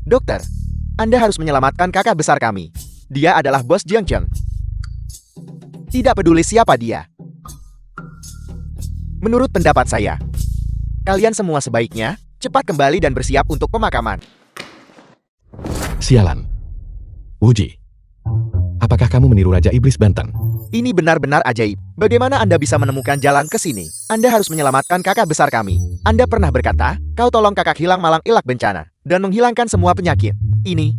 Dokter, Anda harus menyelamatkan kakak besar kami. Dia adalah bos Jiang Cheng. Tidak peduli siapa dia. Menurut pendapat saya, kalian semua sebaiknya cepat kembali dan bersiap untuk pemakaman. Sialan. Wuji. Apakah kamu meniru Raja Iblis Banteng? Ini benar-benar ajaib. Bagaimana Anda bisa menemukan jalan ke sini? Anda harus menyelamatkan kakak besar kami. Anda pernah berkata, kau tolong kakak hilang malang ilak bencana, dan menghilangkan semua penyakit. Ini.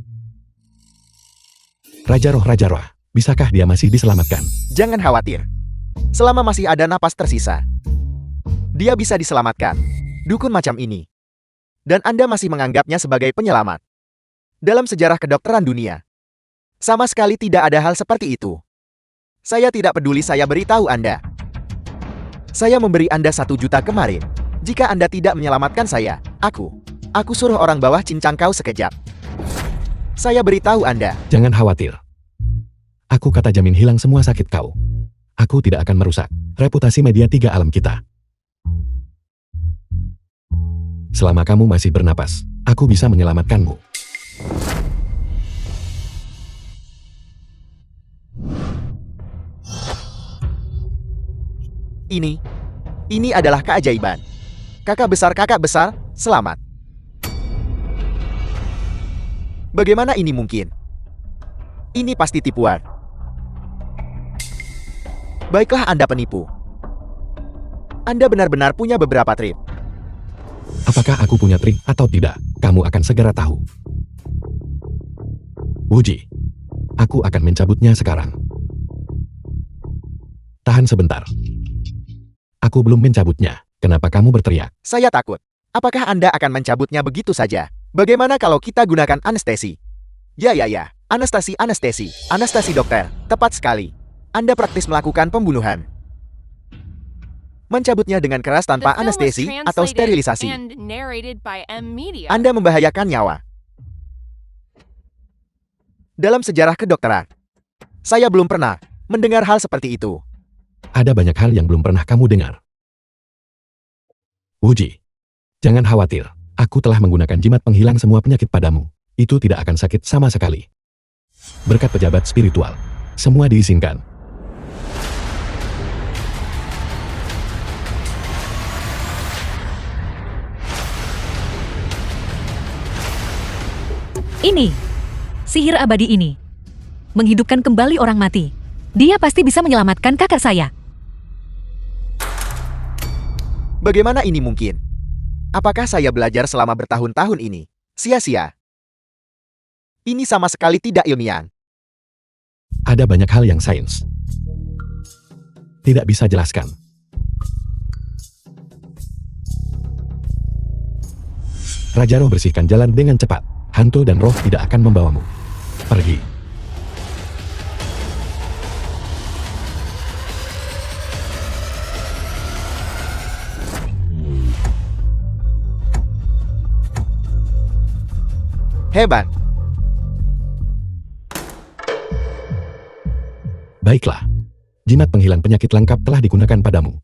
Raja Roh, bisakah dia masih diselamatkan? Jangan khawatir. Selama masih ada napas tersisa, dia bisa diselamatkan. Dukun macam ini. Dan Anda masih menganggapnya sebagai penyelamat. Dalam sejarah kedokteran dunia, sama sekali tidak ada hal seperti itu. Saya tidak peduli saya beritahu Anda. Saya memberi Anda 1 juta kemarin. Jika Anda tidak menyelamatkan saya, aku suruh orang bawah cincang kau sekejap. Saya beritahu Anda. Jangan khawatir. Aku kata jamin hilang semua sakit kau. Aku tidak akan merusak reputasi media 3 alam kita. Selama kamu masih bernapas, aku bisa menyelamatkanmu. Ini adalah keajaiban. Kakak besar, selamat. Bagaimana ini mungkin? Ini pasti tipuan. Baiklah Anda penipu. Anda benar-benar punya beberapa trik. Apakah aku punya trik atau tidak? Kamu akan segera tahu. Wuji, aku akan mencabutnya sekarang. Tahan sebentar. Aku belum mencabutnya. Kenapa kamu berteriak? Saya takut. Apakah Anda akan mencabutnya begitu saja? Bagaimana kalau kita gunakan anestesi? Ya. Anestesi dokter. Tepat sekali. Anda praktis melakukan pembunuhan. Mencabutnya dengan keras tanpa anestesi atau sterilisasi. Anda membahayakan nyawa. Dalam sejarah kedokteran, saya belum pernah mendengar hal seperti itu. Ada banyak hal yang belum pernah kamu dengar. Wuji, jangan khawatir. Aku telah menggunakan jimat penghilang semua penyakit padamu. Itu tidak akan sakit sama sekali. Berkat pejabat spiritual, semua diizinkan. Ini, sihir abadi ini, menghidupkan kembali orang mati. Dia pasti bisa menyelamatkan kakak saya. Bagaimana ini mungkin? Apakah saya belajar selama bertahun-tahun ini? Sia-sia. Ini sama sekali tidak ilmiah. Ada banyak hal yang sains tidak bisa jelaskan. Raja Roh, bersihkan jalan dengan cepat. Hantu dan roh tidak akan membawamu. Pergi. Hebat. Baiklah. Jimat penghilang penyakit lengkap telah digunakan padamu.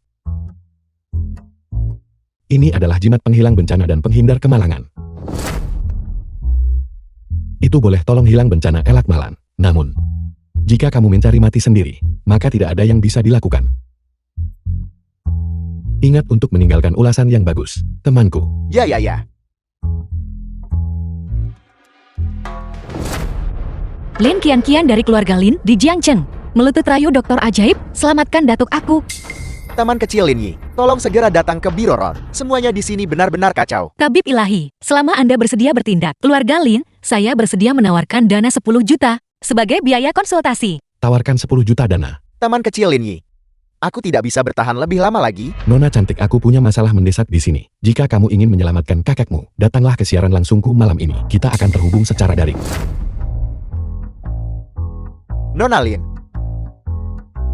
Ini adalah jimat penghilang bencana dan penghindar kemalangan. Itu boleh tolong hilang bencana elak malan. Namun, jika kamu mencari mati sendiri, maka tidak ada yang bisa dilakukan. Ingat untuk meninggalkan ulasan yang bagus, temanku. Ya. Lin Qian dari keluarga Lin di Jiangcheng. Melutut rayu dokter ajaib, selamatkan datuk aku. Taman kecil Lin Yi, tolong segera datang ke Biro Ron. Semuanya di sini benar-benar kacau. Tabib ilahi, selama Anda bersedia bertindak, keluarga Lin, saya bersedia menawarkan dana 10 juta sebagai biaya konsultasi. Tawarkan 10 juta dana. Taman kecil Lin Yi, aku tidak bisa bertahan lebih lama lagi. Nona cantik, aku punya masalah mendesak di sini. Jika kamu ingin menyelamatkan kakekmu, datanglah ke siaran langsungku malam ini. Kita akan terhubung secara daring. Nona Lin.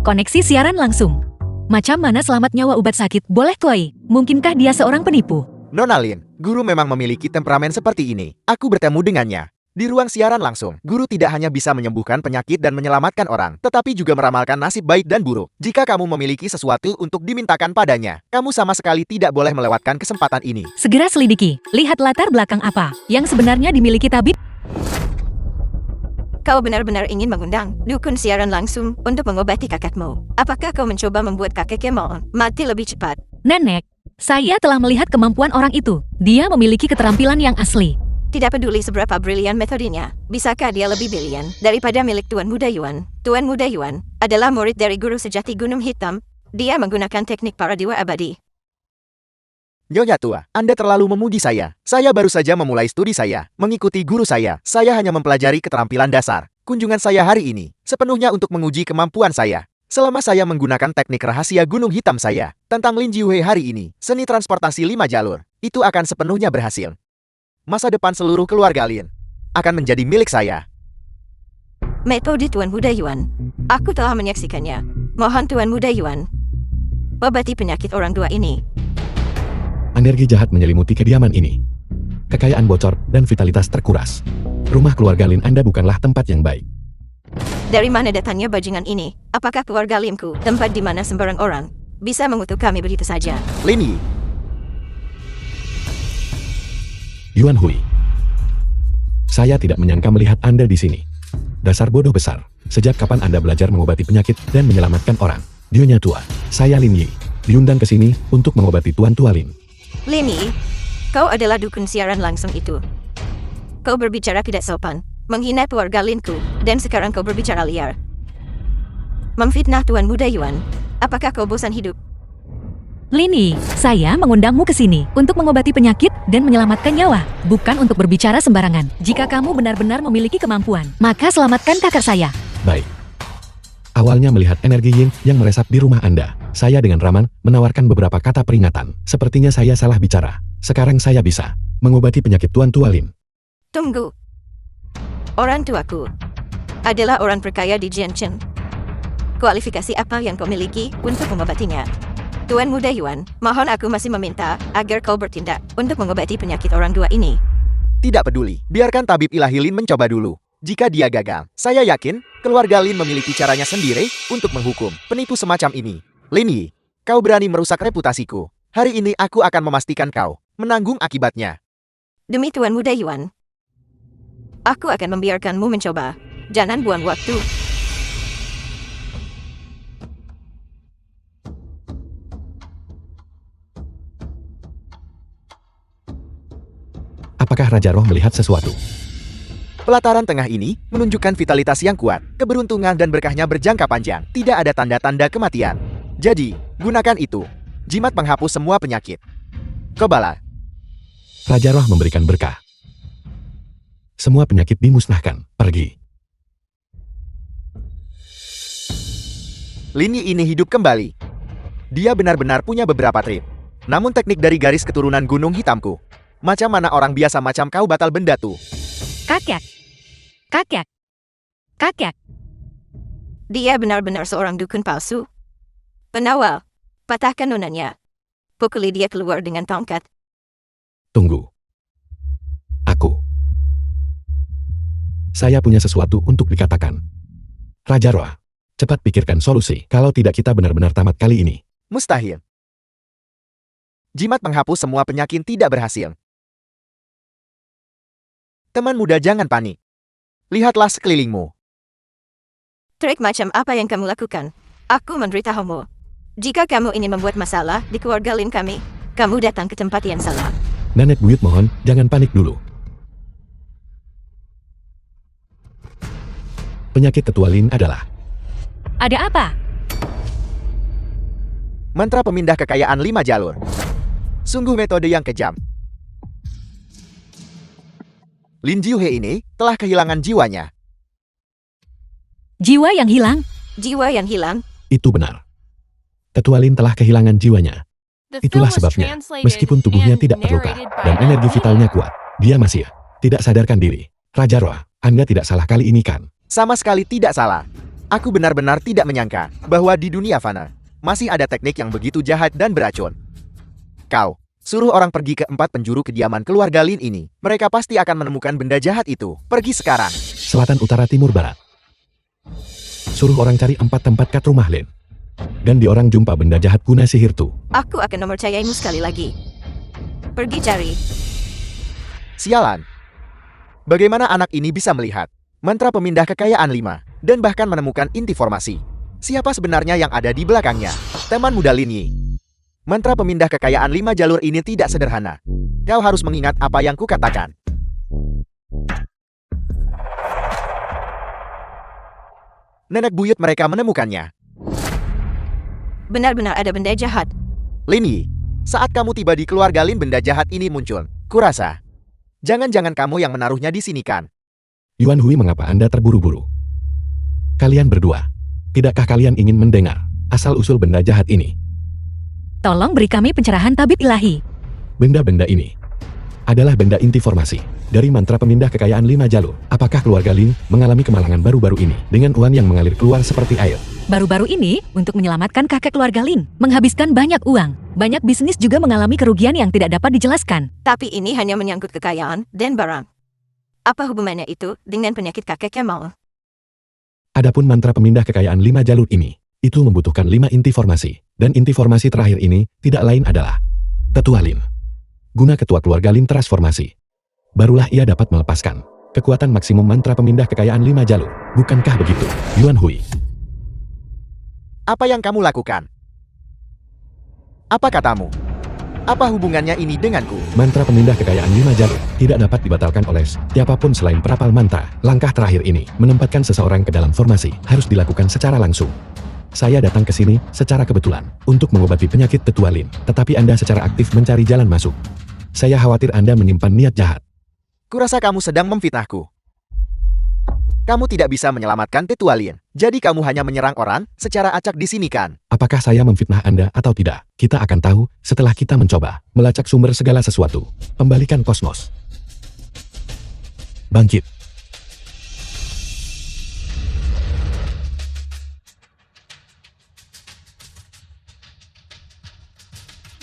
Koneksi siaran langsung. Macam mana selamat nyawa ubat sakit boleh Koi? Mungkinkah dia seorang penipu? Nona Lin, guru memang memiliki temperamen seperti ini. Aku bertemu dengannya. Di ruang siaran langsung, guru tidak hanya bisa menyembuhkan penyakit dan menyelamatkan orang, tetapi juga meramalkan nasib baik dan buruk. Jika kamu memiliki sesuatu untuk dimintakan padanya, kamu sama sekali tidak boleh melewatkan kesempatan ini. Segera selidiki, lihat latar belakang apa yang sebenarnya dimiliki tabib. Kau benar-benar ingin mengundang dukun siaran langsung untuk mengobati kakekmu. Apakah kau mencoba membuat kakekmu mati lebih cepat? Nenek, saya telah melihat kemampuan orang itu. Dia memiliki keterampilan yang asli. Tidak peduli seberapa brilian metodenya, bisakah dia lebih brilian daripada milik Tuan Muda Yuan? Tuan Muda Yuan adalah murid dari guru sejati Gunung Hitam. Dia menggunakan teknik para dewa abadi. Nyonya tua, Anda terlalu memuji saya. Saya baru saja memulai studi saya, mengikuti guru saya. Saya hanya mempelajari keterampilan dasar. Kunjungan saya hari ini sepenuhnya untuk menguji kemampuan saya. Selama saya menggunakan teknik rahasia Gunung Hitam saya, tentang Lin Jiuhe hari ini, seni transportasi 5 jalur, itu akan sepenuhnya berhasil. Masa depan seluruh keluarga Lin akan menjadi milik saya. Metode Tuan Muda Yuan. Aku telah menyaksikannya. Mohon Tuan Muda Yuan, obati penyakit orang tua ini. Energi jahat menyelimuti kediaman ini. Kekayaan bocor dan vitalitas terkuras. Rumah keluarga Lin Anda bukanlah tempat yang baik. Dari mana datangnya bajingan ini? Apakah keluarga Limku tempat di mana sembarang orang bisa mengutuk kami begitu saja? Lin Yi, Yuan Hui. Saya tidak menyangka melihat Anda di sini. Dasar bodoh besar. Sejak kapan Anda belajar mengobati penyakit dan menyelamatkan orang? Nyonya tua, saya Lin Yi. Diundang ke sini untuk mengobati Tuan Tua Lin. Lin Yi, kau adalah dukun siaran langsung itu. Kau berbicara tidak sopan, menghina keluarga Linku, dan sekarang kau berbicara liar. Memfitnah Tuan Muda Yuan. Apakah kau bosan hidup? Lini, saya mengundangmu ke sini untuk mengobati penyakit dan menyelamatkan nyawa, bukan untuk berbicara sembarangan. Jika kamu benar-benar memiliki kemampuan, maka selamatkan kakak saya. Baik. Awalnya melihat energi yin yang meresap di rumah Anda, saya dengan Raman menawarkan beberapa kata peringatan. Sepertinya saya salah bicara. Sekarang saya bisa mengobati penyakit Tuan Tua Lin. Tunggu. Orang tuaku adalah orang perkaya di Jianchen. Kualifikasi apa yang kau miliki untuk mengobatinya? Tuan Muda Yuan, mohon aku masih meminta agar kau bertindak untuk mengobati penyakit orang tua ini. tidak peduli. Biarkan tabib ilahi Lin mencoba dulu. Jika dia gagal, saya yakin keluarga Lin memiliki caranya sendiri untuk menghukum penipu semacam ini. Lin Yi, kau berani merusak reputasiku. Hari ini aku akan memastikan kau menanggung akibatnya. Demi Tuan Muda Yuan, aku akan membiarkanmu mencoba. Jangan buang waktu. Apakah Raja Roh melihat sesuatu? Pelataran tengah ini menunjukkan vitalitas yang kuat, keberuntungan dan berkahnya berjangka panjang. Tidak ada tanda-tanda kematian. Jadi, gunakan itu. Jimat penghapus semua penyakit. Kebala. Raja Roh memberikan berkah. Semua penyakit dimusnahkan. Pergi. Lin Yi ini hidup kembali. Dia benar-benar punya beberapa trik. Namun teknik dari garis keturunan Gunung Hitamku. Macam mana orang biasa macam kau batal benda tuh? Kakek. Kakek. Kakek. Dia benar-benar seorang dukun palsu. Penawal, patahkan nonanya. Pukuli dia keluar dengan tongkat. Tunggu. Saya punya sesuatu untuk dikatakan. Raja Roh, cepat pikirkan solusi. Kalau tidak kita benar-benar tamat kali ini. Mustahil. Jimat menghapus semua penyakit tidak berhasil. Teman muda, jangan panik. Lihatlah sekelilingmu. Trik macam apa yang kamu lakukan? Aku memberitahumu. Jika kamu ingin membuat masalah di keluarga Lin kami, kamu datang ke tempat yang salah. Nenek buyut mohon, jangan panik dulu. Penyakit tetua Lin adalah... Ada apa? Mantra pemindah kekayaan 5 jalur. Sungguh metode yang kejam. Lin Jiuhe ini telah kehilangan jiwanya. Jiwa yang hilang? Jiwa yang hilang? Itu benar. Tetua Lin telah kehilangan jiwanya. Itulah sebabnya, meskipun tubuhnya tidak terluka dan energi vitalnya kuat, dia masih tidak sadarkan diri. Raja Roh, Anda tidak salah kali ini kan? Sama sekali tidak salah. Aku benar-benar tidak menyangka bahwa di dunia fana masih ada teknik yang begitu jahat dan beracun. Kau Suruh orang pergi ke 4 penjuru kediaman keluarga Lin ini. Mereka pasti akan menemukan benda jahat itu. Pergi sekarang. Selatan, utara, timur, barat. Suruh orang cari 4 tempat kat rumah Lin. Dan di orang jumpa benda jahat guna sihir tu. Aku akan mempercayaimu sekali lagi. Pergi cari. Sialan. Bagaimana anak ini bisa melihat mantra pemindah kekayaan 5 dan bahkan menemukan inti formasi? Siapa sebenarnya yang ada di belakangnya? Teman muda Lin Yi. Mantra pemindah kekayaan 5 jalur ini tidak sederhana. Kau harus mengingat apa yang kukatakan. Nenek buyut mereka menemukannya. Benar-benar ada benda jahat. Lin Yi, saat kamu tiba di keluarga Lin benda jahat ini muncul. Kurasa. Jangan-jangan kamu yang menaruhnya di sini kan? Yuan Hui, mengapa Anda terburu-buru? Kalian berdua, tidakkah kalian ingin mendengar asal-usul benda jahat ini? Tolong beri kami pencerahan tabib ilahi. Benda-benda ini adalah benda inti formasi dari mantra pemindah kekayaan 5 jalur. Apakah keluarga Lin mengalami kemalangan baru-baru ini dengan uang yang mengalir keluar seperti air? Baru-baru ini, untuk menyelamatkan kakek keluarga Lin, menghabiskan banyak uang. Banyak bisnis juga mengalami kerugian yang tidak dapat dijelaskan. Tapi ini hanya menyangkut kekayaan dan barang. Apa hubungannya itu dengan penyakit kakek Kemal? Adapun mantra pemindah kekayaan 5 jalur ini, itu membutuhkan 5 inti formasi. Dan inti formasi terakhir ini tidak lain adalah Tetua Lin. Guna ketua keluarga Lin transformasi, barulah ia dapat melepaskan kekuatan maksimum mantra pemindah kekayaan 5 jalur. Bukankah begitu, Yuan Hui? Apa yang kamu lakukan? Apa katamu? Apa hubungannya ini denganku? Mantra pemindah kekayaan 5 jalur tidak dapat dibatalkan oleh siapapun selain perapal mantra. Langkah terakhir ini, menempatkan seseorang ke dalam formasi, harus dilakukan secara langsung. Saya datang ke sini secara kebetulan untuk mengobati penyakit Tetua Lin, tetapi Anda secara aktif mencari jalan masuk. Saya khawatir Anda menyimpan niat jahat. Kurasa kamu sedang memfitnahku. Kamu tidak bisa menyelamatkan Tetua Lin, jadi kamu hanya menyerang orang secara acak di sini kan? Apakah saya memfitnah Anda atau tidak? Kita akan tahu setelah kita mencoba melacak sumber segala sesuatu. Pembalikan kosmos. Bangkit.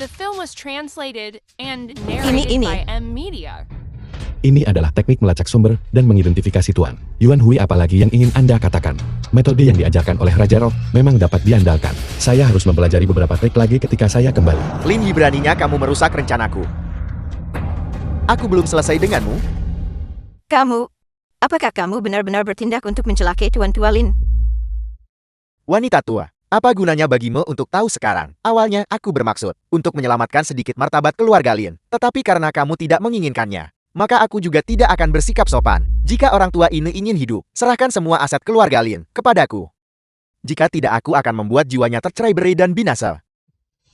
The film was translated and narrated Ini. by M Media. Ini adalah teknik melacak sumber dan mengidentifikasi tuan. Yuan Hui, apalagi yang ingin Anda katakan? Metode yang diajarkan oleh Raja Roh memang dapat diandalkan. Saya harus mempelajari beberapa trik lagi ketika saya kembali. Lin Yi, beraninya kamu merusak rencanaku. Aku belum selesai denganmu. Apakah kamu benar-benar bertindak untuk mencelakai Tuan Tua Lin? Wanita tua, apa gunanya bagimu untuk tahu sekarang? Awalnya aku bermaksud untuk menyelamatkan sedikit martabat keluarga Lin. Tetapi karena kamu tidak menginginkannya, maka aku juga tidak akan bersikap sopan. Jika orang tua ini ingin hidup, serahkan semua aset keluarga Lin kepadaku. Jika tidak, aku akan membuat jiwanya tercerai-berai dan binasa.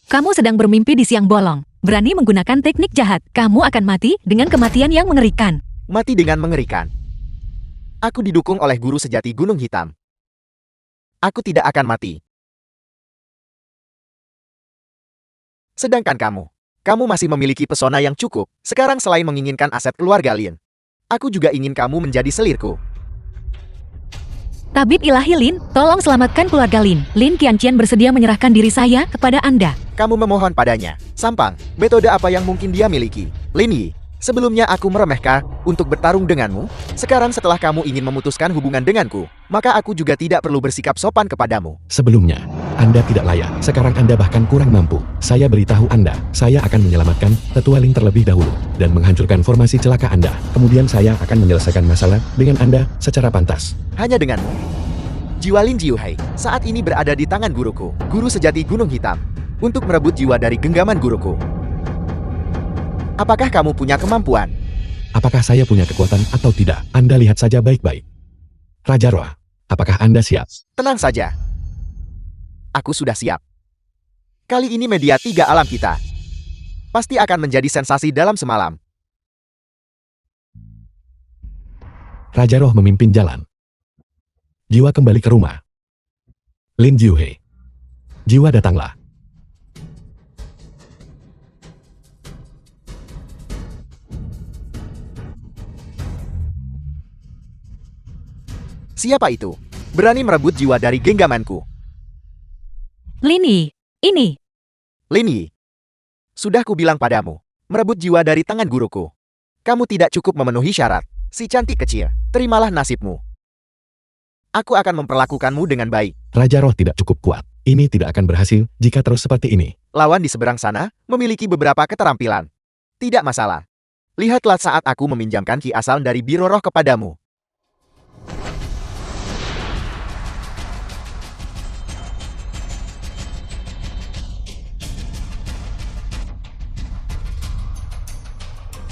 Kamu sedang bermimpi di siang bolong. Berani menggunakan teknik jahat. Kamu akan mati dengan kematian yang mengerikan. Mati dengan mengerikan. Aku didukung oleh guru sejati Gunung Hitam. Aku tidak akan mati. Sedangkan kamu masih memiliki pesona yang cukup. Sekarang selain menginginkan aset keluarga Lin, aku juga ingin kamu menjadi selirku. Tabib ilahi Lin, tolong selamatkan keluarga Lin. Lin Qianqian bersedia menyerahkan diri saya kepada Anda. Kamu memohon padanya. Sampang, metode apa yang mungkin dia miliki? Lin Yi, sebelumnya aku meremehkan untuk bertarung denganmu. Sekarang setelah kamu ingin memutuskan hubungan denganku, maka aku juga tidak perlu bersikap sopan kepadamu. Sebelumnya, Anda tidak layak. Sekarang Anda bahkan kurang mampu. Saya beritahu Anda, saya akan menyelamatkan Tetua Lin terlebih dahulu dan menghancurkan formasi celaka Anda. Kemudian saya akan menyelesaikan masalah dengan Anda secara pantas. Hanya denganmu. Jiwa Lin Jiuhai saat ini berada di tangan guruku, guru sejati Gunung Hitam, untuk merebut jiwa dari genggaman guruku. Apakah kamu punya kemampuan? Apakah saya punya kekuatan atau tidak? Anda lihat saja baik-baik. Raja Roh, apakah Anda siap? Tenang saja. Aku sudah siap. Kali ini media 3 alam kita pasti akan menjadi sensasi dalam semalam. Raja Roh memimpin jalan. Jiwa kembali ke rumah. Lin Jiuhei. Jiwa datanglah. Siapa itu? Berani merebut jiwa dari genggamanku. Lin Yi, ini. Lin Yi, Sudah kubilang padamu, merebut jiwa dari tangan guruku. Kamu tidak cukup memenuhi syarat. Si cantik kecil, terimalah nasibmu. Aku akan memperlakukanmu dengan baik. Raja Roh tidak cukup kuat. Ini tidak akan berhasil jika terus seperti ini. Lawan di seberang sana memiliki beberapa keterampilan. Tidak masalah. Lihatlah saat aku meminjamkan ki asal dari Biro Roh kepadamu.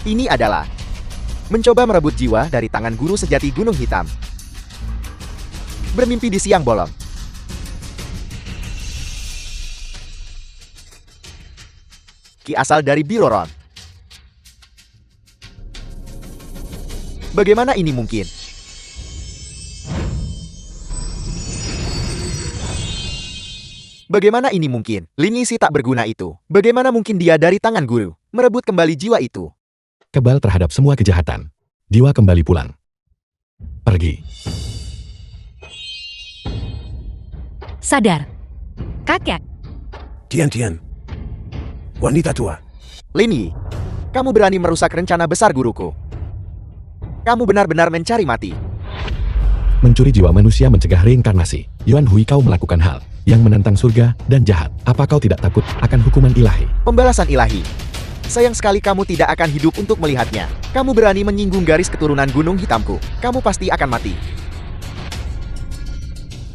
Ini adalah mencoba merebut jiwa dari tangan guru sejati Gunung Hitam. Bermimpi di siang bolong. Ki asal dari Biro Roh. Bagaimana ini mungkin? Bagaimana ini mungkin? Lini si tak berguna itu. Bagaimana mungkin dia dari tangan guru merebut kembali jiwa itu? Kebal terhadap semua kejahatan. Jiwa kembali pulang. Pergi. Sadar. Kakek. Tian, wanita tua. Lini, kamu berani merusak rencana besar guruku. Kamu benar-benar mencari mati. Mencuri jiwa manusia mencegah reinkarnasi. Yuan Hui, kau melakukan hal yang menantang surga dan jahat. Apa kau tidak takut akan hukuman ilahi? Pembalasan ilahi. Sayang sekali kamu tidak akan hidup untuk melihatnya. Kamu berani menyinggung garis keturunan Gunung Hitamku. Kamu pasti akan mati.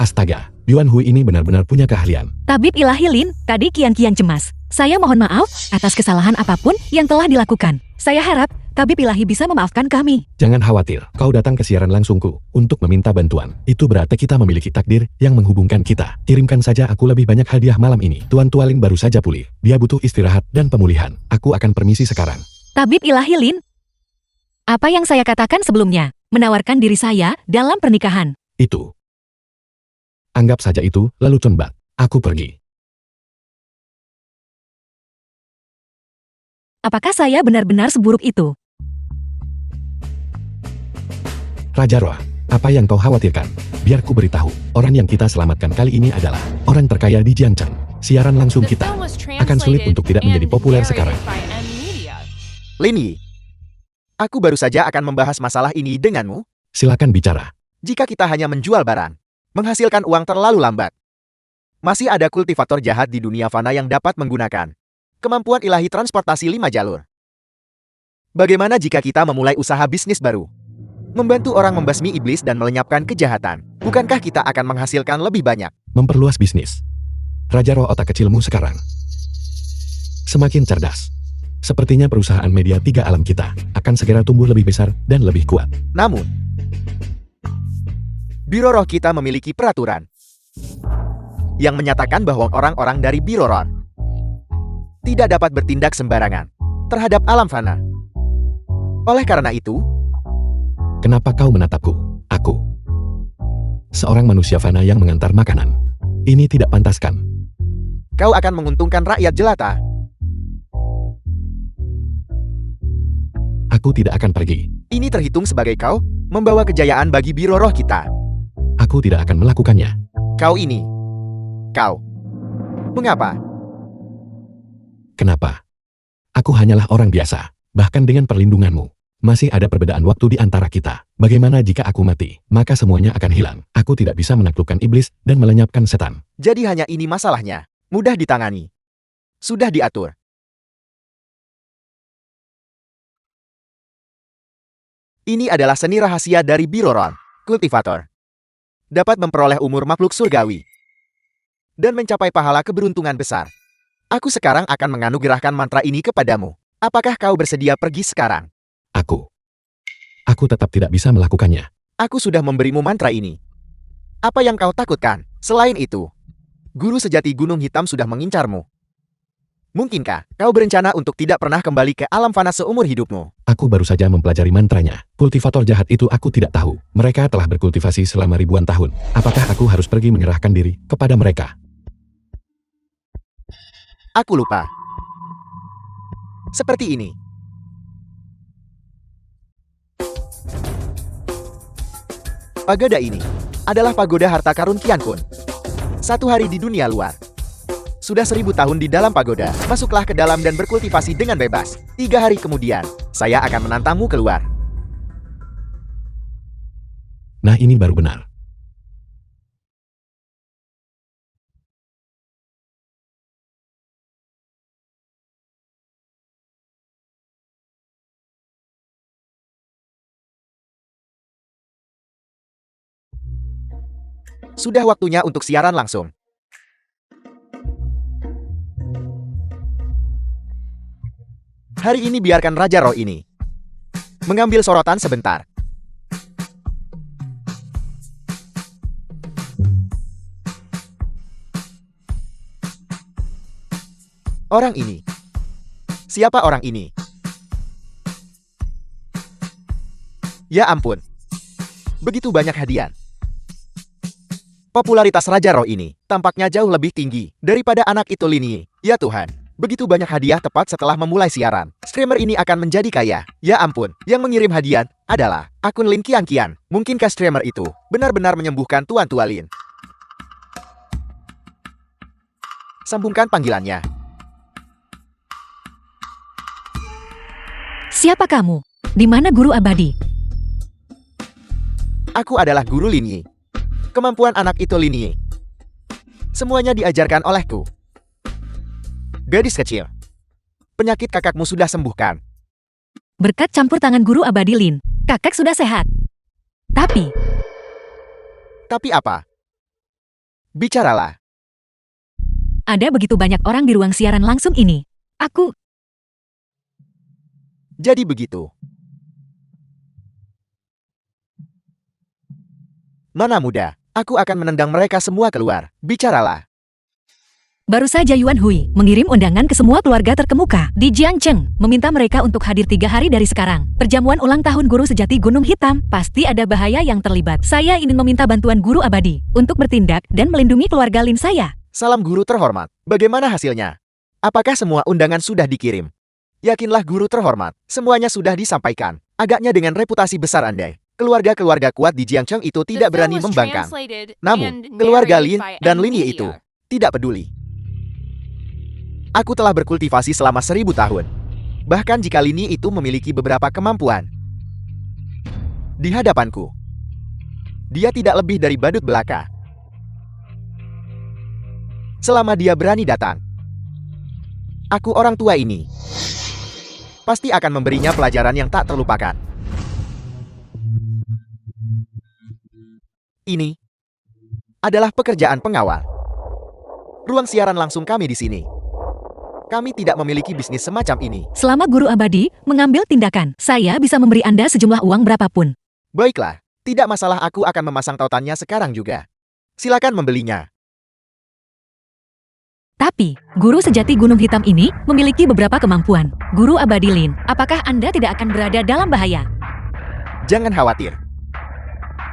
Astaga, Yuan Hui ini benar-benar punya keahlian. Tabib ilahi Lin, tadi kian-kian cemas. Saya mohon maaf atas kesalahan apapun yang telah dilakukan. Saya harap Tabib ilahi bisa memaafkan kami. Jangan khawatir, kau datang ke siaran langsungku untuk meminta bantuan. Itu berarti kita memiliki takdir yang menghubungkan kita. Kirimkan saja aku lebih banyak hadiah malam ini. Tuan Tualin baru saja pulih. Dia butuh istirahat dan pemulihan. Aku akan permisi sekarang. Tabib ilahi Lin, apa yang saya katakan sebelumnya, menawarkan diri saya dalam pernikahan. Itu. Anggap saja itu, lalu Chunbat. Aku pergi. Apakah saya benar-benar seburuk itu? Raja Roh, apa yang kau khawatirkan? Biar ku beritahu, orang yang kita selamatkan kali ini adalah orang terkaya di Jiangcheng. Siaran langsung The kita film was akan sulit translated untuk tidak menjadi and populer narrated sekarang. by M Media. Lini, aku baru saja akan membahas masalah ini denganmu. Silakan bicara. Jika kita hanya menjual barang, menghasilkan uang terlalu lambat. Masih ada kultivator jahat di dunia fana yang dapat menggunakan kemampuan ilahi transportasi 5 jalur. Bagaimana jika kita memulai usaha bisnis baru? Membantu orang membasmi iblis dan melenyapkan kejahatan. Bukankah kita akan menghasilkan lebih banyak? Memperluas bisnis. Raja Roh, otak kecilmu sekarang semakin cerdas. Sepertinya perusahaan media 3 alam kita akan segera tumbuh lebih besar dan lebih kuat. Namun, Biro Roh kita memiliki peraturan yang menyatakan bahwa orang-orang dari Biro Roh tidak dapat bertindak sembarangan terhadap alam fana. Oleh karena itu, Kenapa kau menatapku? Aku seorang manusia fana yang mengantar makanan. Ini tidak pantas kan? kau akan menguntungkan rakyat jelata. Aku tidak akan pergi. Ini terhitung sebagai kau membawa kejayaan bagi Biro Roh kita. Aku tidak akan melakukannya. Kau ini. Kau. Mengapa? Kenapa? Aku hanyalah orang biasa. Bahkan dengan perlindunganmu, masih ada perbedaan waktu di antara kita. Bagaimana jika aku mati? Maka semuanya akan hilang. Aku tidak bisa menaklukkan iblis dan melenyapkan setan. Jadi hanya ini masalahnya. Mudah ditangani. Sudah diatur. Ini adalah seni rahasia dari Biro Roh. Kultivator dapat memperoleh umur makhluk surgawi dan mencapai pahala keberuntungan besar. Aku sekarang akan menganugerahkan mantra ini kepadamu. Apakah kau bersedia pergi sekarang? Aku tetap tidak bisa melakukannya. Aku sudah memberimu mantra ini. Apa yang kau takutkan? Selain itu, guru sejati Gunung Hitam sudah mengincarmu. Mungkinkah kau berencana untuk tidak pernah kembali ke alam fana seumur hidupmu? Aku baru saja mempelajari mantranya. Kultivator jahat itu aku tidak tahu. Mereka telah berkultivasi selama ribuan tahun. Apakah aku harus pergi menyerahkan diri kepada mereka? Aku lupa. Seperti ini. Pagoda ini adalah pagoda harta karun Qian Kun. Satu hari di dunia luar. sudah 1000 tahun di dalam pagoda. Masuklah ke dalam dan berkultivasi dengan bebas. 3 hari kemudian, saya akan menantangmu keluar. Nah ini baru benar. Sudah waktunya untuk siaran langsung. Hari ini biarkan Raja Roh ini mengambil sorotan sebentar. Orang ini. Siapa orang ini? Ya ampun. Begitu banyak hadiah. Popularitas Raja Roh ini tampaknya jauh lebih tinggi daripada anak itu Linyi. Ya Tuhan, begitu banyak hadiah tepat setelah memulai siaran. Streamer ini akan menjadi kaya. Ya ampun, yang mengirim hadiah adalah akun Lin Kian Kian. Mungkinkah streamer itu benar-benar menyembuhkan Tuan Tua Lin? Sambungkan panggilannya. Siapa kamu? Di mana guru abadi? Aku adalah guru Linyi. Kemampuan anak itu Linyi. Semuanya diajarkan olehku. Gadis kecil. Penyakit kakakmu sudah sembuhkan. Berkat campur tangan guru abadi Lin, kakak sudah sehat. Tapi apa? Bicaralah. ada begitu banyak orang di ruang siaran langsung ini. Aku Jadi begitu. Mana muda, aku akan menendang mereka semua keluar. Bicaralah. baru saja Yuan Hui mengirim undangan ke semua keluarga terkemuka di Jiangcheng, meminta mereka untuk hadir 3 hari dari sekarang. Perjamuan ulang tahun guru sejati Gunung Hitam, pasti ada bahaya yang terlibat. Saya ingin meminta bantuan guru abadi untuk bertindak dan melindungi keluarga Lin saya. Salam guru terhormat. Bagaimana hasilnya? Apakah semua undangan sudah dikirim? Yakinlah guru terhormat, semuanya sudah disampaikan. Agaknya dengan reputasi besar Anda, keluarga-keluarga kuat di Jiangcheng itu The tidak film berani was membangkang. translated Namun, and keluarga narrated Lin by dan N. Linyi Media. itu tidak peduli. Aku telah berkultivasi selama 1000 tahun. Bahkan jika Linyi itu memiliki beberapa kemampuan. Di hadapanku, dia tidak lebih dari badut belaka. Selama dia berani datang, aku orang tua ini pasti akan memberinya pelajaran yang tak terlupakan. Ini adalah pekerjaan pengawal. Ruang siaran langsung kami di sini. Kami tidak memiliki bisnis semacam ini. Selama guru abadi mengambil tindakan, saya bisa memberi Anda sejumlah uang berapapun. Baiklah, tidak masalah, aku akan memasang tautannya sekarang juga. Silakan membelinya. Tapi, guru sejati Gunung Hitam ini memiliki beberapa kemampuan. Guru abadi Lin, apakah Anda tidak akan berada dalam bahaya? Jangan khawatir.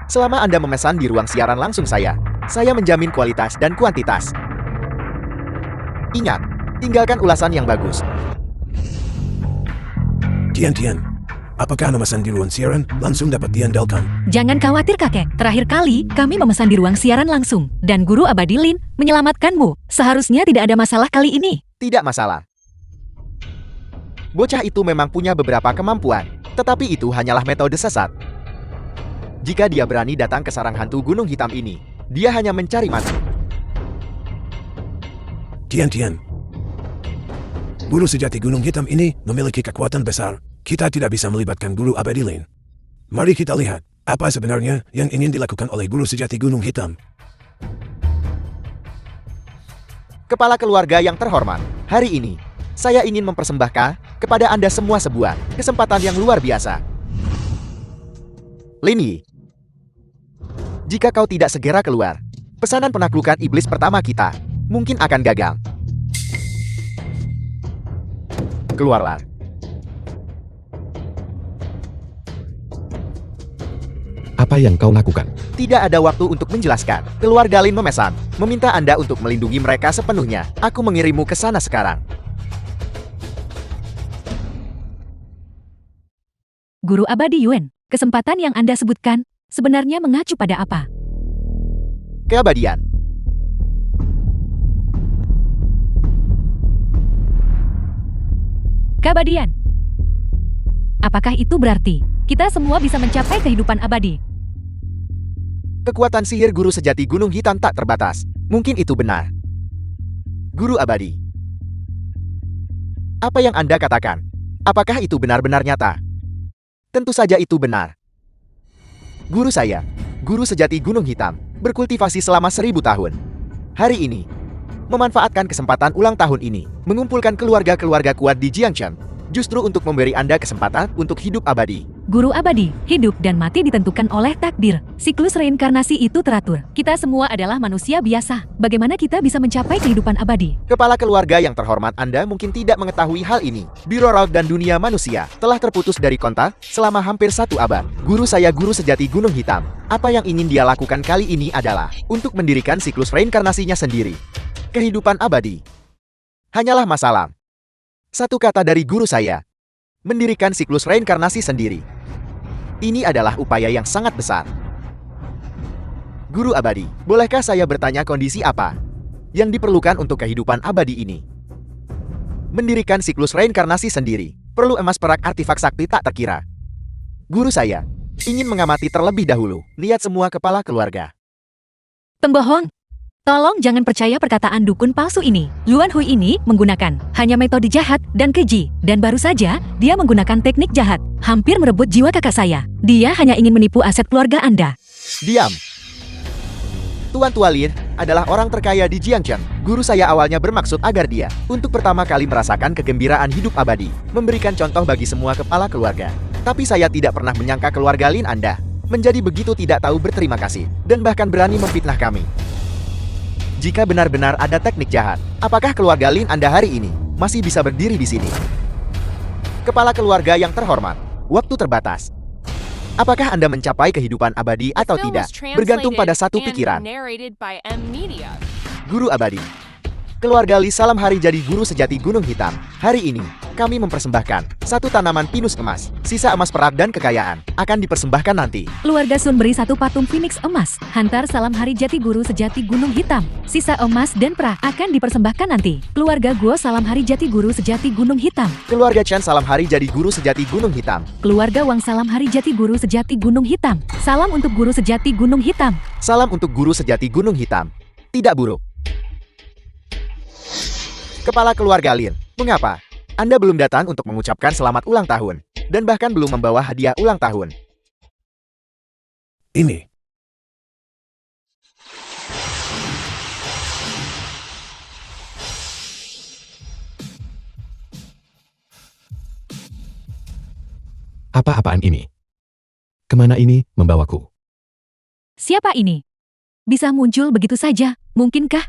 Selama Anda memesan di ruang siaran langsung saya menjamin kualitas dan kuantitas. Ingat, tinggalkan ulasan yang bagus. Tian, apakah memesan di ruang siaran langsung dapat diandalkan? Jangan khawatir kakek, terakhir kali kami memesan di ruang siaran langsung, dan guru abadi Lin menyelamatkanmu. Seharusnya tidak ada masalah kali ini. Tidak masalah. Bocah itu memang punya beberapa kemampuan, tetapi itu hanyalah metode sesat. Jika dia berani datang ke sarang hantu Gunung Hitam ini, dia hanya mencari mati. Tian. Guru sejati Gunung Hitam ini memiliki kekuatan besar. Kita tidak bisa melibatkan guru abadi Lin. Mari kita lihat apa sebenarnya yang ingin dilakukan oleh guru sejati Gunung Hitam. Kepala keluarga yang terhormat, hari ini saya ingin mempersembahkan kepada Anda semua sebuah kesempatan yang luar biasa. Linyi, jika kau tidak segera keluar, pesanan penaklukan iblis pertama kita mungkin akan gagal. Keluarlah. Apa yang kau lakukan? Tidak ada waktu untuk menjelaskan. Keluarga Lin memesan, meminta Anda untuk melindungi mereka sepenuhnya. Aku mengirimmu ke sana sekarang. Guru abadi Yuan, kesempatan yang Anda sebutkan sebenarnya mengacu pada apa? Keabadian. Keabadian. Apakah itu berarti kita semua bisa mencapai kehidupan abadi? Kekuatan sihir guru sejati Gunung Hitam tak terbatas. Mungkin itu benar. Guru abadi. Apa yang Anda katakan? Apakah itu benar-benar nyata? Tentu saja itu benar. Guru saya, guru sejati Gunung Hitam, berkultivasi selama 1000 tahun. Hari ini, memanfaatkan kesempatan ulang tahun ini, mengumpulkan keluarga-keluarga kuat di Jiangchen, justru untuk memberi Anda kesempatan untuk hidup abadi. Guru abadi, hidup dan mati ditentukan oleh takdir. Siklus reinkarnasi itu teratur. Kita semua adalah manusia biasa. Bagaimana kita bisa mencapai kehidupan abadi? Kepala keluarga yang terhormat Anda mungkin tidak mengetahui hal ini. Biro Raut dan dunia manusia telah terputus dari kontak selama hampir 1 abad. Guru saya guru sejati Gunung Hitam. Apa yang ingin dia lakukan kali ini adalah untuk mendirikan siklus reinkarnasinya sendiri. Kehidupan abadi. Hanyalah masalah. Satu kata dari guru saya. Mendirikan siklus reinkarnasi sendiri. Ini adalah upaya yang sangat besar. Guru abadi, bolehkah saya bertanya kondisi apa yang diperlukan untuk kehidupan abadi ini? Mendirikan siklus reinkarnasi sendiri, perlu emas perak artifak sakti tak terkira. Guru saya ingin mengamati terlebih dahulu, lihat semua kepala keluarga. Pembohong. Tolong jangan percaya perkataan dukun palsu ini. Yuan Hui ini menggunakan hanya metode jahat dan keji. Dan baru saja, dia menggunakan teknik jahat. Hampir merebut jiwa kakak saya. Dia hanya ingin menipu aset keluarga Anda. Diam. Tuan Tua Lin adalah orang terkaya di Jiangchen. Guru saya awalnya bermaksud agar dia, untuk pertama kali merasakan kegembiraan hidup abadi, memberikan contoh bagi semua kepala keluarga. Tapi saya tidak pernah menyangka keluarga Lin Anda menjadi begitu tidak tahu berterima kasih, dan bahkan berani memfitnah kami. Jika benar-benar ada teknik jahat, apakah keluarga Lin Anda hari ini masih bisa berdiri di sini? Kepala keluarga yang terhormat, waktu terbatas. Apakah Anda mencapai kehidupan abadi atau The film tidak? was translated Bergantung pada satu and pikiran. narrated by M Media. Guru abadi. Keluarga Li Salam Hari jadi guru sejati Gunung Hitam. Hari ini, kami mempersembahkan satu tanaman pinus emas. Sisa emas perak dan kekayaan akan dipersembahkan nanti. Keluarga Sun beri satu patung Phoenix emas. Hantar salam hari jati guru sejati Gunung Hitam. Sisa emas dan perak akan dipersembahkan nanti. Keluarga Guo salam hari jati guru sejati Gunung Hitam. Keluarga Chen Salam Hari jadi guru sejati Gunung Hitam. Keluarga Wang salam hari jati guru sejati Gunung Hitam. Salam untuk guru sejati Gunung Hitam. Salam untuk guru sejati Gunung Hitam. Tidak buruk. Kepala keluarga Lin, mengapa Anda belum datang untuk mengucapkan selamat ulang tahun, dan bahkan belum membawa hadiah ulang tahun? Ini. Apa-apaan ini? Kemana ini membawaku? Siapa ini? Bisa muncul begitu saja, mungkinkah?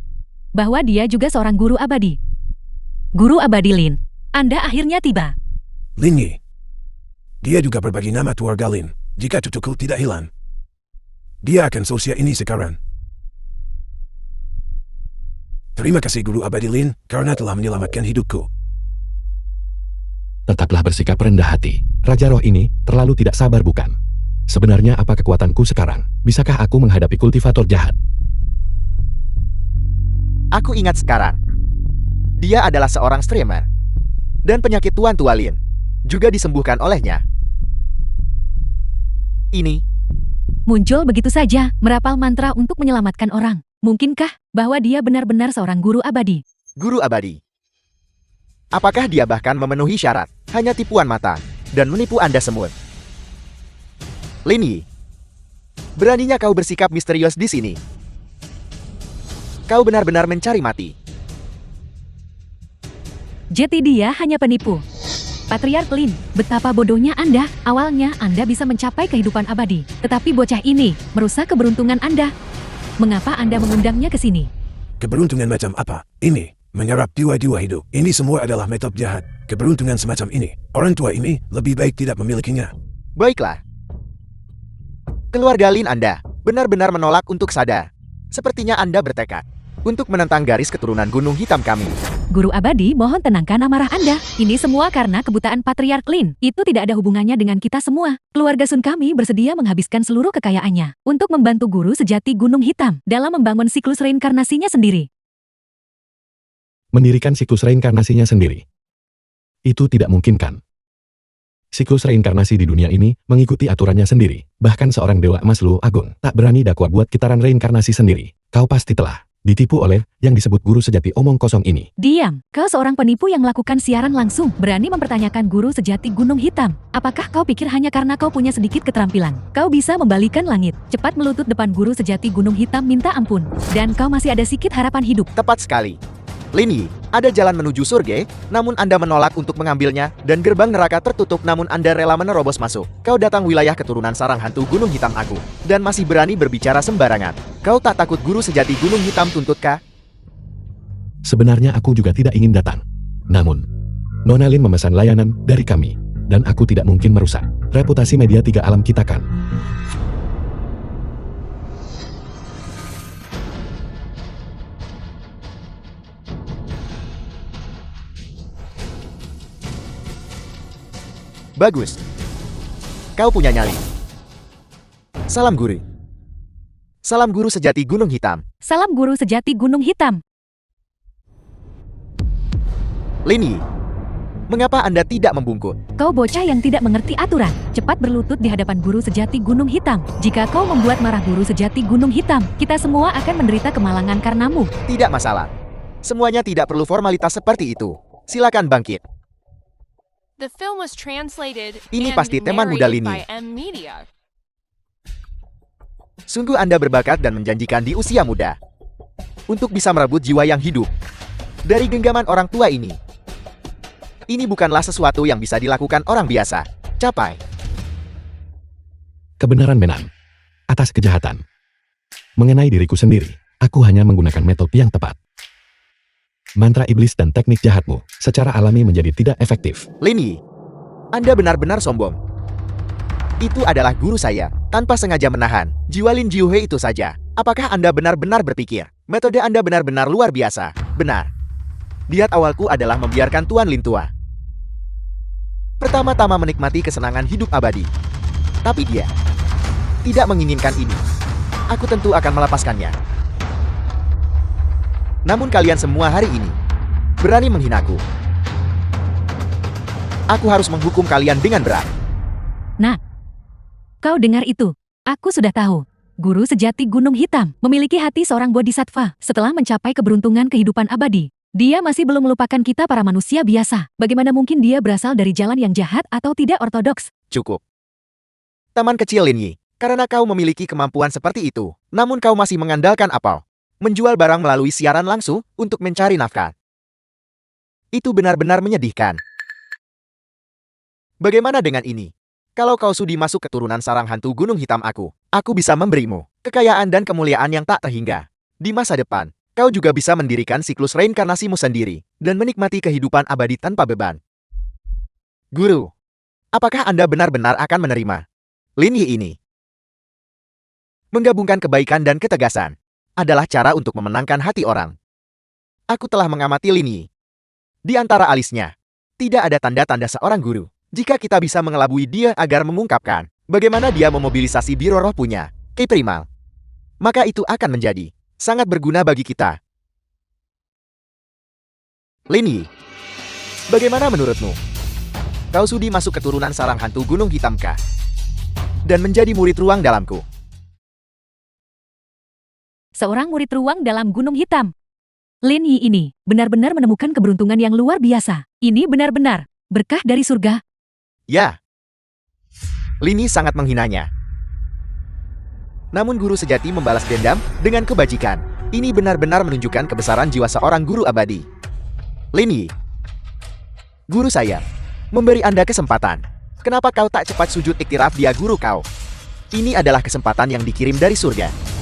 Bahwa dia juga seorang guru abadi. Guru abadi Lin, Anda akhirnya tiba. Lin Yi. Dia juga berbagi nama keluarga Lin. Jika cucuku tidak hilang, dia akan seusia ini sekarang. Terima kasih Guru Abadi Lin, karena telah menyelamatkan hidupku. Tetaplah bersikap rendah hati. Raja roh ini terlalu tidak sabar bukan? Sebenarnya apa kekuatanku sekarang? Bisakah aku menghadapi kultivator jahat? Aku ingat sekarang. Dia adalah seorang streamer. Dan penyakit Tuan Tua Lin juga disembuhkan olehnya. Ini Muncul begitu saja, merapal mantra untuk menyelamatkan orang. Mungkinkah bahwa dia benar-benar seorang guru abadi? guru abadi. Apakah dia bahkan memenuhi syarat? Hanya tipuan mata dan menipu Anda semut. Lin Yi, beraninya kau bersikap misterius di sini. Kau benar-benar mencari mati. Jadi dia hanya penipu. Patriark Lin, betapa bodohnya Anda. Awalnya Anda bisa mencapai kehidupan abadi. Tetapi bocah ini merusak keberuntungan Anda. Mengapa Anda mengundangnya ke sini? Keberuntungan macam apa? Ini, menyerap jiwa-jiwa hidup. Ini semua adalah metode jahat. Keberuntungan semacam ini, orang tua ini lebih baik tidak memilikinya. Baiklah. Keluarga Lin Anda benar-benar menolak untuk sadar. Sepertinya Anda bertekad untuk menentang garis keturunan Gunung Hitam kami. Guru abadi, mohon tenangkan amarah Anda. Ini semua karena kebutaan Patriark Lin. Itu tidak ada hubungannya dengan kita semua. Keluarga Sun kami bersedia menghabiskan seluruh kekayaannya untuk membantu guru sejati Gunung Hitam dalam membangun siklus reinkarnasinya sendiri. Mendirikan siklus reinkarnasinya sendiri. Itu tidak mungkin kan? Siklus reinkarnasi di dunia ini mengikuti aturannya sendiri. Bahkan seorang dewa emas Luo Agung tak berani dakwa buat kitaran reinkarnasi sendiri. Kau pasti telah ditipu oleh yang disebut guru sejati omong kosong ini. Diam, kau seorang penipu yang melakukan siaran langsung, berani mempertanyakan guru sejati Gunung Hitam. Apakah kau pikir hanya karena kau punya sedikit keterampilan, kau bisa membalikan langit? Cepat melutut depan guru sejati Gunung Hitam minta ampun, dan kau masih ada sedikit harapan hidup. Tepat sekali. Lin Yi, ada jalan menuju surga, namun Anda menolak untuk mengambilnya, dan gerbang neraka tertutup namun Anda rela menerobos masuk. Kau datang wilayah keturunan sarang hantu Gunung Hitam aku, dan masih berani berbicara sembarangan. Kau tak takut guru sejati Gunung Hitam tuntut kah? Sebenarnya aku juga tidak ingin datang. Namun, Nona Lin memesan layanan dari kami, dan aku tidak mungkin merusak reputasi media tiga alam kita kan. Bagus. Kau punya nyali. Salam guru. Salam guru sejati Gunung Hitam. Salam guru sejati Gunung Hitam. Lin Yi, mengapa Anda tidak membungkuk? Kau bocah yang tidak mengerti aturan. Cepat berlutut di hadapan guru sejati Gunung Hitam. Jika kau membuat marah guru sejati Gunung Hitam, kita semua akan menderita kemalangan karenamu. Tidak masalah. Semuanya tidak perlu formalitas seperti itu. Silakan bangkit. The film was translated Ini and pasti teman muda narrated Lini. by M Media. Sungguh Anda berbakat dan menjanjikan di usia muda untuk bisa merebut jiwa yang hidup dari genggaman orang tua ini. Ini bukanlah sesuatu yang bisa dilakukan orang biasa. Capai. Kebenaran Menan atas kejahatan. Mengenai diriku sendiri, aku hanya menggunakan metode yang tepat. Mantra iblis dan teknik jahatmu secara alami menjadi tidak efektif. Lin Yi, Anda benar-benar sombong. Itu adalah guru saya, tanpa sengaja menahan jiwa Lin Jiuhe itu saja. Apakah Anda benar-benar berpikir metode Anda benar-benar luar biasa? Benar. Diet awalku adalah membiarkan Tuan Lin tua. Pertama-tama menikmati kesenangan hidup abadi. Tapi dia tidak menginginkan ini. Aku tentu akan melepaskannya. Namun kalian semua hari ini berani menghinaku. Aku harus menghukum kalian dengan berat. Nah, kau dengar itu? Aku sudah tahu. Guru sejati Gunung Hitam memiliki hati seorang bodhisattva. Setelah mencapai keberuntungan kehidupan abadi, dia masih belum melupakan kita para manusia biasa. Bagaimana mungkin dia berasal dari jalan yang jahat atau tidak ortodoks? Cukup. Teman kecil Lin Yi, karena kau memiliki kemampuan seperti itu, namun kau masih mengandalkan apa? Menjual barang melalui siaran langsung untuk mencari nafkah. Itu benar-benar menyedihkan. Bagaimana dengan ini? Kalau kau sudi masuk keturunan sarang hantu Gunung Hitam aku bisa memberimu kekayaan dan kemuliaan yang tak terhingga. Di masa depan, kau juga bisa mendirikan siklus reinkarnasimu sendiri dan menikmati kehidupan abadi tanpa beban. Guru, apakah Anda benar-benar akan menerima Lin Yi ini? Menggabungkan kebaikan dan ketegasan adalah cara untuk memenangkan hati orang. Aku telah mengamati Lin Yi. Di antara alisnya, tidak ada tanda-tanda seorang guru. Jika kita bisa mengelabui dia agar mengungkapkan bagaimana dia memobilisasi biro roh punya Ki Primal, maka itu akan menjadi sangat berguna bagi kita. Lin Yi, bagaimana menurutmu? Kau sudi masuk keturunan sarang hantu Gunung Hitam kah? Dan menjadi murid ruang dalamku? Seorang murid ruang dalam Gunung Hitam. Lin Yi ini benar-benar menemukan keberuntungan yang luar biasa. Ini benar-benar berkah dari surga. Ya. Lin Yi sangat menghinanya. Namun guru sejati membalas dendam dengan kebajikan. Ini benar-benar menunjukkan kebesaran jiwa seorang guru abadi. Lin Yi, guru saya, memberi Anda kesempatan. Kenapa kau tak cepat sujud iktiraf dia guru kau? Ini adalah kesempatan yang dikirim dari surga.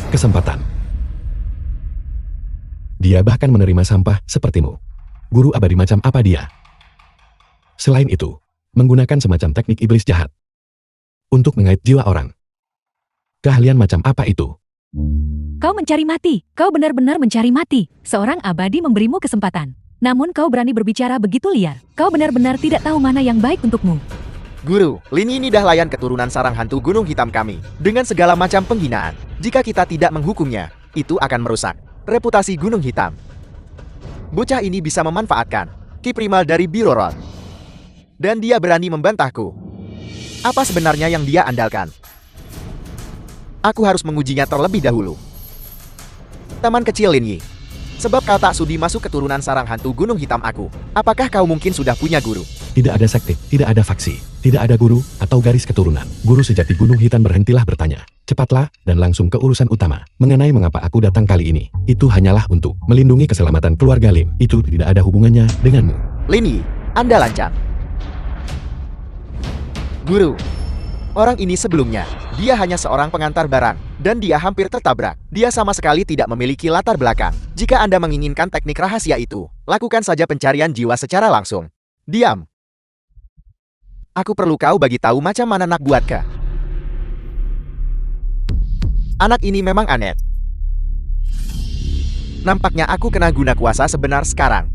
Kesempatan. Dia bahkan menerima sampah sepertimu. Guru abadi macam apa dia? Selain itu, menggunakan semacam teknik iblis jahat untuk mengait jiwa orang. Keahlian macam apa itu? Kau mencari mati. Kau benar-benar mencari mati. Seorang abadi memberimu kesempatan. Namun kau berani berbicara begitu liar. Kau benar-benar tidak tahu mana yang baik untukmu. Guru, Lin Yi ini dah layan keturunan sarang hantu Gunung Hitam kami dengan segala macam penghinaan. Jika kita tidak menghukumnya, itu akan merusak reputasi Gunung Hitam. Bocah ini bisa memanfaatkan Ki Primal dari Biro Rot Dan dia berani membantahku. Apa sebenarnya yang dia andalkan? Aku harus mengujinya terlebih dahulu. Teman kecil Lin Yi. Sebab kau tak sudi masuk keturunan sarang hantu gunung hitam aku. Apakah kau mungkin sudah punya guru? Tidak ada sekte, tidak ada faksi, tidak ada guru, atau garis keturunan. Guru sejati Gunung Hitam berhentilah bertanya. Cepatlah, dan langsung ke urusan utama. Mengenai mengapa aku datang kali ini. Itu hanyalah untuk melindungi keselamatan keluarga Lim. Itu tidak ada hubungannya denganmu. Lin Yi, Anda lancang. Guru. Orang ini sebelumnya, dia hanya seorang pengantar barang, dan dia hampir tertabrak. Dia sama sekali tidak memiliki latar belakang. Jika Anda menginginkan teknik rahasia itu, lakukan saja pencarian jiwa secara langsung. Diam. Aku perlu kau bagi tahu macam mana nak buatkah. Anak ini memang aneh. Nampaknya aku kena guna kuasa sebenar sekarang.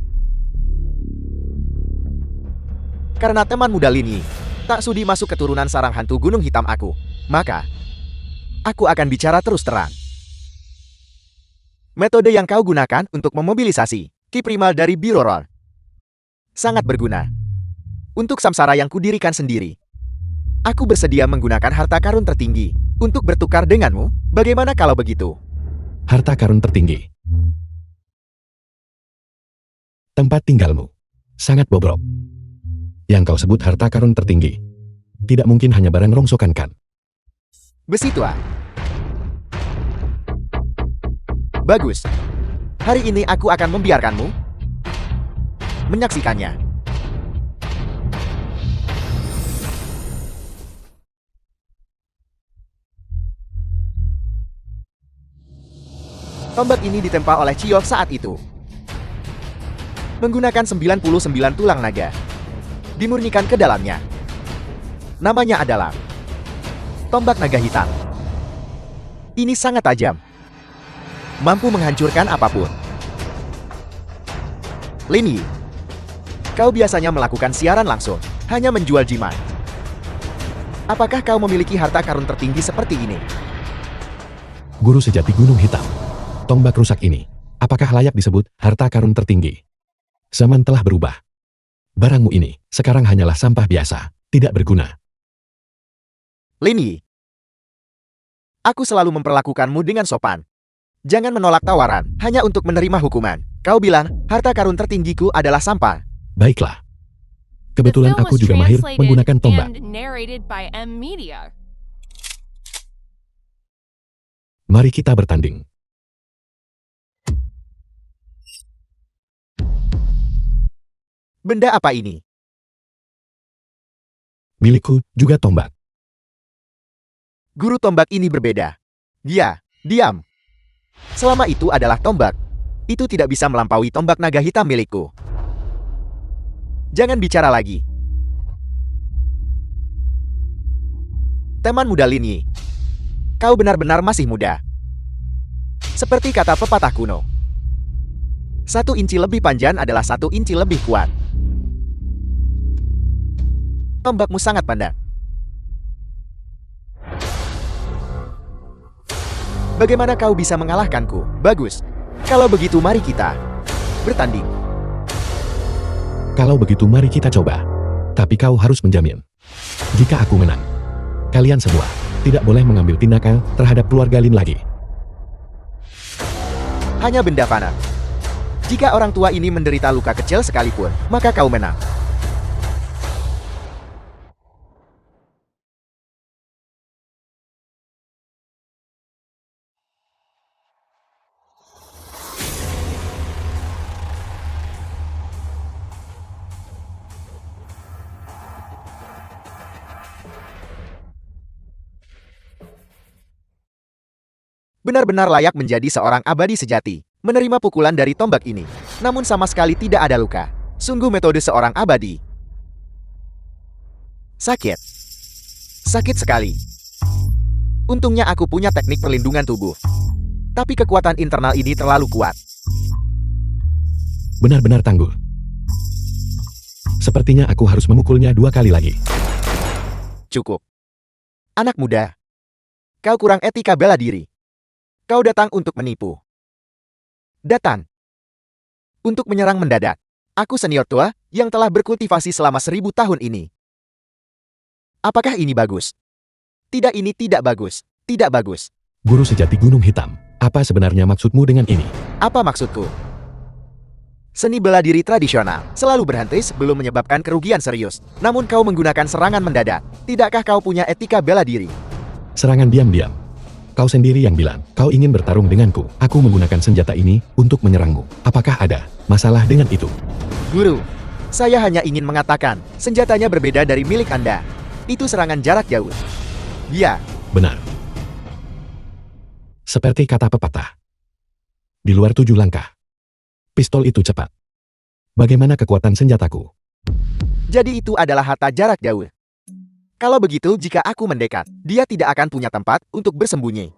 Karena teman muda Lin Yi tak sudi masuk keturunan sarang hantu gunung hitam aku, maka aku akan bicara terus terang. Metode yang kau gunakan untuk memobilisasi ki primal dari Biro Roll sangat berguna untuk samsara yang kudirikan sendiri. Aku bersedia menggunakan harta karun tertinggi untuk bertukar denganmu. Bagaimana kalau begitu? Harta karun tertinggi. Tempat tinggalmu sangat bobrok. Yang kau sebut harta karun tertinggi tidak mungkin hanya barang rongsokan kan? Besi tua. Bagus. Hari ini aku akan membiarkanmu menyaksikannya. Tombak ini ditempa oleh Chiok saat itu. Menggunakan 99 tulang naga. Dimurnikan ke dalamnya. Namanya adalah tombak naga hitam. Ini sangat tajam. Mampu menghancurkan apapun. Lin Yi, kau biasanya melakukan siaran langsung, hanya menjual jimat. Apakah kau memiliki harta karun tertinggi seperti ini? Guru sejati Gunung Hitam. Tombak rusak ini, apakah layak disebut harta karun tertinggi? Zaman telah berubah. Barangmu ini sekarang hanyalah sampah biasa, tidak berguna. Lin Yi, aku selalu memperlakukanmu dengan sopan. Jangan menolak tawaran hanya untuk menerima hukuman. Kau bilang harta karun tertinggiku adalah sampah. Baiklah. The Kebetulan film aku was juga mahir translated menggunakan tombak. and narrated by M Media. Mari kita bertanding. Benda apa ini? Milikku juga tombak. Guru tombak ini berbeda. Dia, diam. Selama itu adalah tombak, itu tidak bisa melampaui tombak naga hitam milikku. Jangan bicara lagi. Teman muda Lin Yi, kau benar-benar masih muda. Seperti kata pepatah kuno, 1 inci lebih panjang adalah 1 inci lebih kuat. Tombakmu sangat pandang. Bagaimana kau bisa mengalahkanku? Bagus. Kalau begitu mari kita bertanding. Kalau begitu mari kita coba. Tapi kau harus menjamin. Jika aku menang, kalian semua tidak boleh mengambil tindakan terhadap keluarga Lin lagi. Hanya benda fana. Jika orang tua ini menderita luka kecil sekalipun, maka kau menang. Benar-benar layak menjadi seorang abadi sejati, menerima pukulan dari tombak ini, namun sama sekali tidak ada luka. Sungguh metode seorang abadi. Sakit. Sakit sekali. Untungnya aku punya teknik perlindungan tubuh. Tapi kekuatan internal ini terlalu kuat. Benar-benar tangguh. Sepertinya aku harus memukulnya 2 kali lagi. Cukup. Anak muda. Kau kurang etika bela diri. Kau datang untuk menipu. Datang. Untuk menyerang mendadak. Aku senior tua yang telah berkultivasi selama 1000 tahun ini. Apakah ini bagus? Tidak, ini tidak bagus. Tidak bagus. Guru sejati Gunung Hitam, apa sebenarnya maksudmu dengan ini? Apa maksudku? Seni bela diri tradisional selalu berhenti sebelum menyebabkan kerugian serius. Namun kau menggunakan serangan mendadak. Tidakkah kau punya etika bela diri? Serangan diam-diam. Kau sendiri yang bilang, kau ingin bertarung denganku. Aku menggunakan senjata ini untuk menyerangmu. Apakah ada masalah dengan itu? Guru, saya hanya ingin mengatakan, senjatanya berbeda dari milik Anda. Itu serangan jarak jauh. Ya, Benar. Seperti kata pepatah. Di luar 7 langkah. Pistol itu cepat. Bagaimana kekuatan senjataku? jadi itu adalah harta jarak jauh. Kalau begitu, jika aku mendekat, dia tidak akan punya tempat untuk bersembunyi.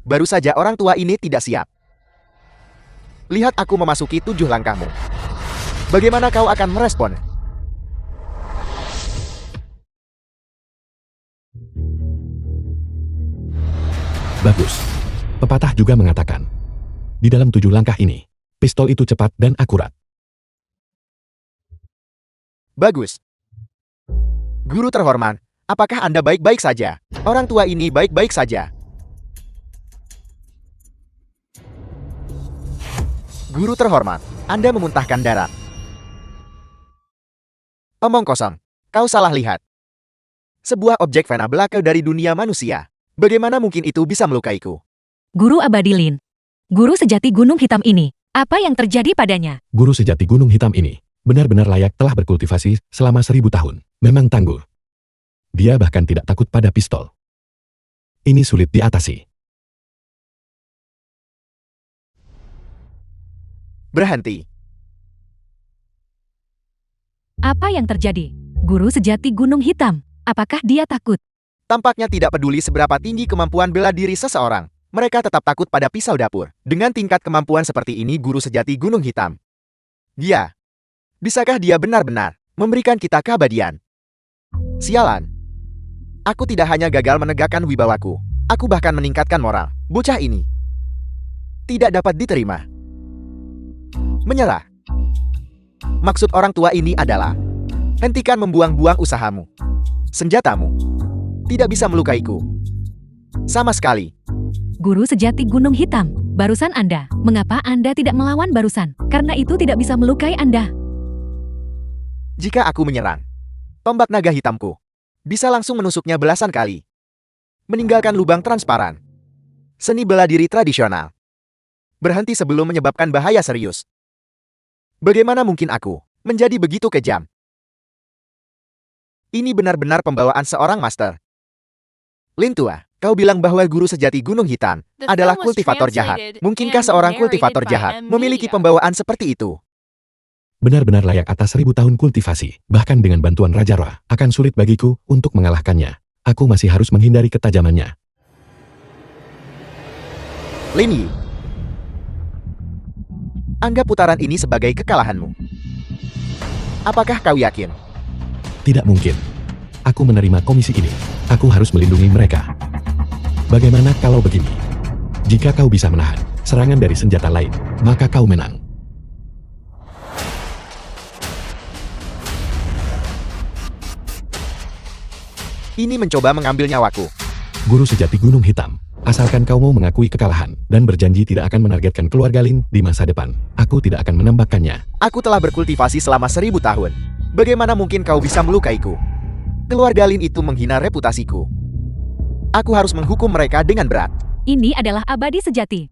Baru saja orang tua ini tidak siap. Lihat aku memasuki 7 langkahmu. Bagaimana kau akan merespon? Bagus. Pepatah juga mengatakan, di dalam 7 langkah ini, pistol itu cepat dan akurat. Bagus. Guru terhormat, apakah Anda baik-baik saja? Orang tua ini baik-baik saja. Guru terhormat, Anda memuntahkan darah. Omong kosong, kau salah lihat. Sebuah objek fana belaka dari dunia manusia. Bagaimana mungkin itu bisa melukaiku? Guru abadi Lin. Guru sejati Gunung Hitam ini. Apa yang terjadi padanya? Guru sejati Gunung Hitam ini, benar-benar layak telah berkultivasi selama 1000 tahun. Memang tangguh. Dia bahkan tidak takut pada pistol. Ini sulit diatasi. Berhenti. Apa yang terjadi? Guru sejati Gunung Hitam. Apakah dia takut? Tampaknya tidak peduli seberapa tinggi kemampuan bela diri seseorang. Mereka tetap takut pada pisau dapur. Dengan tingkat kemampuan seperti ini, guru sejati Gunung Hitam. Dia. Bisakah dia benar-benar memberikan kita keabadian? Sialan. Aku tidak hanya gagal menegakkan wibawaku, aku bahkan meningkatkan moral. Bocah ini tidak dapat diterima. Menyerah. Maksud orang tua ini adalah, hentikan membuang-buang usahamu. Senjatamu tidak bisa melukaiku. Sama sekali. Guru sejati Gunung Hitam. Barusan Anda. Mengapa Anda tidak melawan barusan? Karena itu tidak bisa melukai Anda. Jika aku menyerang, tombak naga hitamku bisa langsung menusuknya belasan kali. Meninggalkan lubang transparan. Seni bela diri tradisional. Berhenti sebelum menyebabkan bahaya serius. Bagaimana mungkin aku menjadi begitu kejam? Ini benar-benar pembawaan seorang master. Lin tua, kau bilang bahwa guru sejati Gunung Hitam The adalah film was kultivator jahat. translated Mungkinkah and seorang narrated kultivator by jahat M. memiliki Media. pembawaan seperti itu? Benar-benar layak atas 1000 tahun kultivasi. Bahkan dengan bantuan Raja Ra, akan sulit bagiku untuk mengalahkannya. Aku masih harus menghindari ketajamannya. Lin Yi, anggap putaran ini sebagai kekalahanmu. Apakah kau yakin? Tidak mungkin. Aku menerima komisi ini. Aku harus melindungi mereka. Bagaimana kalau begini? Jika kau bisa menahan serangan dari senjata lain, maka kau menang. Ini mencoba mengambil nyawaku. Guru sejati Gunung Hitam, asalkan kau mau mengakui kekalahan dan berjanji tidak akan menargetkan keluarga Lin di masa depan, aku tidak akan menambahkannya. Aku telah berkultivasi selama 1000 tahun. Bagaimana mungkin kau bisa melukaiku? Keluarga Lin itu menghina reputasiku. Aku harus menghukum mereka dengan berat. Ini adalah abadi sejati.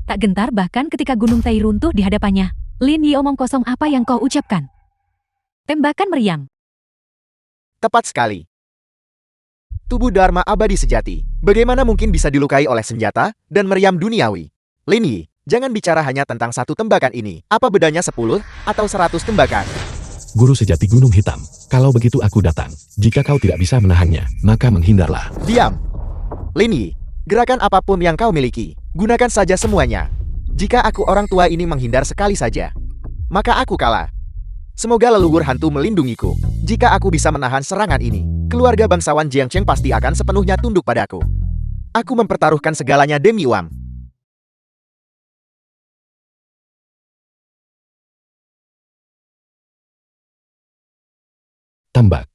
Tak gentar bahkan ketika Gunung Tai runtuh di hadapannya. Lin Yi omong kosong apa yang kau ucapkan. Tembakan meriam. Tepat sekali. Tubuh Dharma abadi sejati. Bagaimana mungkin bisa dilukai oleh senjata dan meriam duniawi? Lin Yi, jangan bicara hanya tentang satu tembakan ini. Apa bedanya 10 atau 100 tembakan? Guru sejati Gunung Hitam, kalau begitu aku datang. Jika kau tidak bisa menahannya, maka menghindarlah. Diam. Lin Yi, gerakan apapun yang kau miliki, gunakan saja semuanya. Jika aku orang tua ini menghindar sekali saja, maka aku kalah. Semoga leluhur hantu melindungiku. Jika aku bisa menahan serangan ini, keluarga bangsawan Jiangcheng pasti akan sepenuhnya tunduk padaku. Aku mempertaruhkan segalanya demi uang. tambak.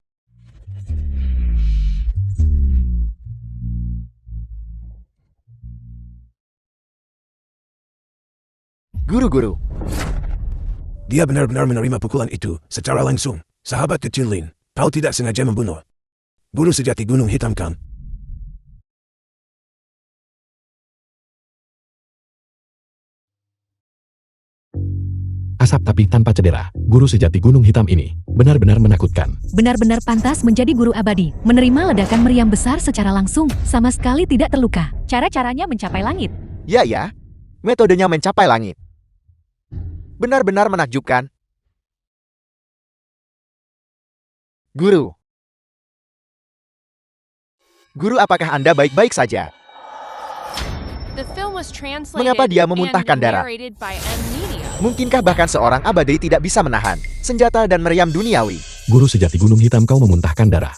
Guru-guru, Dia benar-benar menerima pukulan itu secara langsung. Sahabat kecil Lin, kau tidak sengaja membunuh guru sejati Gunung Hitam kan? Asap tapi tanpa cedera, guru sejati Gunung Hitam ini benar-benar menakutkan. Benar-benar pantas menjadi guru abadi. Menerima ledakan meriam besar secara langsung, sama sekali tidak terluka. Cara-caranya mencapai langit. ya, metodenya mencapai langit. Benar-benar menakjubkan. Guru. Guru, apakah Anda baik-baik saja? The film was translated Mengapa dia and memuntahkan darah? narrated by M-Media. Mungkinkah bahkan seorang abadi tidak bisa menahan senjata dan meriam duniawi? Guru sejati Gunung Hitam, kau memuntahkan darah.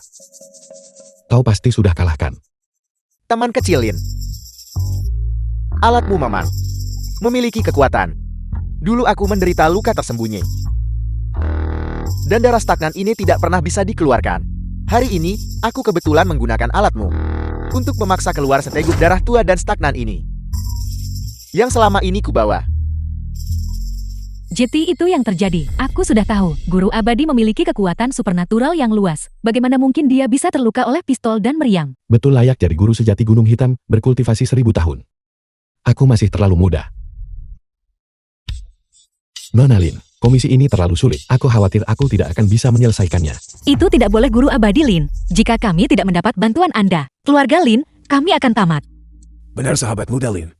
Kau pasti sudah kalahkan. Teman kecilin. Alatmu Maman memiliki kekuatan. Dulu aku menderita luka tersembunyi. Dan darah stagnan ini tidak pernah bisa dikeluarkan. Hari ini, aku kebetulan menggunakan alatmu untuk memaksa keluar seteguk darah tua dan stagnan ini yang selama ini kubawa. Jeti, itu yang terjadi. Aku sudah tahu, guru abadi memiliki kekuatan supernatural yang luas. Bagaimana mungkin dia bisa terluka oleh pistol dan meriam? Betul layak jadi guru sejati Gunung Hitam, berkultivasi 1000 tahun. Aku masih terlalu muda. Nona Lin, komisi ini terlalu sulit. Aku khawatir aku tidak akan bisa menyelesaikannya. Itu tidak boleh, guru abadi Lin. Jika kami tidak mendapat bantuan Anda, keluarga Lin, kami akan tamat. Benar sahabat muda Lin.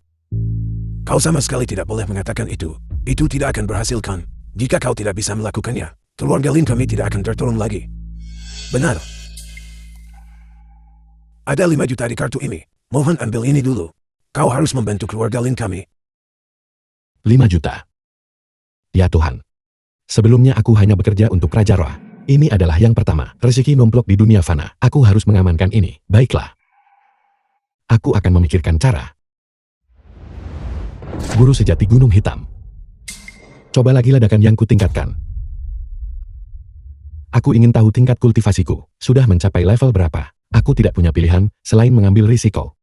Kau sama sekali tidak boleh mengatakan itu. Itu tidak akan berhasil kan? Jika kau tidak bisa melakukannya, keluarga Lin kami tidak akan tertolong lagi. Benar. Ada 5 juta di kartu ini. Mohon ambil ini dulu. Kau harus membantu keluarga Lin kami. 5 juta. Ya Tuhan. Sebelumnya aku hanya bekerja untuk Raja Roa. Ini adalah yang pertama. Rezeki nomplok di dunia fana. Aku harus mengamankan ini. Baiklah. Aku akan memikirkan cara. Guru sejati Gunung Hitam. Coba lagi ledakan yang kutingkatkan. Aku ingin tahu tingkat kultivasiku. Sudah mencapai level berapa? Aku tidak punya pilihan selain mengambil risiko.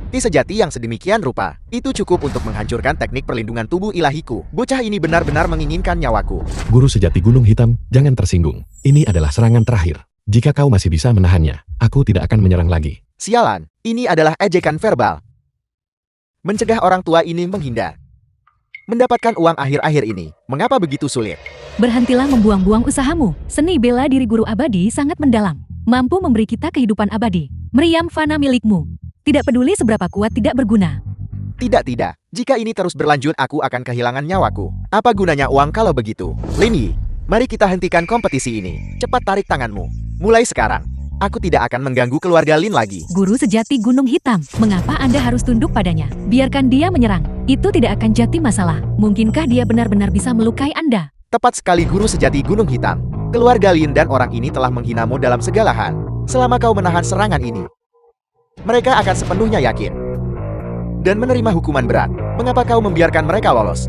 Ti sejati yang sedemikian rupa, itu cukup untuk menghancurkan teknik perlindungan tubuh ilahiku. Bocah ini benar-benar menginginkan nyawaku. Guru sejati Gunung Hitam, jangan tersinggung. Ini adalah serangan terakhir. Jika kau masih bisa menahannya, aku tidak akan menyerang lagi. Sialan, ini adalah ejekan verbal. Mencegah orang tua ini menghindar. Mendapatkan uang akhir-akhir ini, mengapa begitu sulit? Berhentilah membuang-buang usahamu. Seni bela diri guru abadi sangat mendalam. Mampu memberi kita kehidupan abadi. Meriam fana milikmu. Tidak peduli seberapa kuat, tidak berguna. Tidak. Jika ini terus berlanjut, aku akan kehilangan nyawaku. Apa gunanya uang kalau begitu? Lin Yi, mari kita hentikan kompetisi ini. Cepat tarik tanganmu. Mulai sekarang, aku tidak akan mengganggu keluarga Lin lagi. Guru sejati Gunung Hitam, mengapa Anda harus tunduk padanya? Biarkan dia menyerang. Itu tidak akan jadi masalah. Mungkinkah dia benar-benar bisa melukai Anda? Tepat sekali, guru sejati Gunung Hitam. Keluarga Lin dan orang ini telah menghinamu dalam segala hal. Selama kau menahan serangan ini, mereka akan sepenuhnya yakin dan menerima hukuman berat. Mengapa kau membiarkan mereka lolos?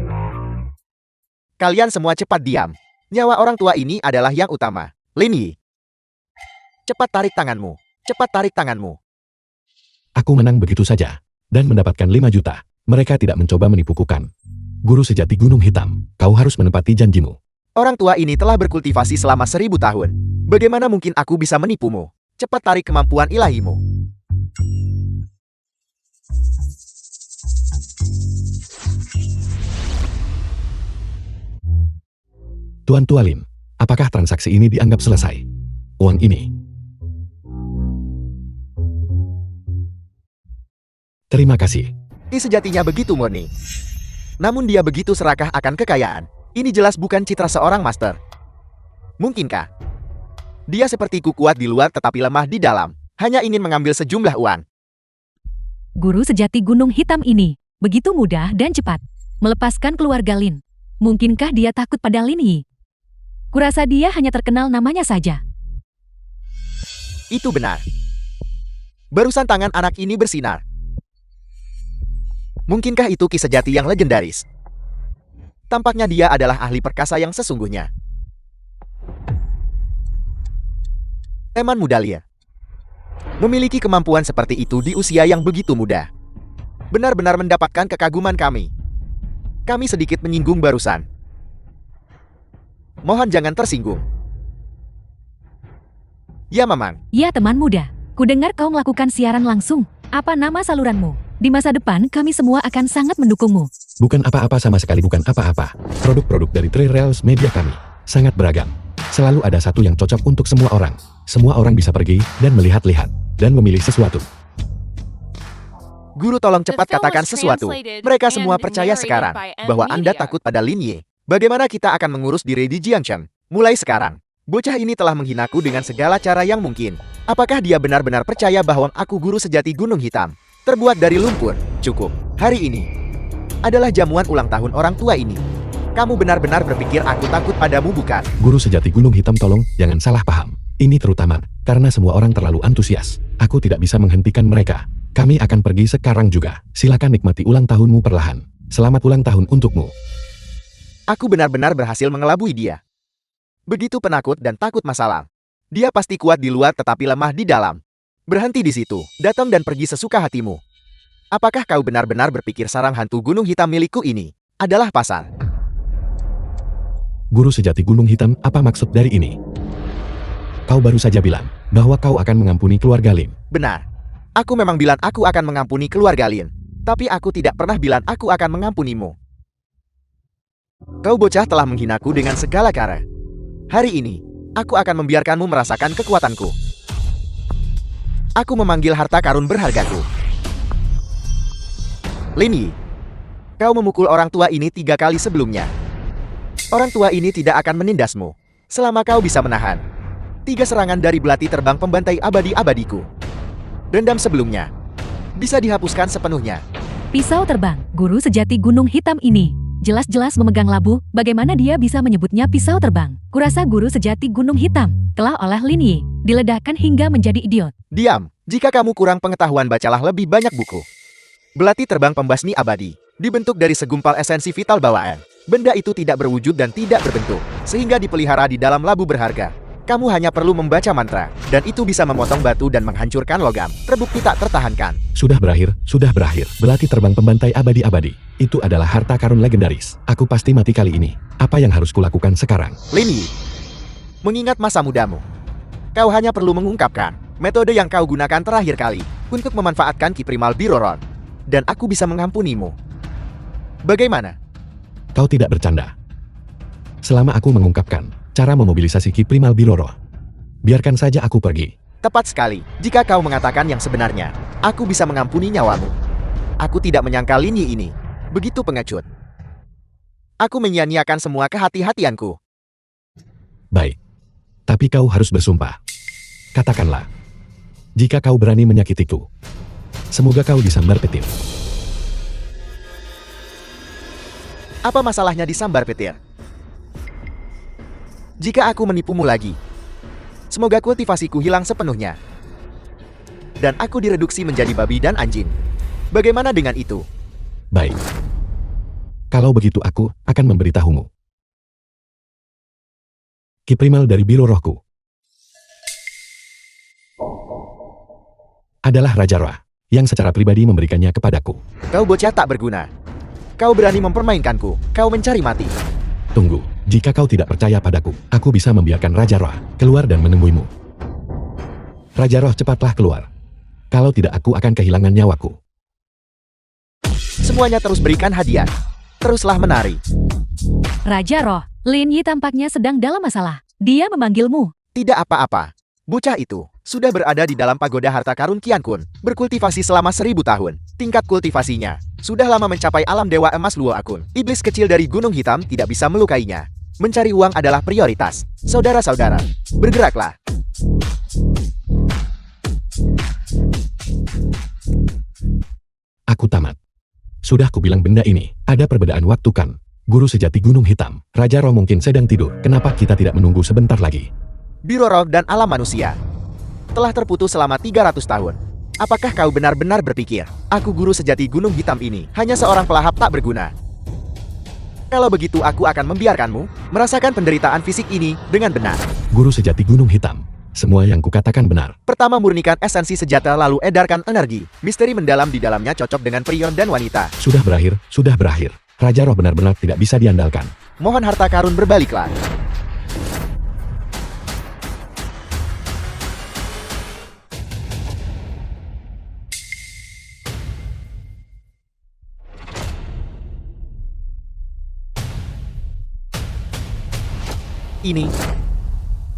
Kalian semua cepat diam. Nyawa orang tua ini adalah yang utama. Lin Yi, cepat tarik tanganmu. Cepat tarik tanganmu. Aku menang begitu saja dan mendapatkan 5 juta. Mereka tidak mencoba menipuku kan? Guru sejati Gunung Hitam, kau harus menepati janjimu. Orang tua ini telah berkultivasi selama 1000 tahun. Bagaimana mungkin aku bisa menipumu? Cepat tarik kemampuan ilahimu. Tuan Tualin, apakah transaksi ini dianggap selesai? Uang ini. Terima kasih. Ini sejatinya begitu murni. Namun dia begitu serakah akan kekayaan. Ini jelas bukan citra seorang master. Mungkinkah dia sepertiku kuat di luar tetapi lemah di dalam? Hanya ingin mengambil sejumlah uang. Guru sejati Gunung Hitam ini begitu mudah dan cepat melepaskan keluarga Lin. Mungkinkah dia takut pada Lin Yi? Kurasa dia hanya terkenal namanya saja. Itu benar. Barusan tangan anak ini bersinar. Mungkinkah itu ki sejati yang legendaris? Tampaknya dia adalah ahli perkasa yang sesungguhnya. Eman Mudalia memiliki kemampuan seperti itu di usia yang begitu muda. Benar-benar mendapatkan kekaguman kami. Kami sedikit menyinggung barusan. Mohon jangan tersinggung. Ya, Mamang. Ya teman muda, kudengar kau melakukan siaran langsung. Apa nama saluranmu? Di masa depan kami semua akan sangat mendukungmu. Bukan apa-apa, sama sekali bukan apa-apa. Produk-produk dari Three Rails Media kami sangat beragam. Selalu ada satu yang cocok untuk semua orang. Semua orang bisa pergi dan melihat-lihat dan memilih sesuatu. Guru, tolong The cepat film katakan was sesuatu. translated Mereka and semua percaya narrated sekarang by M bahwa Anda Media. takut pada Lin Ye. Bagaimana kita akan mengurus diri di Jiangcheng? Mulai sekarang, bocah ini telah menghinaku dengan segala cara yang mungkin. Apakah dia benar-benar percaya bahwa aku guru sejati Gunung Hitam, terbuat dari lumpur? Cukup. Hari ini adalah jamuan ulang tahun orang tua ini. Kamu benar-benar berpikir aku takut padamu, bukan? Guru sejati Gunung Hitam, tolong jangan salah paham. Ini terutama karena semua orang terlalu antusias. Aku tidak bisa menghentikan mereka. Kami akan pergi sekarang juga. Silakan nikmati ulang tahunmu perlahan. Selamat ulang tahun untukmu. Aku benar-benar berhasil mengelabui dia. Begitu penakut dan takut masalah. Dia pasti kuat di luar tetapi lemah di dalam. Berhenti di situ, datang dan pergi sesuka hatimu. Apakah kau benar-benar berpikir sarang hantu Gunung Hitam milikku ini adalah pasar? Guru sejati Gunung Hitam, apa maksud dari ini? Kau baru saja bilang bahwa kau akan mengampuni keluarga Lin. Benar. Aku memang bilang aku akan mengampuni keluarga Lin. Tapi aku tidak pernah bilang aku akan mengampunimu. Kau bocah telah menghinaku dengan segala cara. Hari ini, aku akan membiarkanmu merasakan kekuatanku. Aku memanggil harta karun berhargaku. Lin Yi, kau memukul orang tua ini 3 kali sebelumnya. Orang tua ini tidak akan menindasmu selama kau bisa menahan 3 serangan dari belati terbang pembantai abadi-abadiku. Dendam sebelumnya bisa dihapuskan sepenuhnya. Pisau terbang, guru sejati Gunung Hitam ini jelas-jelas memegang labu. Bagaimana dia bisa menyebutnya pisau terbang? Kurasa guru sejati Gunung Hitam telah oleh Lin Yi diledakkan hingga menjadi idiot. Diam, jika kamu kurang pengetahuan bacalah lebih banyak buku. Belati terbang pembasmi abadi dibentuk dari segumpal esensi vital bawaan. Benda itu tidak berwujud dan tidak berbentuk, sehingga dipelihara di dalam labu berharga. Kamu hanya perlu membaca mantra, dan itu bisa memotong batu dan menghancurkan logam. Terbukti tak tertahankan. Sudah berakhir, sudah berakhir. Belati terbang pembantai abadi-abadi. Itu adalah harta karun legendaris. Aku pasti mati kali ini. Apa yang harus kulakukan sekarang? Lin Yi, mengingat masa mudamu, kau hanya perlu mengungkapkan metode yang kau gunakan terakhir kali untuk memanfaatkan Ki Primal Biroron, dan aku bisa mengampunimu. Bagaimana? Kau tidak bercanda. Selama aku mengungkapkan cara memobilisasi Ki Primal Biroro, biarkan saja aku pergi. Tepat sekali. Jika kau mengatakan yang sebenarnya, aku bisa mengampuni nyawamu. Aku tidak menyangka Lin Yi ini begitu pengecut. Aku menyia-nyiakan semua kehati-hatianku. Baik. Tapi kau harus bersumpah. Katakanlah. Jika kau berani menyakitiku, semoga kau disambar petir. Apa masalahnya disambar petir? Jika aku menipumu lagi, semoga kultivasiku hilang sepenuhnya. Dan aku direduksi menjadi babi dan anjing. Bagaimana dengan itu? Baik. Kalau begitu aku akan memberitahumu. Ki Primal dari Biro Rohku adalah Raja Roh yang secara pribadi memberikannya kepadaku. Kau bocah tak berguna. Kau berani mempermainkanku. Kau mencari mati. Tunggu, jika kau tidak percaya padaku, aku bisa membiarkan Raja Roh keluar dan menemuimu. Raja Roh, cepatlah keluar. Kalau tidak, aku akan kehilangan nyawaku. Semuanya terus berikan hadiah. Teruslah menari. Raja Roh, Lin Yi tampaknya sedang dalam masalah. Dia memanggilmu. Tidak apa-apa. Bocah itu sudah berada di dalam pagoda harta karun Qian Kun, berkultivasi selama 1000 tahun. Tingkat kultivasinya sudah lama mencapai alam dewa emas Luo Akun. Iblis kecil dari Gunung Hitam tidak bisa melukainya. Mencari uang adalah prioritas. Saudara-saudara, bergeraklah. Aku tamat. Sudah kubilang benda ini, ada perbedaan waktu kan? Guru sejati Gunung Hitam, Raja Roh mungkin sedang tidur. Kenapa kita tidak menunggu sebentar lagi? Biro Roh dan alam manusia telah terputus selama 300 tahun. Apakah kau benar-benar berpikir, aku guru sejati Gunung Hitam ini hanya seorang pelahap tak berguna? Kalau begitu aku akan membiarkanmu merasakan penderitaan fisik ini dengan benar. Guru sejati Gunung Hitam. Semua yang kukatakan benar. Pertama, murnikan esensi senjata lalu edarkan energi. Misteri mendalam di dalamnya cocok dengan prion dan wanita. Sudah berakhir, sudah berakhir. Raja Roh benar-benar tidak bisa diandalkan. Mohon harta karun berbaliklah. Ini,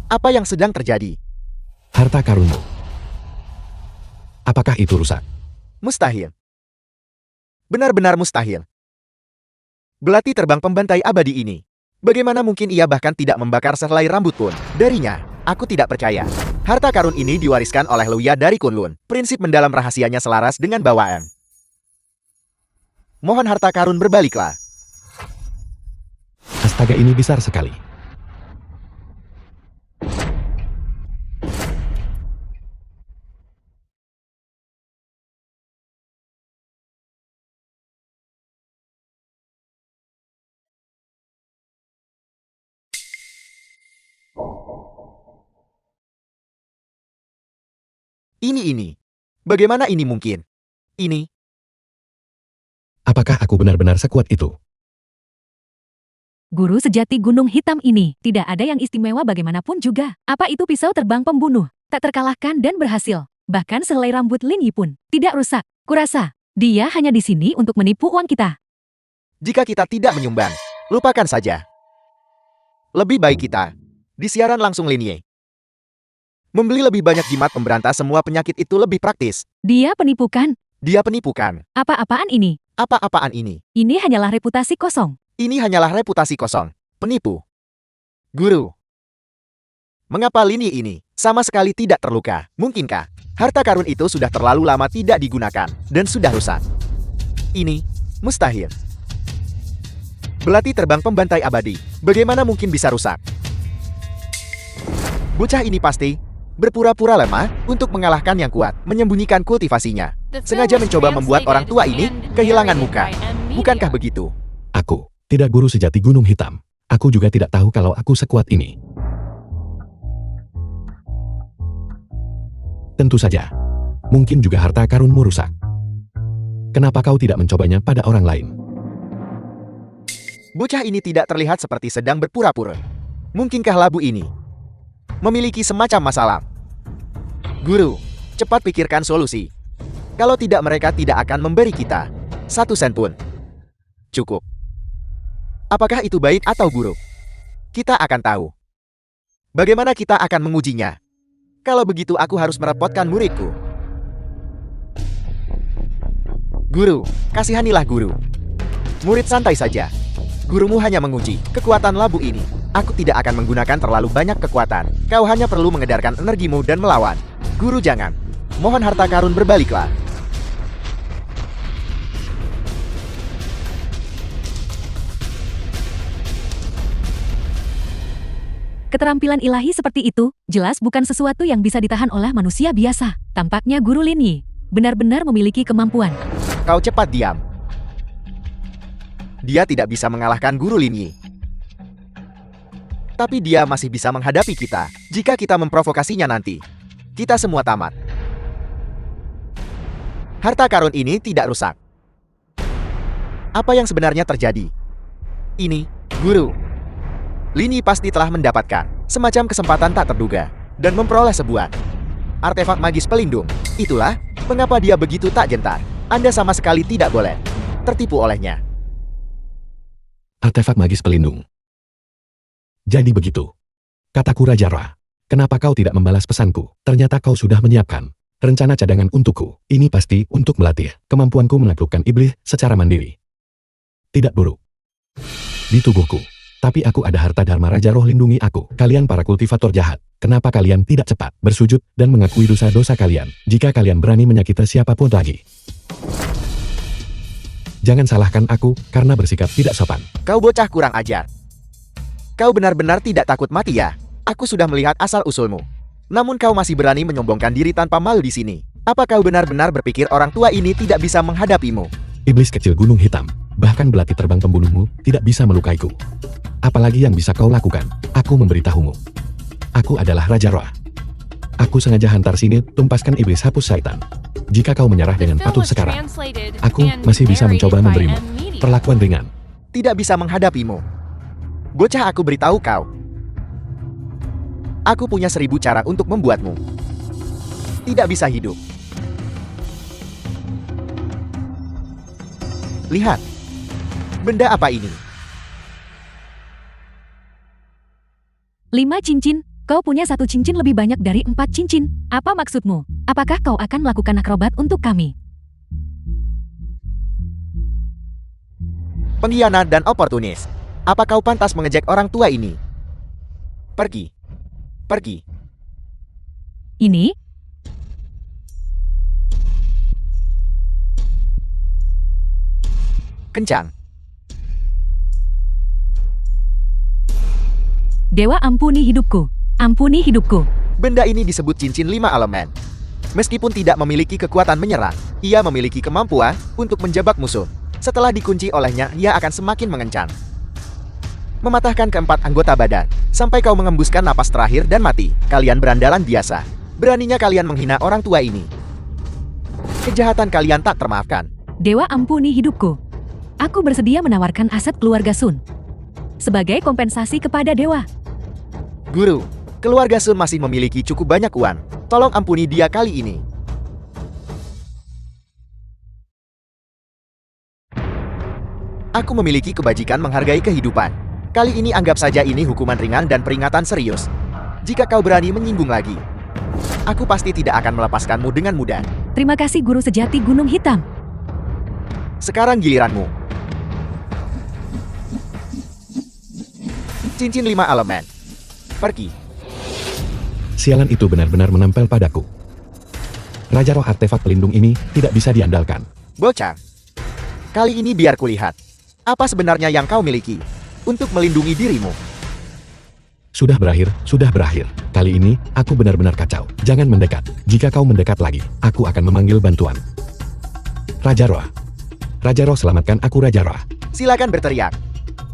apa yang sedang terjadi? Harta karunmu. Apakah itu rusak? Mustahil. Benar-benar mustahil. Belati terbang pembantai abadi ini. Bagaimana mungkin ia bahkan tidak membakar sehelai rambut pun darinya? Aku tidak percaya. Harta karun ini diwariskan oleh Luya dari Kunlun. Prinsip mendalam rahasianya selaras dengan bawaan. Mohon harta karun berbaliklah. Astaga, ini besar sekali. Ini. Bagaimana ini mungkin? Ini. Apakah aku benar-benar sekuat itu? Guru sejati Gunung Hitam ini tidak ada yang istimewa bagaimanapun juga. Apa itu pisau terbang pembunuh? Tak terkalahkan dan berhasil. Bahkan sehelai rambut Lin Yi pun tidak rusak. Kurasa, dia hanya di sini untuk menipu uang kita. Jika kita tidak menyumbang, lupakan saja. Lebih baik kita disiaran langsung Lin Yi. Membeli lebih banyak jimat pemberantas semua penyakit itu lebih praktis. Dia penipu kan? Dia penipu kan? Apa-apaan ini? Apa-apaan ini? Ini hanyalah reputasi kosong. Ini hanyalah reputasi kosong. Penipu. Guru. Mengapa Lin Yi ini sama sekali tidak terluka? Mungkinkah harta karun itu sudah terlalu lama tidak digunakan dan sudah rusak? Ini mustahil. Belati terbang pembantai abadi. Bagaimana mungkin bisa rusak? Bocah ini pasti berpura-pura lemah untuk mengalahkan yang kuat, menyembunyikan kultivasinya. Sengaja mencoba membuat orang tua ini kehilangan muka. Bukankah begitu? Aku tidak guru sejati Gunung Hitam. Aku juga tidak tahu kalau aku sekuat ini. Tentu saja. Mungkin juga harta karunmu rusak. Kenapa kau tidak mencobanya pada orang lain? Bocah ini tidak terlihat seperti sedang berpura-pura. Mungkinkah labu ini memiliki semacam masalah? Guru, cepat pikirkan solusi. Kalau tidak, mereka tidak akan memberi kita 1 sen pun. Cukup. Apakah itu baik atau buruk? Kita akan tahu. Bagaimana kita akan mengujinya? Kalau begitu aku harus merepotkan muridku. Guru, kasihanilah guru. Murid santai saja. Gurumu hanya menguji kekuatan labu ini. Aku tidak akan menggunakan terlalu banyak kekuatan. Kau hanya perlu mengedarkan energimu dan melawan. Guru jangan. Mohon harta karun berbaliklah. Keterampilan ilahi seperti itu, jelas bukan sesuatu yang bisa ditahan oleh manusia biasa. Tampaknya Guru Lin Yi benar-benar memiliki kemampuan. Kau cepat diam. Dia tidak bisa mengalahkan Guru Lin Yi. Tapi dia masih bisa menghadapi kita jika kita memprovokasinya nanti. Kita semua tamat. Harta karun ini tidak rusak. Apa yang sebenarnya terjadi? Ini, Guru. Lin Yi pasti telah mendapatkan semacam kesempatan tak terduga dan memperoleh sebuah artefak magis pelindung. Itulah mengapa dia begitu tak gentar. Anda sama sekali tidak boleh tertipu olehnya. Artefak magis pelindung. Jadi begitu. Kataku Raja Ra. Kenapa kau tidak membalas pesanku? Ternyata kau sudah menyiapkan rencana cadangan untukku. Ini pasti untuk melatih kemampuanku menaklukkan iblis secara mandiri. Tidak buruk. Di tubuhku. Tapi aku ada harta Dharma Raja Roh lindungi aku. Kalian para kultivator jahat. Kenapa kalian tidak cepat bersujud dan mengakui dosa-dosa kalian? Jika kalian berani menyakiti siapapun lagi. Jangan salahkan aku karena bersikap tidak sopan. Kau bocah kurang ajar. Kau benar-benar tidak takut mati ya? Aku sudah melihat asal-usulmu. Namun kau masih berani menyombongkan diri tanpa malu di sini. Apa kau benar-benar berpikir orang tua ini tidak bisa menghadapimu? Iblis kecil Gunung Hitam. Bahkan belati terbang pembunuhmu tidak bisa melukaiku. Apalagi yang bisa kau lakukan? Aku memberitahumu. Aku adalah Raja Roa. Aku sengaja hantar sini tumpaskan iblis hapus syaitan. Jika kau menyerah The dengan film patuh was sekarang, translated aku and masih bisa narrated mencoba by memberimu M Media. perlakuan ringan. Tidak bisa menghadapimu. Bocah, aku beritahu kau. Aku punya 1000 cara untuk membuatmu tidak bisa hidup. Lihat. Benda apa ini? 5 cincin. Kau punya 1 cincin lebih banyak dari 4 cincin. Apa maksudmu? Apakah kau akan melakukan akrobat untuk kami? Pengkhianat dan oportunis. Apa kau pantas mengejek orang tua ini? Pergi. Pergi. Ini? Kencang. Dewa, ampuni hidupku. Ampuni hidupku. Benda ini disebut cincin 5 elemen. Meskipun tidak memiliki kekuatan menyerang, ia memiliki kemampuan untuk menjebak musuh. Setelah dikunci olehnya, ia akan semakin mengencang. Mematahkan keempat anggota badan, sampai kau mengembuskan napas terakhir dan mati. Kalian berandalan biasa. Beraninya kalian menghina orang tua ini. Kejahatan kalian tak termaafkan. Dewa, ampuni hidupku. Aku bersedia menawarkan aset keluarga Sun sebagai kompensasi kepada Dewa. Guru, keluarga Sun masih memiliki cukup banyak uang. Tolong ampuni dia kali ini. Aku memiliki kebajikan menghargai kehidupan. Kali ini anggap saja ini hukuman ringan dan peringatan serius. Jika kau berani menyinggung lagi, aku pasti tidak akan melepaskanmu dengan mudah. Terima kasih Guru Sejati Gunung Hitam. Sekarang giliranmu. Cincin 5 elemen. Pergi. Sialan itu benar-benar menempel padaku. Raja Roh artefak pelindung ini tidak bisa diandalkan. Bocah. Kali ini biar kulihat. Apa sebenarnya yang kau miliki untuk melindungi dirimu? Sudah berakhir, sudah berakhir. Kali ini, aku benar-benar kacau. Jangan mendekat. Jika kau mendekat lagi, aku akan memanggil bantuan. Raja Roh. Raja Roh, selamatkan aku, Raja Roh. Silakan berteriak.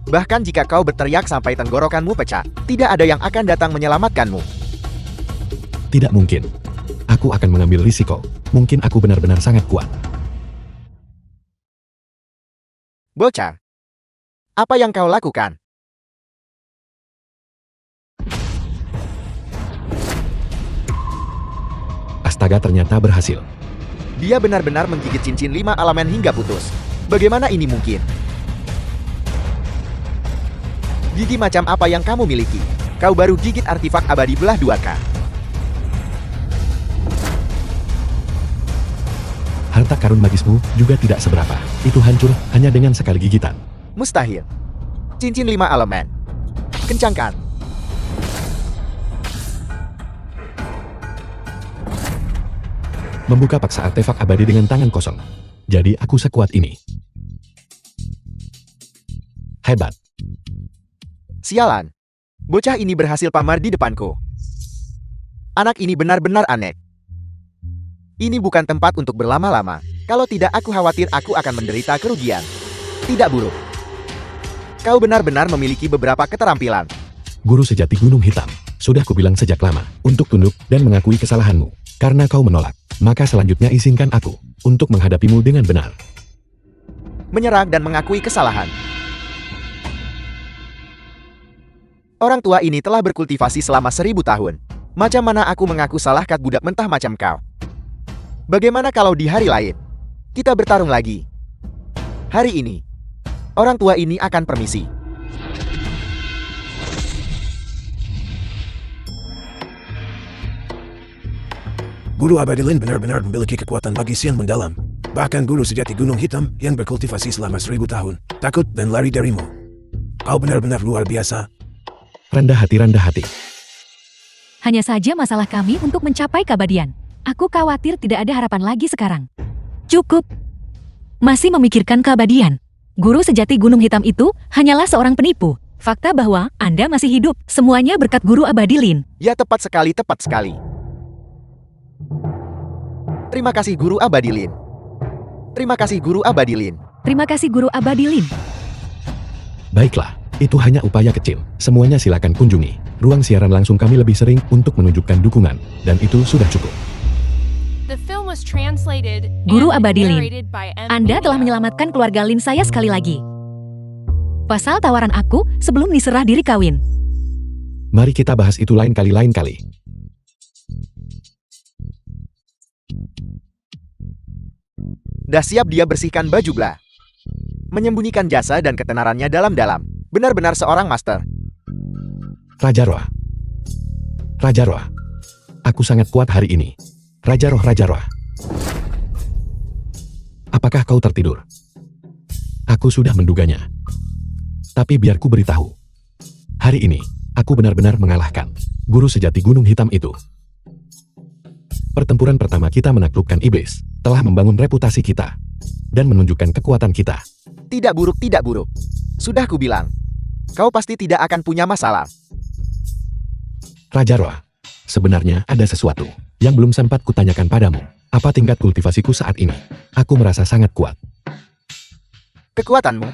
Bahkan jika kau berteriak sampai tenggorokanmu pecah, tidak ada yang akan datang menyelamatkanmu. Tidak mungkin. Aku akan mengambil risiko. Mungkin aku benar-benar sangat kuat. Bocah. Apa yang kau lakukan? Astaga, ternyata berhasil. Dia benar-benar menggigit cincin 5 elemen hingga putus. Bagaimana ini mungkin? Gigi macam apa yang kamu miliki? Kau baru gigit artefak abadi belah 2K. Harta karun magismu juga tidak seberapa. Itu hancur hanya dengan sekali gigitan. Mustahil. Cincin 5 elemen. Kencangkan. Membuka paksa artefak abadi dengan tangan kosong. Jadi aku sekuat ini. Hebat. Sialan. Bocah ini berhasil pamar di depanku. Anak ini benar-benar aneh. Ini bukan tempat untuk berlama-lama. Kalau tidak, aku khawatir aku akan menderita kerugian. Tidak buruk. Kau benar-benar memiliki beberapa keterampilan. Guru sejati Gunung Hitam. Sudah kubilang sejak lama untuk tunduk dan mengakui kesalahanmu. Karena kau menolak, maka selanjutnya izinkan aku untuk menghadapimu dengan benar. Menyerang dan mengakui kesalahan. Orang tua ini telah berkultivasi selama 1000 tahun. Macam mana aku mengaku salah kat budak mentah macam kau? Bagaimana kalau di hari lain kita bertarung lagi? Hari ini, orang tua ini akan permisi. Guru Abadilin benar-benar memiliki kekuatan magis yang mendalam. Bahkan guru sejati Gunung Hitam yang berkultivasi selama 1000 tahun takut dan lari darimu. Kau benar-benar luar biasa. Rendah hati, rendah hati. Hanya saja masalah kami untuk mencapai keabadian. Aku khawatir tidak ada harapan lagi sekarang. Cukup. Masih memikirkan keabadian. Guru sejati Gunung Hitam itu hanyalah seorang penipu. Fakta bahwa Anda masih hidup, semuanya berkat Guru Abadilin. Ya, tepat sekali, tepat sekali. Terima kasih Guru Abadilin. Terima kasih Guru Abadilin. Terima kasih Guru Abadi Lin. Baiklah, itu hanya upaya kecil. Semuanya silakan kunjungi. Ruang siaran langsung kami lebih sering untuk menunjukkan dukungan, dan itu sudah cukup. The film was translated Guru and Abadi Lin, narrated by M. Anda telah Media. menyelamatkan keluarga Lin saya sekali lagi. Pasal tawaran aku sebelum diserah diri kawin. Mari kita bahas itu lain kali. Dah siap dia bersihkan baju Bla. Menyembunyikan jasa dan ketenarannya dalam-dalam. Benar-benar seorang master. Raja Roh. Raja Roh. Aku sangat kuat hari ini. Raja Roh. Apakah kau tertidur? Aku sudah menduganya. Tapi biar ku beritahu. Hari ini, aku benar-benar mengalahkan guru sejati Gunung Hitam itu. Pertempuran pertama kita menaklukkan iblis, telah membangun reputasi kita, dan menunjukkan kekuatan kita. Tidak buruk. Sudah kubilang. Kau pasti tidak akan punya masalah. Raja Roh, sebenarnya ada sesuatu yang belum sempat kutanyakan padamu. Apa tingkat kultivasiku saat ini? Aku merasa sangat kuat. Kekuatanmu?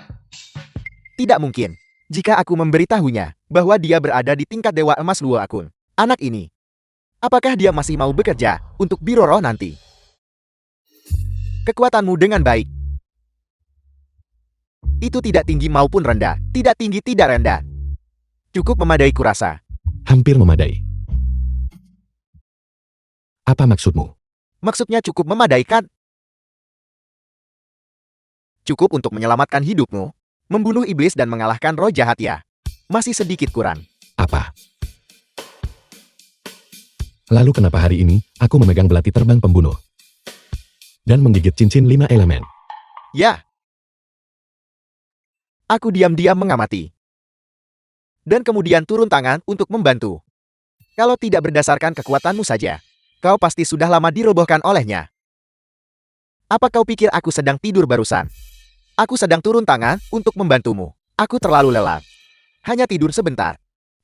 Tidak mungkin. Jika aku memberitahunya bahwa dia berada di tingkat Dewa Emas Luo Akun. Anak ini. Apakah dia masih mau bekerja untuk Biro Roh nanti? Kekuatanmu dengan baik. Itu tidak tinggi maupun rendah. Tidak tinggi, tidak rendah. Cukup memadai kurasa. Hampir memadai. Apa maksudmu? Maksudnya cukup memadai kan? Cukup untuk menyelamatkan hidupmu. Membunuh iblis dan mengalahkan roh jahat ya. Masih sedikit kurang. Apa? Lalu kenapa hari ini, aku memegang belati terbang pembunuh? Dan menggigit cincin 5 elemen. Ya. Aku diam-diam mengamati. Dan kemudian turun tangan untuk membantu. Kalau tidak berdasarkan kekuatanmu saja, kau pasti sudah lama dirobohkan olehnya. Apa kau pikir aku sedang tidur barusan? Aku sedang turun tangan untuk membantumu. Aku terlalu lelah. Hanya tidur sebentar.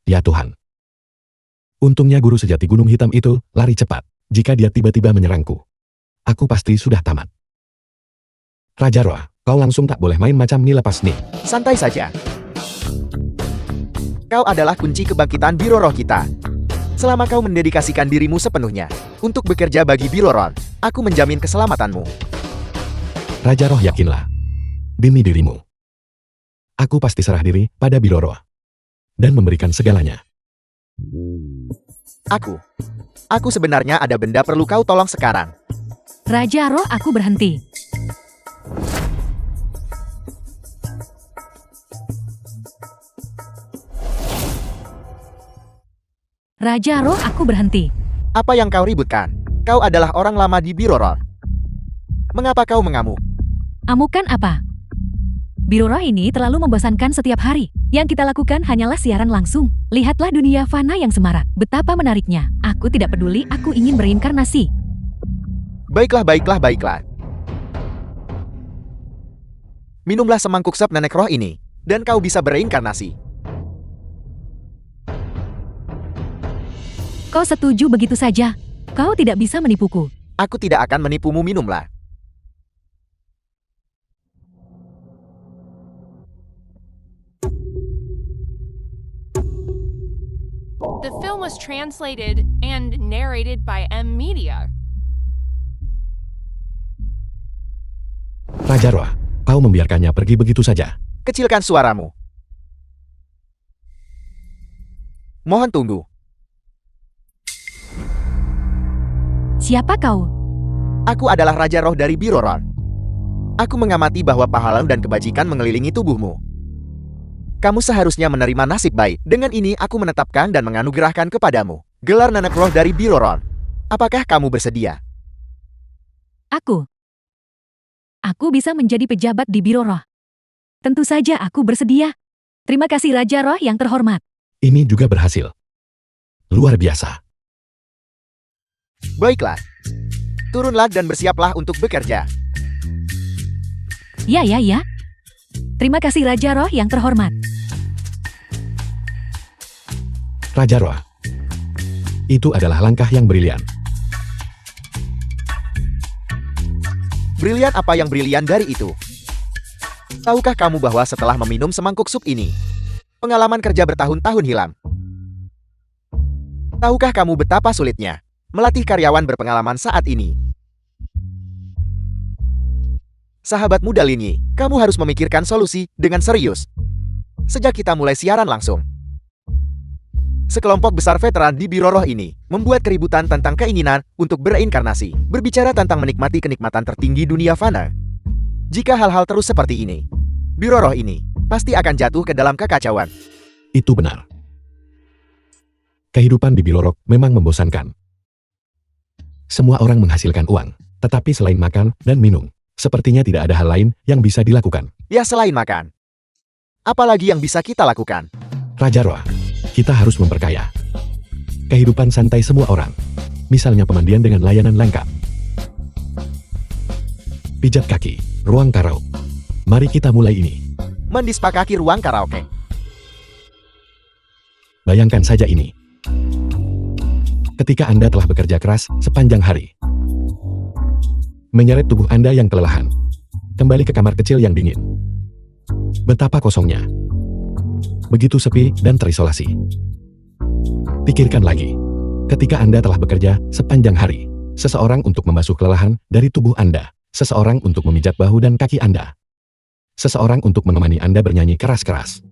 Ya Tuhan. Untungnya guru sejati Gunung Hitam itu lari cepat. Jika dia tiba-tiba menyerangku, aku pasti sudah tamat. Raja Roh, kau langsung tak boleh main macam ni lepas nih. Santai saja. Kau adalah kunci kebangkitan Biro Roh kita. Selama kau mendedikasikan dirimu sepenuhnya untuk bekerja bagi Biro Roh, aku menjamin keselamatanmu. Raja Roh, yakinlah. Demi dirimu. Aku pasti serah diri pada Biro Roh. Dan memberikan segalanya. Aku sebenarnya ada benda perlu kau tolong sekarang. Raja Roh, aku berhenti. Raja Roh, aku berhenti. Apa yang kau ributkan? Kau adalah orang lama di Biro Roh. Mengapa kau mengamuk? Amukan apa? Biro Roh ini terlalu membosankan setiap hari. Yang kita lakukan hanyalah siaran langsung. Lihatlah dunia fana yang semarak. Betapa menariknya. Aku tidak peduli, aku ingin berinkarnasi. Baiklah. Minumlah semangkuk sep nenek roh ini, dan kau bisa bereinkarnasi. Kau setuju begitu saja? Kau tidak bisa menipuku. Aku tidak akan menipumu, minumlah. The film was translated and narrated by M. Media. Raja Roh, kau membiarkannya pergi begitu saja. Kecilkan suaramu. Mohon tunggu. Siapa kau? Aku adalah Raja Roh dari Biro Roh. Aku mengamati bahwa pahala dan kebajikan mengelilingi tubuhmu. Kamu seharusnya menerima nasib baik. Dengan ini aku menetapkan dan menganugerahkan kepadamu gelar nenek roh dari Biro Roh. Apakah kamu bersedia? Aku bisa menjadi pejabat di Biro Roh. Tentu saja aku bersedia. Terima kasih Raja Roh yang terhormat. Ini juga berhasil. Luar biasa. Baiklah. Turunlah dan bersiaplah untuk bekerja. Ya. Terima kasih Raja Roh yang terhormat. Raja Roh. Itu adalah langkah yang brilian. Brilian apa yang brilian dari itu? Tahukah kamu bahwa setelah meminum semangkuk sup ini, pengalaman kerja bertahun-tahun hilang? Tahukah kamu betapa sulitnya melatih karyawan berpengalaman saat ini? Sahabat muda Linyi, kamu harus memikirkan solusi dengan serius. Sejak kita mulai siaran langsung, sekelompok besar veteran di Biro Roh ini membuat keributan tentang keinginan untuk bereinkarnasi, berbicara tentang menikmati kenikmatan tertinggi dunia fana. Jika hal-hal terus seperti ini, Biro Roh ini pasti akan jatuh ke dalam kekacauan. Itu benar. Kehidupan di Biro Roh memang membosankan. Semua orang menghasilkan uang, tetapi selain makan dan minum, sepertinya tidak ada hal lain yang bisa dilakukan. Ya selain makan, apalagi yang bisa kita lakukan? Raja Roh, kita harus memperkaya kehidupan santai semua orang. Misalnya pemandian dengan layanan lengkap. Pijat kaki, ruang karaoke. Mari kita mulai ini. Mandi spa kaki ruang karaoke. Bayangkan saja ini. Ketika Anda telah bekerja keras sepanjang hari, menyeret tubuh Anda yang kelelahan, kembali ke kamar kecil yang dingin. Betapa kosongnya. Begitu sepi dan terisolasi. Pikirkan lagi. Ketika Anda telah bekerja sepanjang hari, seseorang untuk membasuh kelelahan dari tubuh Anda, seseorang untuk memijat bahu dan kaki Anda, seseorang untuk menemani Anda bernyanyi keras-keras.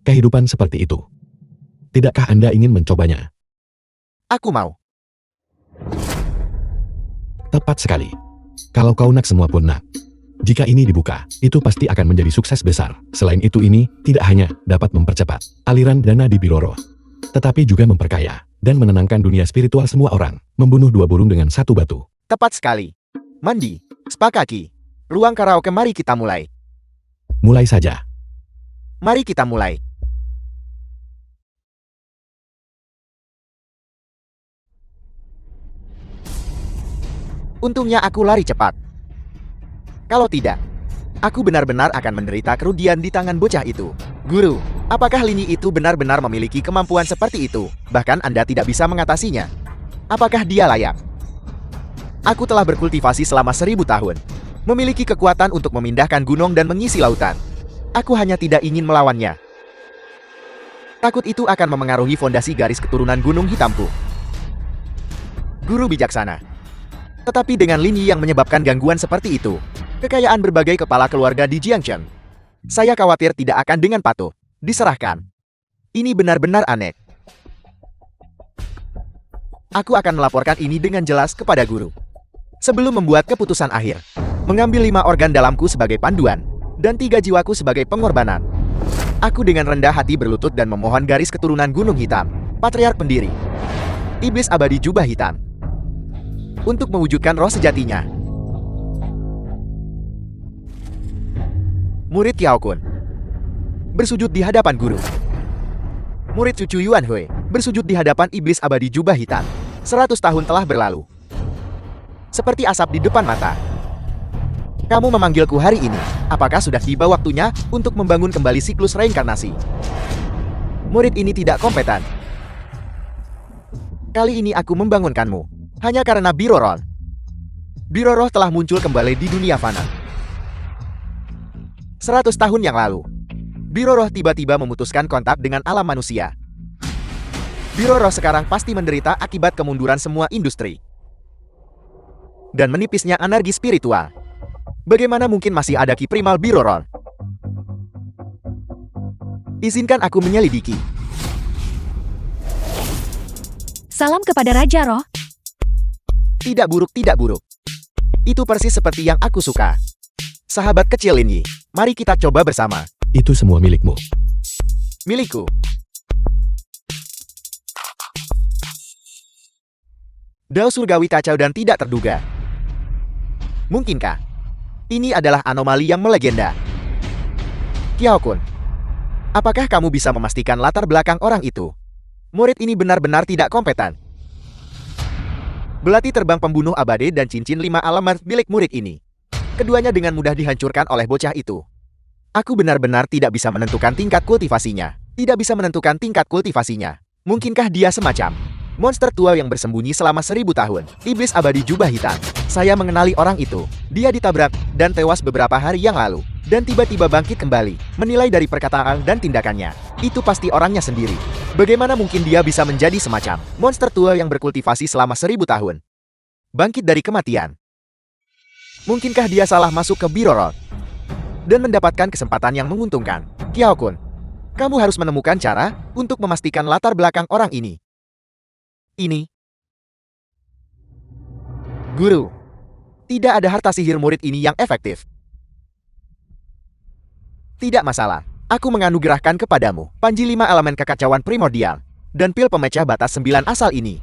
Kehidupan seperti itu. Tidakkah Anda ingin mencobanya? Aku mau. Tepat sekali. Kalau kau nak, semua pun nak. Jika ini dibuka, itu pasti akan menjadi sukses besar. Selain itu, ini tidak hanya dapat mempercepat aliran dana di Biro Roh, tetapi juga memperkaya dan menenangkan dunia spiritual semua orang, membunuh dua burung dengan satu batu. Tepat sekali. Mandi, spa kaki, ruang karaoke, mari kita mulai. Mulai saja. Mari kita mulai. Untungnya aku lari cepat. Kalau tidak, aku benar-benar akan menderita kerugian di tangan bocah itu. Guru, apakah Linyi itu benar-benar memiliki kemampuan seperti itu? Bahkan Anda tidak bisa mengatasinya. Apakah dia layak? Aku telah berkultivasi selama 1000 tahun. Memiliki kekuatan untuk memindahkan gunung dan mengisi lautan. Aku hanya tidak ingin melawannya. Takut itu akan memengaruhi fondasi garis keturunan Gunung Hitamku. Guru bijaksana. Tetapi dengan Linyi yang menyebabkan gangguan seperti itu, kekayaan berbagai kepala keluarga di Jiangcheng, saya khawatir tidak akan dengan patuh diserahkan. Ini benar-benar aneh. Aku akan melaporkan ini dengan jelas kepada guru. Sebelum membuat keputusan akhir, mengambil 5 organ dalamku sebagai panduan, dan 3 jiwaku sebagai pengorbanan. Aku dengan rendah hati berlutut dan memohon garis keturunan Gunung Hitam, Patriark pendiri, Iblis Abadi Jubah Hitam, untuk mewujudkan roh sejatinya. Murid Kiao Kun bersujud di hadapan guru. Murid cucu Yuan Hui bersujud di hadapan Iblis Abadi Jubah Hitam. 100 tahun telah berlalu. Seperti asap di depan mata. Kamu memanggilku hari ini. Apakah sudah tiba waktunya untuk membangun kembali siklus reinkarnasi? Murid ini tidak kompeten. Kali ini aku membangunkanmu. Hanya karena Biro Roh. Biro Roh telah muncul kembali di dunia fana. 100 tahun yang lalu, Biro Roh tiba-tiba memutuskan kontak dengan alam manusia. Biro Roh sekarang pasti menderita akibat kemunduran semua industri dan menipisnya energi spiritual. Bagaimana mungkin masih ada ki primal Biro Roh? Izinkan aku menyelidiki. Salam kepada Raja Roh. Tidak buruk, tidak buruk. Itu persis seperti yang aku suka. Sahabat kecil Linyi, mari kita coba bersama. Itu semua milikmu. Milikku. Dao surgawi kacau dan tidak terduga. Mungkinkah ini adalah anomali yang melegenda? Kiao Kun, apakah kamu bisa memastikan latar belakang orang itu? Murid ini benar-benar tidak kompeten. Belati terbang pembunuh abadi dan cincin 5 alamat milik murid ini. Keduanya dengan mudah dihancurkan oleh bocah itu. Aku benar-benar tidak bisa menentukan tingkat kultivasinya. Tidak bisa menentukan tingkat kultivasinya. Mungkinkah dia semacam monster tua yang bersembunyi selama 1000 tahun? Iblis Abadi Jubah Hitam. Saya mengenali orang itu. Dia ditabrak dan tewas beberapa hari yang lalu. dan tiba-tiba bangkit kembali. Menilai dari perkataan dan tindakannya, itu pasti orangnya sendiri. Bagaimana mungkin dia bisa menjadi semacam monster tua yang berkultivasi selama 1000 tahun? Bangkit dari kematian. Mungkinkah dia salah masuk ke Biro Road dan mendapatkan kesempatan yang menguntungkan? Kiao Kun, kamu harus menemukan cara untuk memastikan latar belakang orang ini. Ini. Guru, tidak ada harta sihir murid ini yang efektif. Tidak masalah, aku menganugerahkan kepadamu panji 5 elemen kekacauan primordial dan pil pemecah batas 9 asal ini.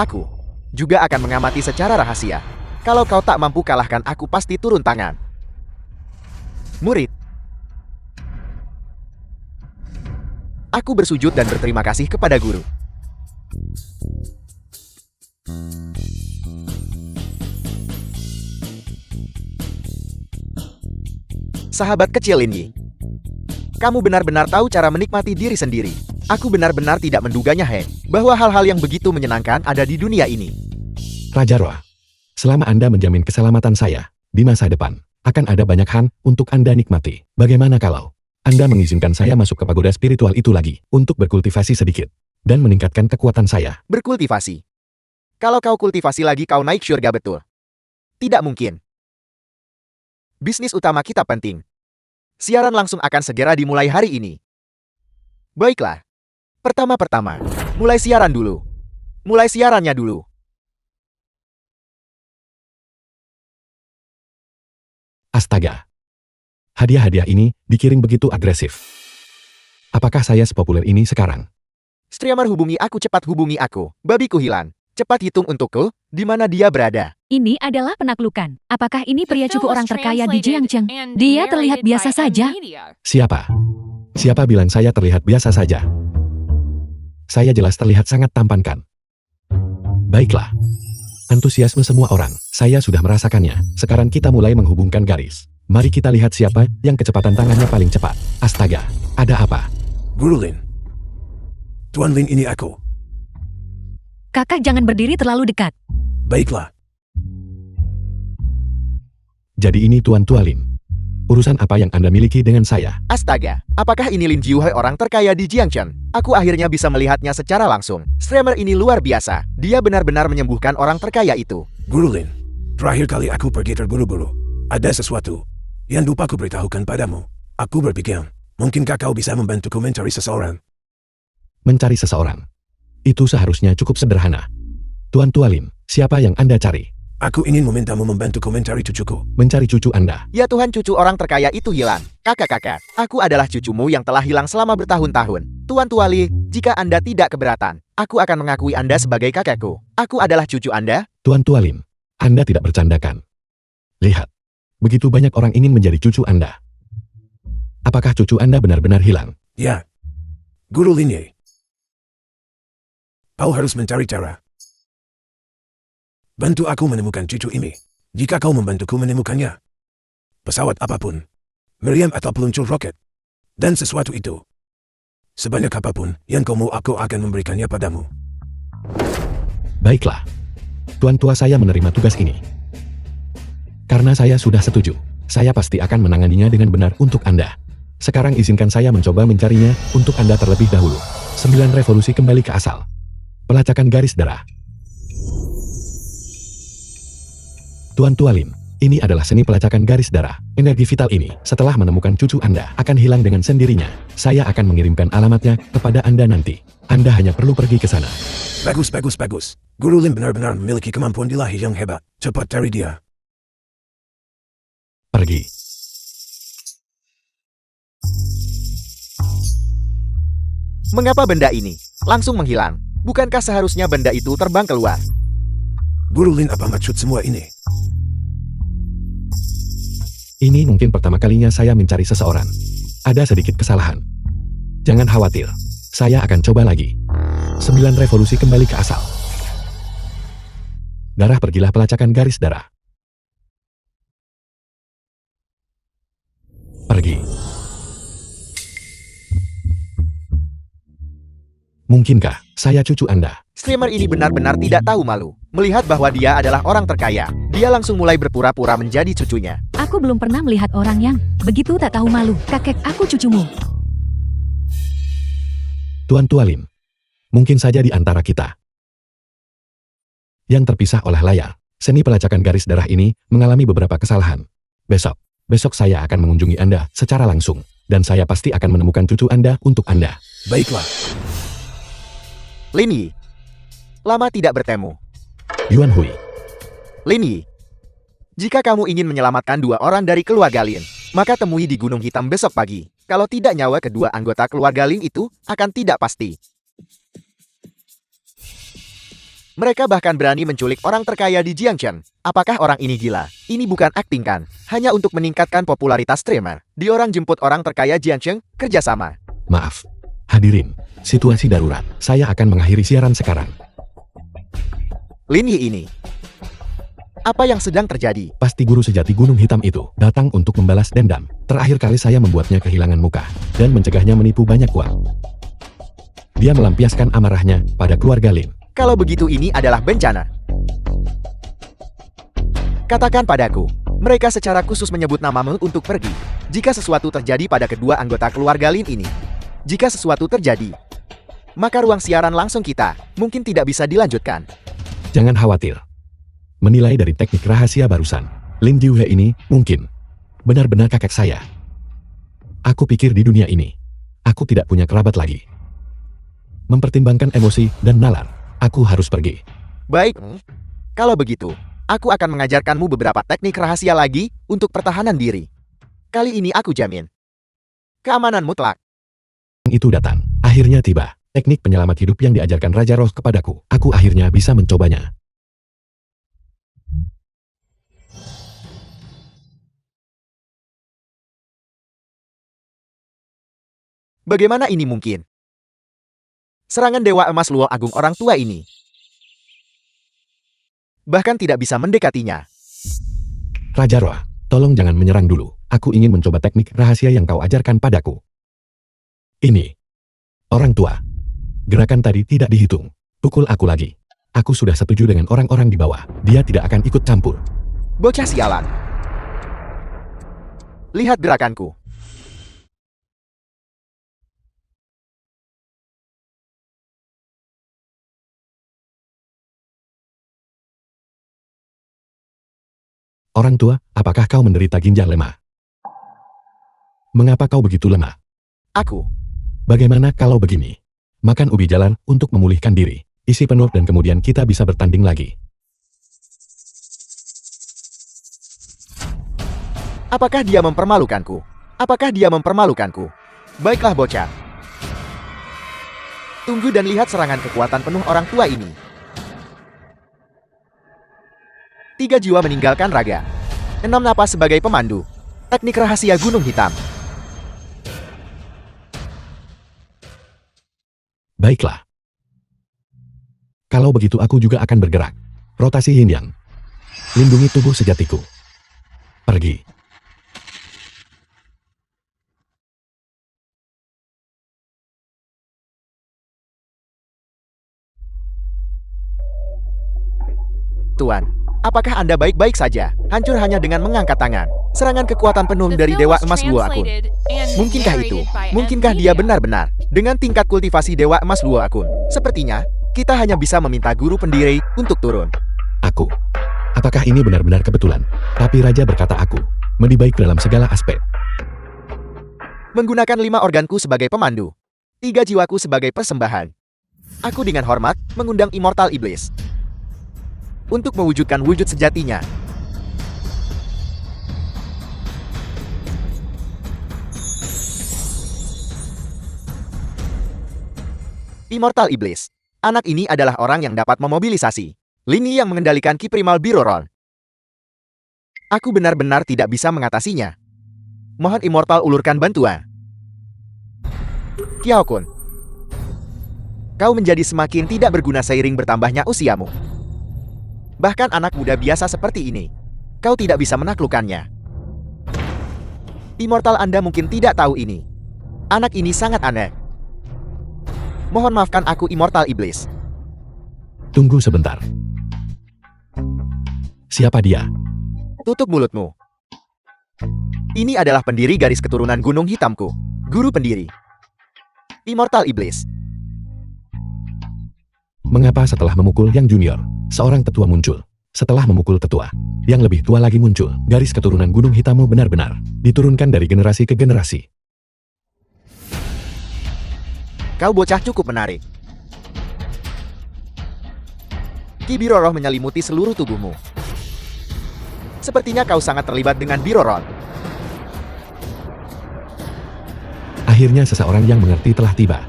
Aku juga akan mengamati secara rahasia. Kalau kau tak mampu kalahkan aku, pasti turun tangan. Murid, aku bersujud dan berterima kasih kepada guru. Sahabat kecil Lin, kamu benar-benar tahu cara menikmati diri sendiri. Aku benar-benar tidak menduganya, bahwa hal-hal yang begitu menyenangkan ada di dunia ini. Raja Roa, selama Anda menjamin keselamatan saya, di masa depan, akan ada banyak hal untuk Anda nikmati. Bagaimana kalau Anda mengizinkan saya masuk ke pagoda spiritual itu lagi, untuk berkultivasi sedikit, dan meningkatkan kekuatan saya? Berkultivasi? Kalau kau kultivasi lagi, kau naik surga betul. Tidak mungkin. Bisnis utama kita penting. Siaran langsung akan segera dimulai hari ini. Baiklah. Pertama-pertama, mulai siaran dulu. Mulai siarannya dulu. Astaga. Hadiah-hadiah ini dikirim begitu agresif. Apakah saya sepopuler ini sekarang? Streamer hubungi aku, cepat hubungi aku. Babiku hilang. Cepat hitung untukku, di mana dia berada. Ini adalah penaklukan. Apakah ini The pria film cukup was orang terkaya di translated Jiangcheng? and Dia terlihat narrated biasa by saja. Media. Siapa? Siapa bilang saya terlihat biasa saja? Saya jelas terlihat sangat tampan kan? Baiklah. Antusiasme semua orang, saya sudah merasakannya. Sekarang kita mulai menghubungkan garis. Mari kita lihat siapa yang kecepatan tangannya paling cepat. Astaga, ada apa? Guru Lin. Tuan Lin, ini aku. Kakak jangan berdiri terlalu dekat. Baiklah. Jadi ini Tuan Tualin. Urusan apa yang Anda miliki dengan saya? Astaga, apakah ini Lin Jiuhai, orang terkaya di Jiangcheng? Aku akhirnya bisa melihatnya secara langsung. Streamer ini luar biasa. Dia benar-benar menyembuhkan orang terkaya itu. Guru Lin, terakhir kali aku pergi terburu-buru. Ada sesuatu yang lupa aku beritahukan padamu. Aku berpikir, mungkinkah kau bisa membantuku mencari seseorang? Mencari seseorang. Itu seharusnya cukup sederhana. Tuan Tualin, siapa yang Anda cari? Aku ingin memintamu membantuku mencari cucuku. Mencari cucu Anda. Ya Tuhan, cucu orang terkaya itu hilang. Kakak-kakak, aku adalah cucumu yang telah hilang selama bertahun-tahun. Tuan Tuali, jika Anda tidak keberatan, aku akan mengakui Anda sebagai kakekku. Aku adalah cucu Anda. Tuan Tualin, Anda tidak bercandakan. Lihat, begitu banyak orang ingin menjadi cucu Anda. Apakah cucu Anda benar-benar hilang? Ya. Guru Linye. Kau harus mencari cara. Bantu aku menemukan cucu ini. Jika kau membantuku menemukannya, pesawat apapun, meriam atau peluncur roket, dan sesuatu itu, sebanyak apapun yang kau mau, aku akan memberikannya padamu. Baiklah. Tuan tua saya menerima tugas ini. Karena saya sudah setuju, saya pasti akan menanganinya dengan benar untuk Anda. Sekarang izinkan saya mencoba mencarinya untuk Anda terlebih dahulu. 9 revolusi kembali ke asal. Pelacakan garis darah. Tuan Tualin, ini adalah seni pelacakan garis darah. Energi vital ini, setelah menemukan cucu Anda, akan hilang dengan sendirinya. Saya akan mengirimkan alamatnya kepada Anda nanti. Anda hanya perlu pergi ke sana. Bagus, bagus, bagus. Guru Lin benar-benar memiliki kemampuan ilahi yang hebat. Cepat cari dia. Pergi. Mengapa benda ini langsung menghilang? Bukankah seharusnya benda itu terbang keluar? Guru Lin, apa maksud semua ini? Ini mungkin pertama kalinya saya mencari seseorang. Ada sedikit kesalahan. Jangan khawatir, saya akan coba lagi. 9 revolusi kembali ke asal. Darah, pergilah pelacakan garis darah. Pergi. Mungkinkah saya cucu Anda? Streamer ini benar-benar tidak tahu malu. Melihat bahwa dia adalah orang terkaya, dia langsung mulai berpura-pura menjadi cucunya. Aku belum pernah melihat orang yang begitu tak tahu malu. Kakek, aku cucumu. Tuan Tua Lin. Mungkin saja di antara kita yang terpisah oleh layar, seni pelacakan garis darah ini mengalami beberapa kesalahan. Besok saya akan mengunjungi Anda secara langsung, dan saya pasti akan menemukan cucu Anda untuk Anda. Baiklah. Lin Yi. Lama tidak bertemu. Yuan Hui. Lin Yi. Jika kamu ingin menyelamatkan 2 orang dari keluarga Lin, maka temui di Gunung Hitam besok pagi. Kalau tidak, nyawa kedua anggota keluarga Lin itu akan tidak pasti. Mereka bahkan berani menculik orang terkaya di Jiangchen. Apakah orang ini gila? Ini bukan akting kan? Hanya untuk meningkatkan popularitas streamer. Diorang jemput orang terkaya Jiangchen kerjasama. Maaf. Hadirin, situasi darurat. Saya akan mengakhiri siaran sekarang. Lin Yi ini. Apa yang sedang terjadi? Pasti guru sejati Gunung Hitam itu datang untuk membalas dendam. Terakhir kali saya membuatnya kehilangan muka dan mencegahnya menipu banyak uang. Dia melampiaskan amarahnya pada keluarga Lin. Kalau begitu ini adalah bencana. Katakan padaku, mereka secara khusus menyebut namamu untuk pergi. Jika sesuatu terjadi pada kedua anggota keluarga Lin ini. Jika sesuatu terjadi, maka ruang siaran langsung kita mungkin tidak bisa dilanjutkan. Jangan khawatir. Menilai dari teknik rahasia barusan, Lin Jiuhe ini mungkin benar-benar kakek saya. Aku pikir di dunia ini, aku tidak punya kerabat lagi. Mempertimbangkan emosi dan nalar, aku harus pergi. Baik, kalau begitu, aku akan mengajarkanmu beberapa teknik rahasia lagi untuk pertahanan diri. Kali ini aku jamin keamanan mutlak. Itu datang, akhirnya tiba. Teknik penyelamat hidup yang diajarkan Raja Roh kepadaku. Aku akhirnya bisa mencobanya. Bagaimana ini mungkin? Serangan Dewa Emas Luo Agung orang tua ini bahkan tidak bisa mendekatinya. Raja Roh, tolong jangan menyerang dulu. Aku ingin mencoba teknik rahasia yang kau ajarkan padaku. Ini. Orang tua. Gerakan tadi tidak dihitung. Pukul aku lagi. Aku sudah setuju dengan orang-orang di bawah. Dia tidak akan ikut campur. Bocah sialan. Lihat gerakanku. Orang tua, apakah kau menderita ginjal lemah? Mengapa kau begitu lemah? Aku. Bagaimana kalau begini? Makan ubi jalan untuk memulihkan diri. Isi penuh dan kemudian kita bisa bertanding lagi. Apakah dia mempermalukanku? Apakah dia mempermalukanku? Baiklah bocah. Tunggu dan lihat serangan kekuatan penuh orang tua ini. 3 jiwa meninggalkan raga. 6 napas sebagai pemandu. Teknik rahasia Gunung Hitam. Baiklah. Kalau begitu aku juga akan bergerak. Rotasi Yin Yang. Lindungi tubuh sejatiku. Pergi. Tuan, apakah Anda baik-baik saja? Hancur hanya dengan mengangkat tangan. Serangan kekuatan penuh dari Dewa Emas Luo Akun. Mungkinkah itu? Mungkinkah dia benar-benar? Dengan tingkat kultivasi Dewa Emas Luo Akun, sepertinya kita hanya bisa meminta guru pendiri untuk turun. Aku. Apakah ini benar-benar kebetulan? Tapi Raja berkata aku lebih baik dalam segala aspek. Menggunakan 5 organku sebagai pemandu. 3 jiwaku sebagai persembahan. Aku dengan hormat mengundang Immortal Iblis untuk mewujudkan wujud sejatinya. Immortal Iblis. Anak ini adalah orang yang dapat memobilisasi lini yang mengendalikan Ki Primal Biroron. Aku benar-benar tidak bisa mengatasinya. Mohon Immortal ulurkan bantuan. Kiao Kun. Kau menjadi semakin tidak berguna seiring bertambahnya usiamu. Bahkan anak muda biasa seperti ini, kau tidak bisa menaklukkannya. Immortal Anda mungkin tidak tahu ini. Anak ini sangat aneh. Mohon maafkan aku Immortal Iblis. Tunggu sebentar. Siapa dia? Tutup mulutmu. Ini adalah pendiri garis keturunan Gunung Hitamku. Guru pendiri. Immortal Iblis. Mengapa setelah memukul yang junior, seorang tetua muncul? Setelah memukul tetua, yang lebih tua lagi muncul. Garis keturunan Gunung Hitammu benar-benar diturunkan dari generasi ke generasi. Kau bocah cukup menarik. Ki Biroroh menyelimuti seluruh tubuhmu. Sepertinya kau sangat terlibat dengan Biroroh. Akhirnya seseorang yang mengerti telah tiba.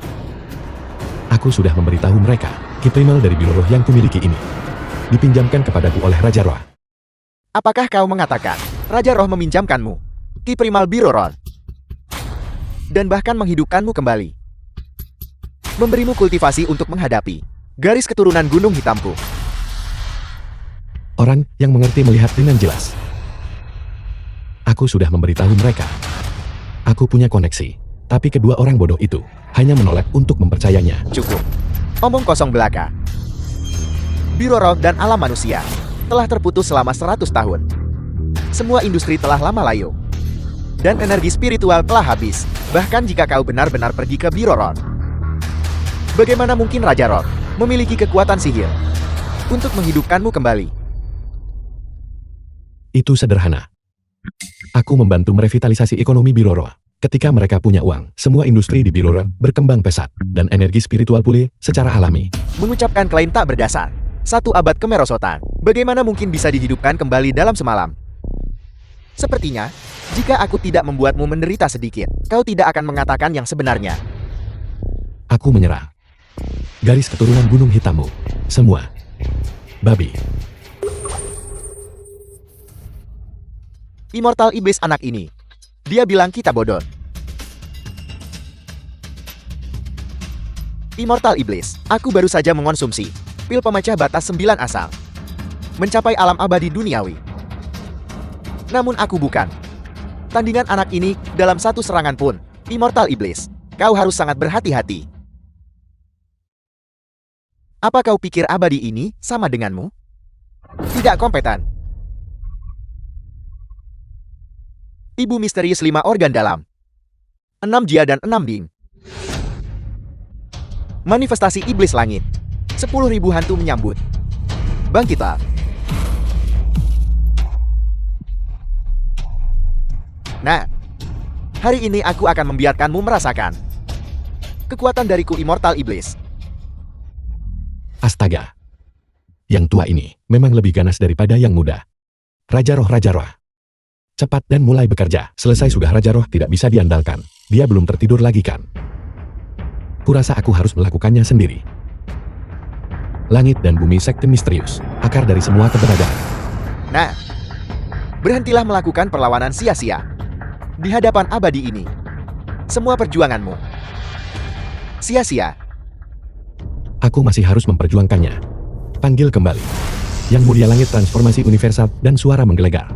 Aku sudah memberitahu mereka, Ki Primal dari Biroroh yang kumiliki ini dipinjamkan kepadaku oleh Raja Roh. Apakah kau mengatakan Raja Roh meminjamkanmu Ki Primal Biroroh dan bahkan menghidupkanmu kembali, memberimu kultivasi untuk menghadapi garis keturunan Gunung Hitamku? Orang yang mengerti melihat dengan jelas. Aku sudah memberitahu mereka. Aku punya koneksi, tapi kedua orang bodoh itu hanya menolak untuk mempercayainya. Cukup. Omong kosong belaka. Biroroh dan alam manusia telah terputus selama 100 tahun. Semua industri telah lama layu. Dan energi spiritual telah habis. Bahkan jika kau benar-benar pergi ke Biroroh, bagaimana mungkin Raja Roh memiliki kekuatan sihir untuk menghidupkanmu kembali? Itu sederhana. Aku membantu merevitalisasi ekonomi Biroroh. Ketika mereka punya uang, semua industri di Biroroh berkembang pesat, dan energi spiritual pulih secara alami. Mengucapkan klaim tak berdasar. 1 abad kemerosotan. Bagaimana mungkin bisa dihidupkan kembali dalam semalam? Sepertinya, jika aku tidak membuatmu menderita sedikit, kau tidak akan mengatakan yang sebenarnya. Aku menyerah. Garis keturunan Gunung Hitammu. Semua. Babi. Immortal Iblis anak ini. Dia bilang kita bodoh. Immortal Iblis, aku baru saja mengonsumsi pil pemecah batas 9 asal. Mencapai alam abadi duniawi. Namun aku bukan tandingan anak ini dalam satu serangan pun. Immortal Iblis, kau harus sangat berhati-hati. Apa kau pikir abadi ini sama denganmu? Tidak kompeten. Ibu misterius 5 organ dalam. 6 jia dan 6 bing. Manifestasi iblis langit. 10.000 hantu menyambut. Bangkitlah. Nah, hari ini aku akan membiarkanmu merasakan kekuatan dariku Immortal Iblis. Astaga. Yang tua ini memang lebih ganas daripada yang muda. Raja Roh, Raja Roh. Cepat dan mulai bekerja. Selesai sudah, Raja Roh tidak bisa diandalkan. Dia belum tertidur lagi kan? Kurasa aku harus melakukannya sendiri. Langit dan bumi sekte misterius, akar dari semua keberadaan. Nah, berhentilah melakukan perlawanan sia-sia di hadapan abadi ini. Semua perjuanganmu sia-sia. Aku masih harus memperjuangkannya. Panggil kembali. Yang mulia langit transformasi universal dan suara menggelegar.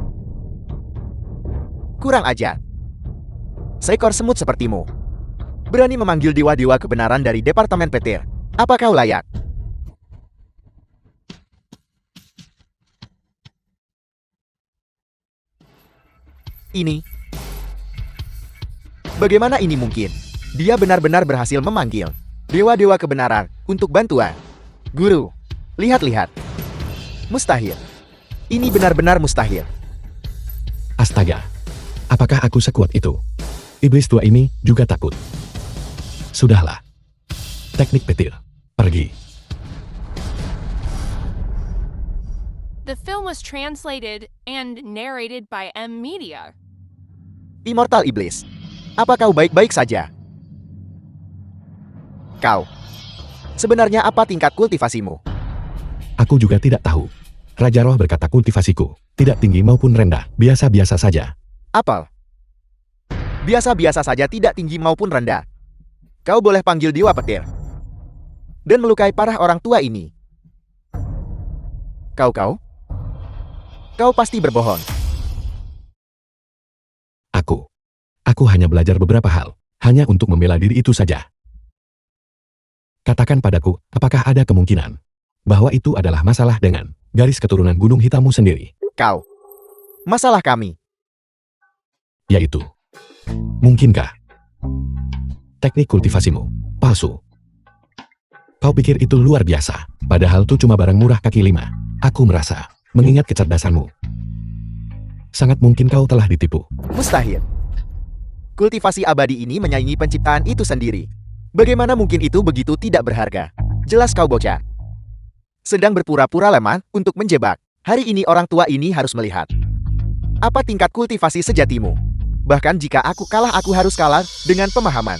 Kurang ajar. Seekor semut sepertimu berani memanggil dewa-dewa kebenaran dari Departemen Petir. Apa kau layak? Ini. Bagaimana ini mungkin? Dia benar-benar berhasil memanggil dewa-dewa kebenaran untuk bantuan. Guru, lihat-lihat. Mustahil. Ini benar-benar mustahil. Astaga. Apakah aku sekuat itu? Iblis tua ini juga takut. Sudahlah. Teknik petir. Pergi. The film was translated and narrated by M Media. Immortal Iblis, apa kau baik-baik saja? Kau, sebenarnya apa tingkat kultivasimu? Aku juga tidak tahu. Raja Roh berkata kultivasiku tidak tinggi maupun rendah, biasa-biasa saja. Apel. Biasa-biasa saja, tidak tinggi maupun rendah. Kau boleh panggil dewa petir dan melukai parah orang tua ini. Kau pasti berbohong. Aku hanya belajar beberapa hal, hanya untuk membela diri itu saja. Katakan padaku, apakah ada kemungkinan bahwa itu adalah masalah dengan garis keturunan Gunung Hitammu sendiri, Kau. Masalah kami. yaitu mungkinkah teknik kultivasimu palsu? Kau pikir itu luar biasa, padahal itu cuma barang murah kaki lima. Aku merasa, mengingat kecerdasanmu, sangat mungkin kau telah ditipu. Mustahil. Kultivasi abadi ini menyaingi penciptaan itu sendiri. Bagaimana mungkin itu begitu tidak berharga? Jelas kau bocah. Sedang berpura-pura lemah untuk menjebak. Hari ini orang tua ini harus melihat apa tingkat kultivasi sejatimu. Bahkan jika aku kalah, aku harus kalah dengan pemahaman.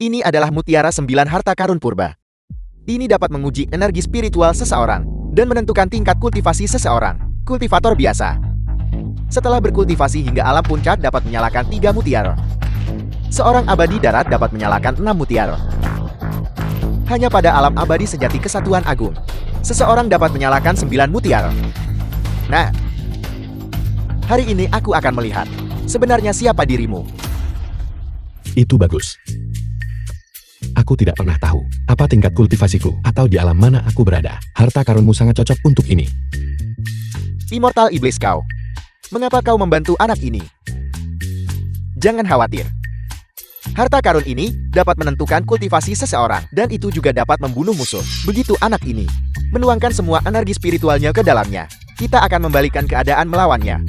Ini adalah mutiara 9 harta karun purba. Ini dapat menguji energi spiritual seseorang dan menentukan tingkat kultivasi seseorang. Kultivator biasa. Setelah berkultivasi hingga alam puncak dapat menyalakan 3 mutiara. Seorang abadi darat dapat menyalakan 6 mutiara. Hanya pada alam abadi sejati kesatuan agung, seseorang dapat menyalakan 9 mutiara. Nah, hari ini aku akan melihat sebenarnya siapa dirimu. Itu bagus. Aku tidak pernah tahu apa tingkat kultivasiku atau di alam mana aku berada. Harta karunmu sangat cocok untuk ini. Immortal iblis kau. Mengapa kau membantu anak ini? Jangan khawatir. Harta karun ini dapat menentukan kultivasi seseorang dan itu juga dapat membunuh musuh. Begitu anak ini menuangkan semua energi spiritualnya ke dalamnya, kita akan membalikan keadaan melawannya.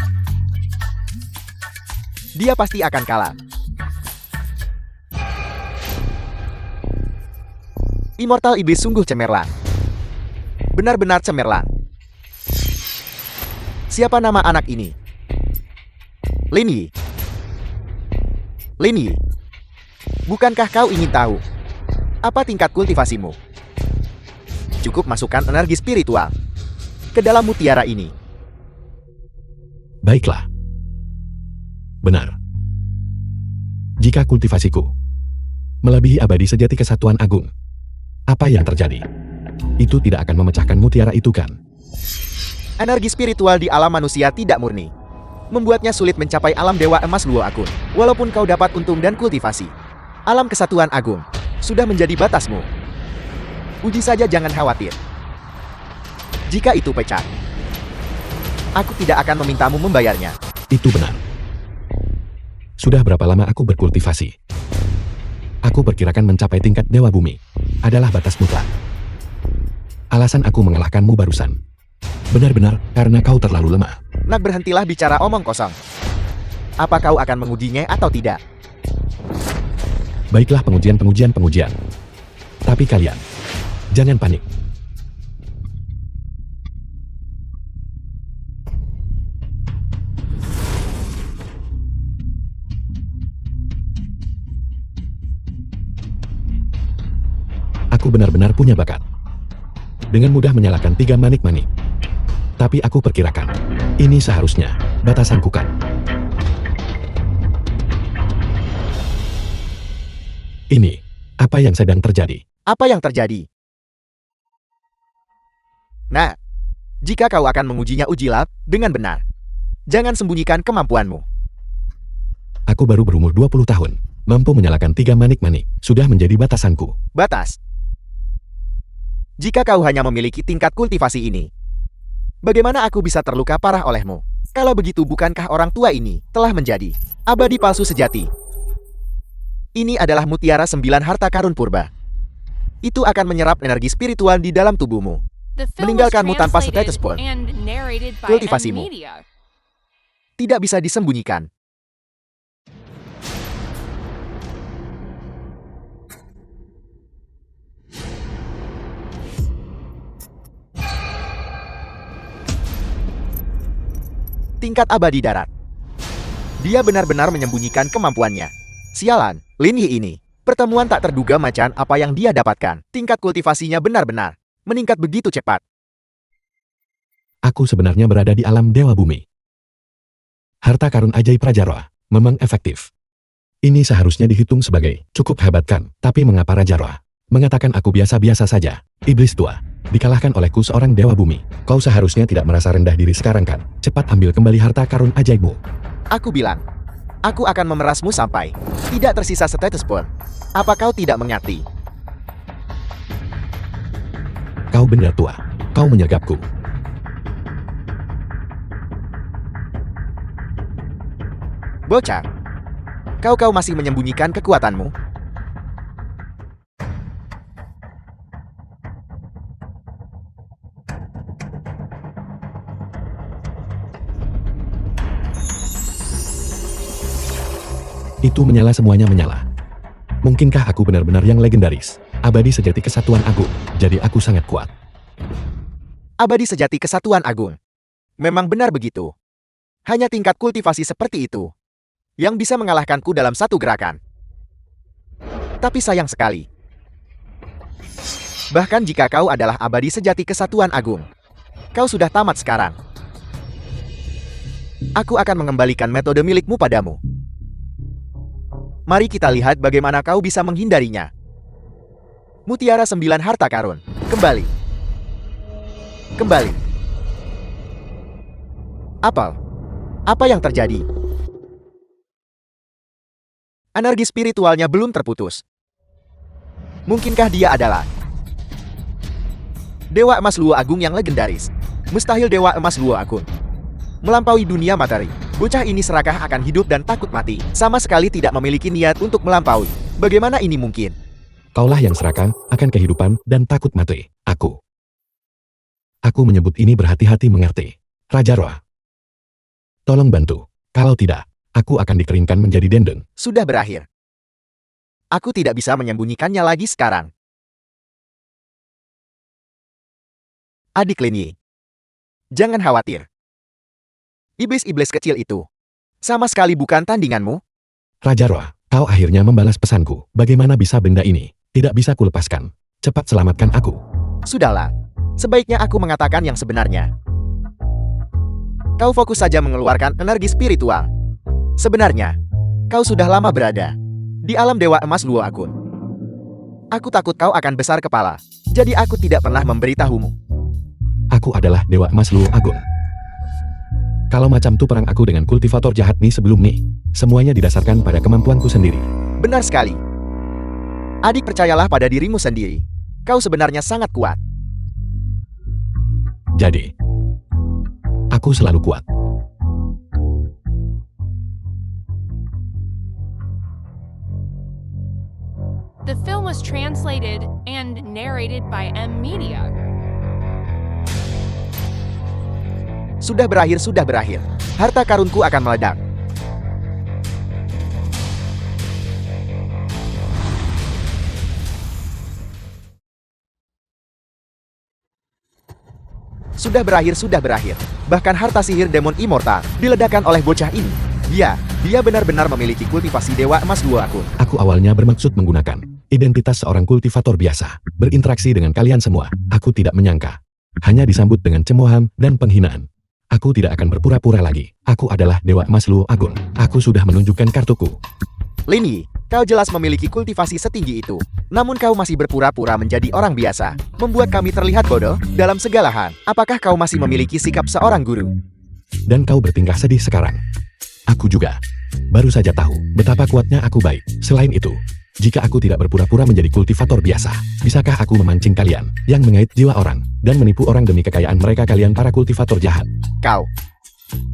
Dia pasti akan kalah. Immortal iblis sungguh cemerlang. Benar-benar cemerlang. Siapa nama anak ini? Lin Yi. Lin Yi. Bukankah kau ingin tahu apa tingkat kultivasimu? Cukup masukkan energi spiritual ke dalam mutiara ini. Baiklah. Benar. Jika kultivasiku melebihi abadi sejati kesatuan agung, apa yang terjadi? Itu tidak akan memecahkan mutiara itu kan? Energi spiritual di alam manusia tidak murni, membuatnya sulit mencapai alam dewa emas luo agung. Walaupun kau dapat untung dan kultivasi, alam kesatuan agung sudah menjadi batasmu. Uji saja, jangan khawatir. Jika itu pecah, aku tidak akan memintamu membayarnya. Itu benar. Sudah berapa lama aku berkultivasi? Aku perkirakan mencapai tingkat Dewa Bumi adalah batas mutlak. Alasan aku mengalahkanmu barusan benar-benar karena kau terlalu lemah. Nak, berhentilah bicara omong kosong. Apa kau akan mengujinya atau tidak? Baiklah, pengujian. Tapi kalian, jangan panik. Aku benar-benar punya bakat. Dengan mudah menyalakan 3 manik-manik. Tapi aku perkirakan, ini seharusnya batasanku kan? Ini, apa yang sedang terjadi? Apa yang terjadi? Nah, jika kau akan mengujinya, ujilah dengan benar. Jangan sembunyikan kemampuanmu. Aku baru berumur 20 tahun. Mampu menyalakan 3 manik-manik. Sudah menjadi batasanku. Batas. Jika kau hanya memiliki tingkat kultivasi ini, bagaimana aku bisa terluka parah olehmu? Kalau begitu, bukankah orang tua ini telah menjadi abadi palsu sejati? Ini adalah mutiara 9 harta karun purba. Itu akan menyerap energi spiritual di dalam tubuhmu. The film was Meninggalkanmu tanpa translated setetes pun. and narrated by Kultivasimu. M-Media. Tidak bisa disembunyikan. Tingkat abadi darat. Dia benar-benar menyembunyikan kemampuannya. Sialan, Lin Yi ini. Pertemuan tak terduga macan apa yang dia dapatkan. Tingkat kultivasinya benar-benar meningkat begitu cepat. Aku sebenarnya berada di alam Dewa Bumi. Harta karun ajaib Raja Roa memang efektif. Ini seharusnya dihitung sebagai cukup hebat kan? Tapi mengapa Raja Roa mengatakan aku biasa-biasa saja? Iblis tua, dikalahkan olehku seorang Dewa Bumi. Kau seharusnya tidak merasa rendah diri sekarang kan? Cepat ambil kembali harta karun ajaibmu. Aku bilang, Aku akan memerasmu sampai tidak tersisa setetes pun. Apa kau tidak mengerti? Kau benda tua. Kau menyergapku. Bocah, kau masih menyembunyikan kekuatanmu? Itu menyala, semuanya menyala. Mungkinkah aku benar-benar yang legendaris? Abadi sejati kesatuan agung. Jadi aku sangat kuat. Abadi sejati kesatuan agung. Memang benar begitu. Hanya tingkat kultivasi seperti itu yang bisa mengalahkanku dalam satu gerakan. Tapi sayang sekali. Bahkan jika kau adalah abadi sejati kesatuan agung, kau sudah tamat sekarang. Aku akan mengembalikan metode milikmu padamu. Mari kita lihat bagaimana kau bisa menghindarinya. Mutiara 9 harta karun. Kembali. Kembali. Apa yang terjadi? Energi spiritualnya belum terputus. Mungkinkah dia adalah Dewa Emas Luo Agung yang legendaris? Mustahil Dewa Emas Luo Agung melampaui dunia materi. Bocah ini serakah akan hidup dan takut mati. Sama sekali tidak memiliki niat untuk melampaui. Bagaimana ini mungkin? Kaulah yang serakah akan kehidupan dan takut mati. Aku menyebut ini berhati-hati, mengerti? Raja Roa, tolong bantu. Kalau tidak, aku akan dikeringkan menjadi dendeng. Sudah berakhir. Aku tidak bisa menyembunyikannya lagi sekarang. Adik Linyi, jangan khawatir. Iblis-iblis kecil itu sama sekali bukan tandinganmu. Raja Roa, kau akhirnya membalas pesanku. Bagaimana bisa benda ini tidak bisa kulepaskan? Cepat selamatkan aku. Sudahlah, sebaiknya aku mengatakan yang sebenarnya. Kau fokus saja mengeluarkan energi spiritual. Sebenarnya, kau sudah lama berada di alam Dewa Emas Luo Agung. Aku takut kau akan besar kepala, jadi aku tidak pernah memberitahumu. Aku adalah Dewa Emas Luo Agung. Kalau macam tu perang aku dengan kultivator jahat nih sebelum nih, semuanya didasarkan pada kemampuanku sendiri. Benar sekali. Adik, percayalah pada dirimu sendiri. Kau sebenarnya sangat kuat. Jadi, aku selalu kuat. The film was translated and narrated by M Media. Sudah berakhir, sudah berakhir. Harta karunku akan meledak. Sudah berakhir, sudah berakhir. Bahkan harta sihir demon immortal diledakkan oleh bocah ini. Dia benar-benar memiliki kultivasi Dewa Emas Luo Agung. Aku awalnya bermaksud menggunakan identitas seorang kultivator biasa, berinteraksi dengan kalian semua. Aku tidak menyangka. Hanya disambut dengan cemoohan dan penghinaan. Aku tidak akan berpura-pura lagi. Aku adalah Dewa Emas Luo Agung. Aku sudah menunjukkan kartuku. Linyi, kau jelas memiliki kultivasi setinggi itu. Namun kau masih berpura-pura menjadi orang biasa. Membuat kami terlihat bodoh dalam segala hal. Apakah kau masih memiliki sikap seorang guru? Dan kau bertingkah sedih sekarang. Aku juga baru saja tahu betapa kuatnya aku baik. Selain itu, jika aku tidak berpura-pura menjadi kultivator biasa, bisakah aku memancing kalian yang mengait jiwa orang dan menipu orang demi kekayaan mereka, kalian para kultivator jahat? Kau.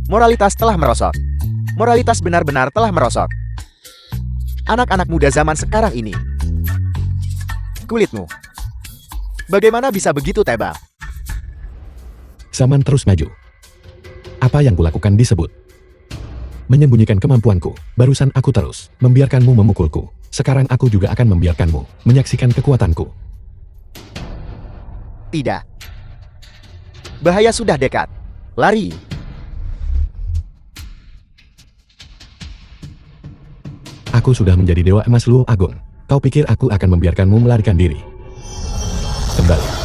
Moralitas telah merosot. Moralitas benar-benar telah merosot. Anak-anak muda zaman sekarang ini. Kulitmu. Bagaimana bisa begitu tebal? Zaman terus maju. Apa yang kulakukan disebut menyembunyikan kemampuanku. Barusan aku terus membiarkanmu memukulku. Sekarang aku juga akan membiarkanmu menyaksikan kekuatanku. Tidak. Bahaya sudah dekat. Lari. Aku sudah menjadi Dewa Emas Luo Agung. Kau pikir aku akan membiarkanmu melarikan diri? Kembali.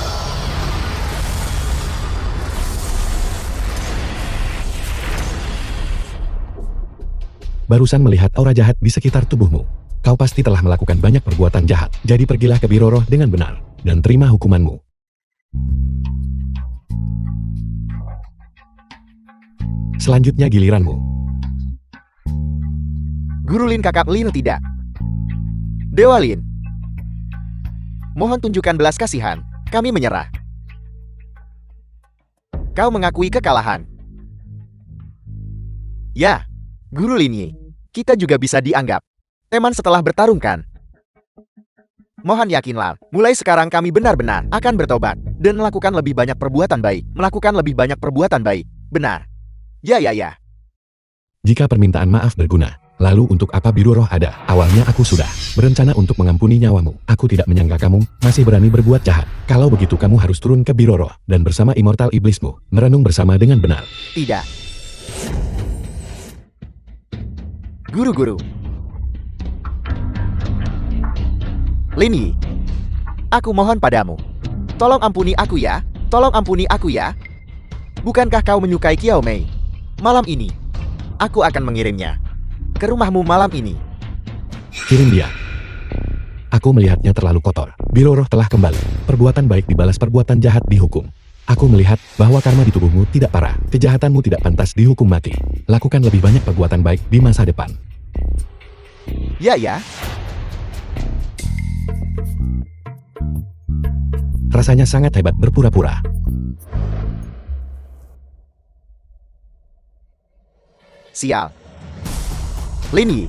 Barusan melihat aura jahat di sekitar tubuhmu. Kau pasti telah melakukan banyak perbuatan jahat. Jadi pergilah ke Biro Roh dengan benar dan terima hukumanmu. Selanjutnya giliranmu. Guru Lin kakak Lin tidak. Dewa Lin. Mohon tunjukkan belas kasihan. Kami menyerah. Kau mengakui kekalahan. Ya, Guru Lin Yi. Kita juga bisa dianggap teman setelah bertarung kan? Mohon yakinlah, mulai sekarang kami benar-benar akan bertobat dan melakukan lebih banyak perbuatan baik. Melakukan lebih banyak perbuatan baik. Benar. Ya. Jika permintaan maaf berguna, lalu untuk apa biru roh ada? Awalnya aku sudah berencana untuk mengampuni nyawamu. Aku tidak menyangka kamu masih berani berbuat jahat. Kalau begitu kamu harus turun ke biru roh dan bersama immortal iblismu, merenung bersama dengan benar. Tidak. Guru-guru. Lin Yi, aku mohon padamu. Tolong ampuni aku ya. Tolong ampuni aku ya. Bukankah kau menyukai Kiao Mei? Malam ini, aku akan mengirimnya ke rumahmu malam ini. Kirim dia. Aku melihatnya terlalu kotor. Biru roh telah kembali. Perbuatan baik dibalas perbuatan jahat dihukum. Aku melihat bahwa karma di tubuhmu tidak parah. Kejahatanmu tidak pantas dihukum mati. Lakukan lebih banyak perbuatan baik di masa depan. Ya. Rasanya sangat hebat berpura-pura. Sial. Lin Yi,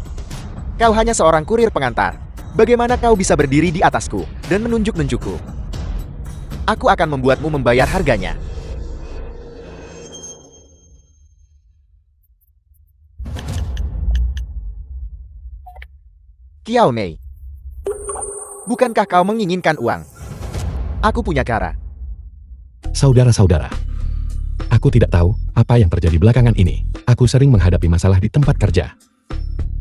kau hanya seorang kurir pengantar. Bagaimana kau bisa berdiri di atasku dan menunjuk-nunjukku? Aku akan membuatmu membayar harganya. Kiao Mei, bukankah kau menginginkan uang? Aku punya cara. Saudara-saudara, aku tidak tahu apa yang terjadi belakangan ini. Aku sering menghadapi masalah di tempat kerja.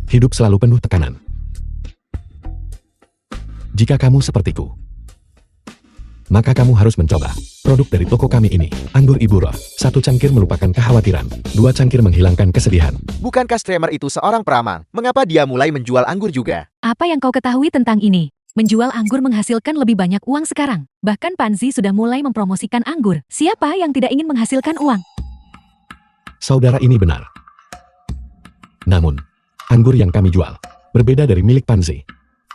Hidup selalu penuh tekanan. Jika kamu sepertiku, maka kamu harus mencoba produk dari toko kami ini. Anggur Ibu Roh. 1 cangkir melupakan kekhawatiran. 2 cangkir menghilangkan kesedihan. Bukankah streamer itu seorang peramal? Mengapa dia mulai menjual anggur juga? Apa yang kau ketahui tentang ini? Menjual anggur menghasilkan lebih banyak uang sekarang. Bahkan Panzi sudah mulai mempromosikan anggur. Siapa yang tidak ingin menghasilkan uang? Saudara ini benar. Namun, anggur yang kami jual berbeda dari milik Panzi.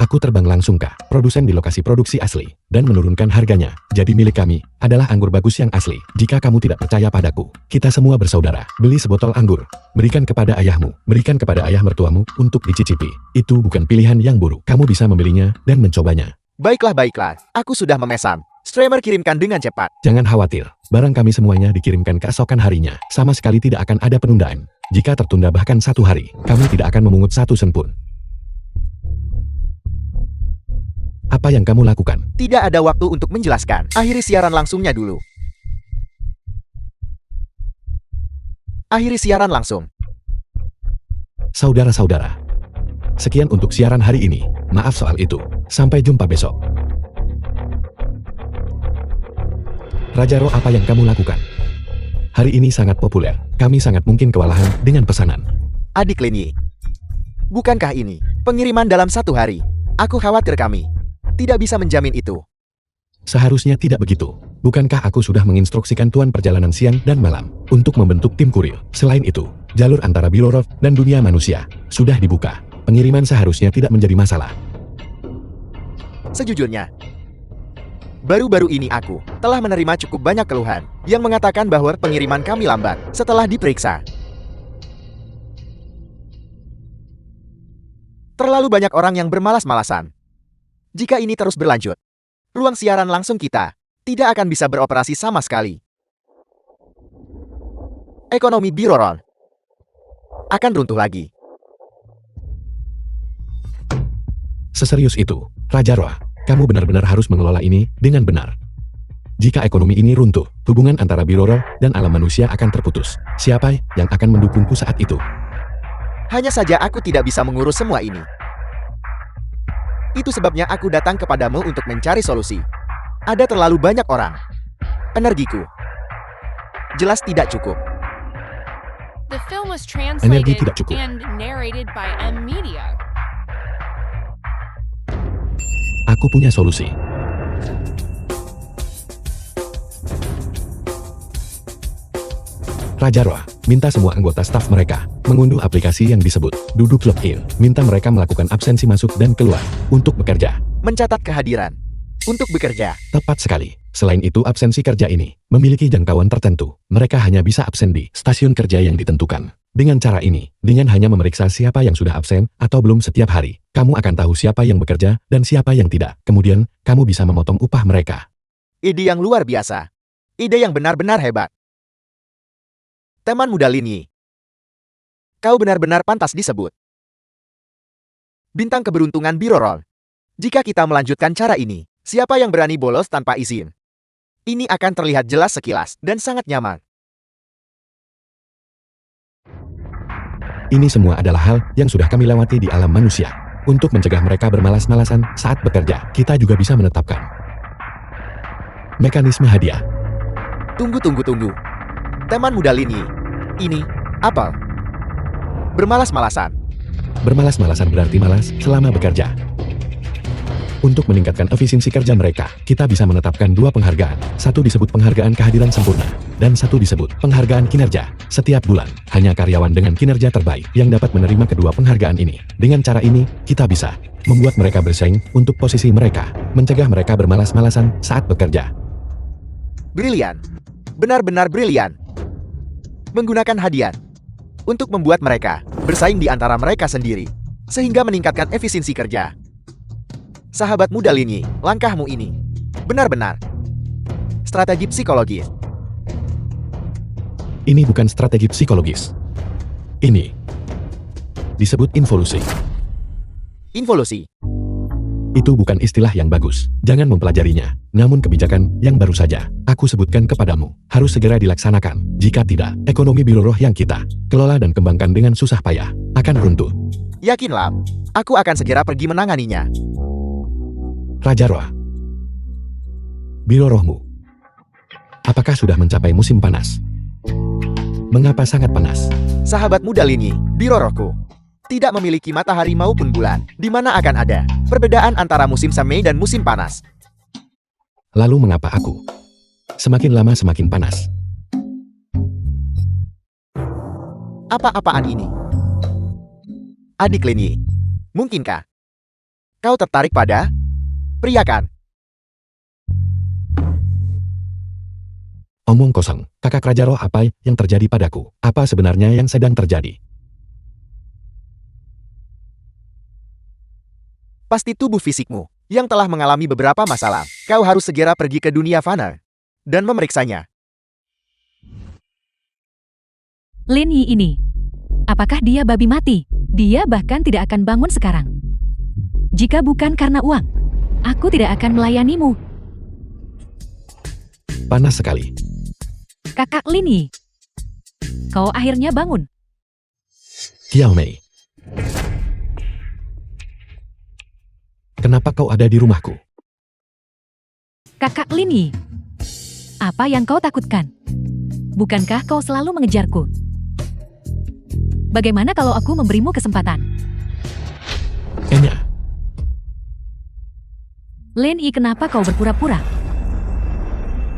Aku terbang langsung ke produsen di lokasi produksi asli dan menurunkan harganya. Jadi milik kami adalah anggur bagus yang asli. Jika kamu tidak percaya padaku, kita semua bersaudara. Beli sebotol anggur, berikan kepada ayahmu, berikan kepada ayah mertuamu untuk dicicipi. Itu bukan pilihan yang buruk. Kamu bisa membelinya dan mencobanya. Baiklah. Aku sudah memesan. Streamer kirimkan dengan cepat. Jangan khawatir, barang kami semuanya dikirimkan keesokan harinya. Sama sekali tidak akan ada penundaan. Jika tertunda bahkan 1 hari, kami tidak akan memungut 1 sen pun. Apa yang kamu lakukan? Tidak ada waktu untuk menjelaskan. Akhiri siaran langsungnya dulu. Akhiri siaran langsung. Saudara-saudara, sekian untuk siaran hari ini. Maaf soal itu. Sampai jumpa besok. Raja Roh, apa yang kamu lakukan? Hari ini sangat populer. Kami sangat mungkin kewalahan dengan pesanan. Adik Lin Yi, bukankah ini pengiriman dalam 1 hari? Aku khawatir kami tidak bisa menjamin itu. Seharusnya tidak begitu. Bukankah aku sudah menginstruksikan tuan perjalanan siang dan malam untuk membentuk tim kurir? Selain itu, jalur antara Birorov dan dunia manusia sudah dibuka. Pengiriman seharusnya tidak menjadi masalah. Sejujurnya, baru-baru ini aku telah menerima cukup banyak keluhan yang mengatakan bahwa pengiriman kami lambat setelah diperiksa. Terlalu banyak orang yang bermalas-malasan. Jika ini terus berlanjut, ruang siaran langsung kita tidak akan bisa beroperasi sama sekali. Ekonomi Birorov akan runtuh lagi. Seserius itu, Raja Roh, kamu benar-benar harus mengelola ini dengan benar. Jika ekonomi ini runtuh, hubungan antara Birorov dan alam manusia akan terputus. Siapa yang akan mendukungku saat itu? Hanya saja aku tidak bisa mengurus semua ini. Itu sebabnya aku datang kepadamu untuk mencari solusi. Ada terlalu banyak orang. Energiku jelas tidak cukup. The film was Energi translated tidak cukup. and narrated by M Media. Aku punya solusi. Raja Roa, minta semua anggota staf mereka mengunduh aplikasi yang disebut Duduk Login. Minta mereka melakukan absensi masuk dan keluar untuk bekerja. Mencatat kehadiran. Untuk bekerja. Tepat sekali. Selain itu absensi kerja ini memiliki jangkauan tertentu. Mereka hanya bisa absen di stasiun kerja yang ditentukan. Dengan cara ini, dengan hanya memeriksa siapa yang sudah absen atau belum setiap hari, kamu akan tahu siapa yang bekerja dan siapa yang tidak. Kemudian, kamu bisa memotong upah mereka. Ide yang luar biasa. Ide yang benar-benar hebat. Teman muda Lin Yi. Kau benar-benar pantas disebut bintang keberuntungan Birorol. Jika kita melanjutkan cara ini, siapa yang berani bolos tanpa izin? Ini akan terlihat jelas sekilas dan sangat nyaman. Ini semua adalah hal yang sudah kami lewati di alam manusia. Untuk mencegah mereka bermalas-malasan saat bekerja, kita juga bisa menetapkan mekanisme hadiah. Tunggu. Teman muda Lin Yi. Ini, apa? Bermalas-malasan. Bermalas-malasan berarti malas selama bekerja. Untuk meningkatkan efisiensi kerja mereka, kita bisa menetapkan dua penghargaan. Satu disebut penghargaan kehadiran sempurna, dan satu disebut penghargaan kinerja. Setiap bulan, hanya karyawan dengan kinerja terbaik yang dapat menerima kedua penghargaan ini. Dengan cara ini, kita bisa membuat mereka bersaing untuk posisi mereka, mencegah mereka bermalas-malasan saat bekerja. Brilian. Benar-benar brilian. Menggunakan hadiah untuk membuat mereka bersaing di antara mereka sendiri, sehingga meningkatkan efisiensi kerja. Sahabat muda Lin Yi, langkahmu ini benar-benar strategi psikologis. Ini bukan strategi psikologis. Ini disebut involusi. Involusi. Itu bukan istilah yang bagus. Jangan mempelajarinya. Namun kebijakan yang baru saja aku sebutkan kepadamu harus segera dilaksanakan. Jika tidak, ekonomi Biroroh yang kita kelola dan kembangkan dengan susah payah akan runtuh. Yakinlah, aku akan segera pergi menanganinya. Raja Roa, Birorohmu, apakah sudah mencapai musim panas? Mengapa sangat panas? Sahabat muda Lin Yi, Birorohku tidak memiliki matahari maupun bulan, di mana akan ada perbedaan antara musim semi dan musim panas. Lalu mengapa aku semakin lama semakin panas? Apa-apaan ini? Adik Lin Yi, mungkinkah kau tertarik pada pria kan? Omong kosong, kakak Raja Roh, apa yang terjadi padaku? Apa sebenarnya yang sedang terjadi? Pasti tubuh fisikmu yang telah mengalami beberapa masalah. Kau harus segera pergi ke dunia fana dan memeriksanya. Lin Yi ini. Apakah dia babi mati? Dia bahkan tidak akan bangun sekarang. Jika bukan karena uang, aku tidak akan melayanimu. Panas sekali. Kakak Lin Yi. Kau akhirnya bangun. Qiao Mei. Kenapa kau ada di rumahku? Kakak Lin Yi. Apa yang kau takutkan? Bukankah kau selalu mengejarku? Bagaimana kalau aku memberimu kesempatan? Enya. Lin Yi, kenapa kau berpura-pura?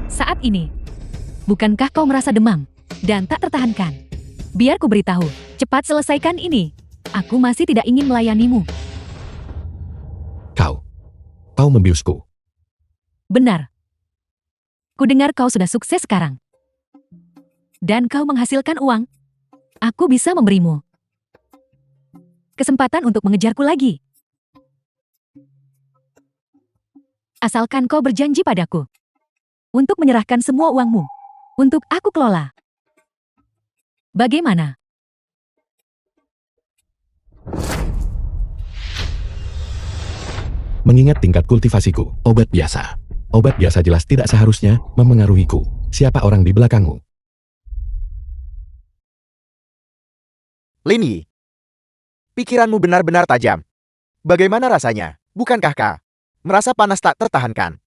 Saat ini, bukankah kau merasa demam dan tak tertahankan? Biar ku beritahu, cepat selesaikan ini. Aku masih tidak ingin melayanimu. Kau membiusku. Benar. Kudengar kau sudah sukses sekarang. Dan kau menghasilkan uang. Aku bisa memberimu kesempatan untuk mengejarku lagi. Asalkan kau berjanji padaku untuk menyerahkan semua uangmu untuk aku kelola. Bagaimana? Mengingat tingkat kultivasiku, obat biasa. Obat biasa jelas tidak seharusnya memengaruhiku. Siapa orang di belakangmu? Lin Yi, pikiranmu benar-benar tajam. Bagaimana rasanya? Bukankah kau merasa panas tak tertahankan?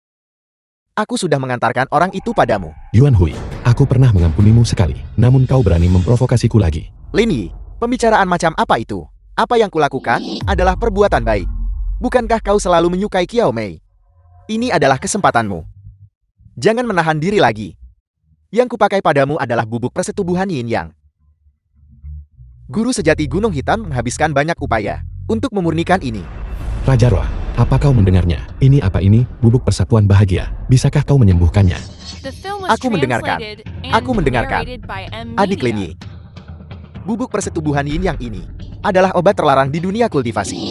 Aku sudah mengantarkan orang itu padamu. Yuan Hui, aku pernah mengampunimu sekali. Namun kau berani memprovokasiku lagi. Lin Yi, pembicaraan macam apa itu? Apa yang kulakukan adalah perbuatan baik. Bukankah kau selalu menyukai Qiao Mei? Ini adalah kesempatanmu. Jangan menahan diri lagi. Yang kupakai padamu adalah bubuk persetubuhan Yin Yang. Guru sejati Gunung Hitam menghabiskan banyak upaya untuk memurnikan ini. Raja Roh, apa kau mendengarnya? Ini apa ini? Bubuk persatuan bahagia. Bisakah kau menyembuhkannya? The film was Aku mendengarkan. translated Aku and mendengarkan. narrated by M. Adik Media. Lin Yi. Bubuk persetubuhan Yin Yang ini adalah obat terlarang di dunia kultivasi.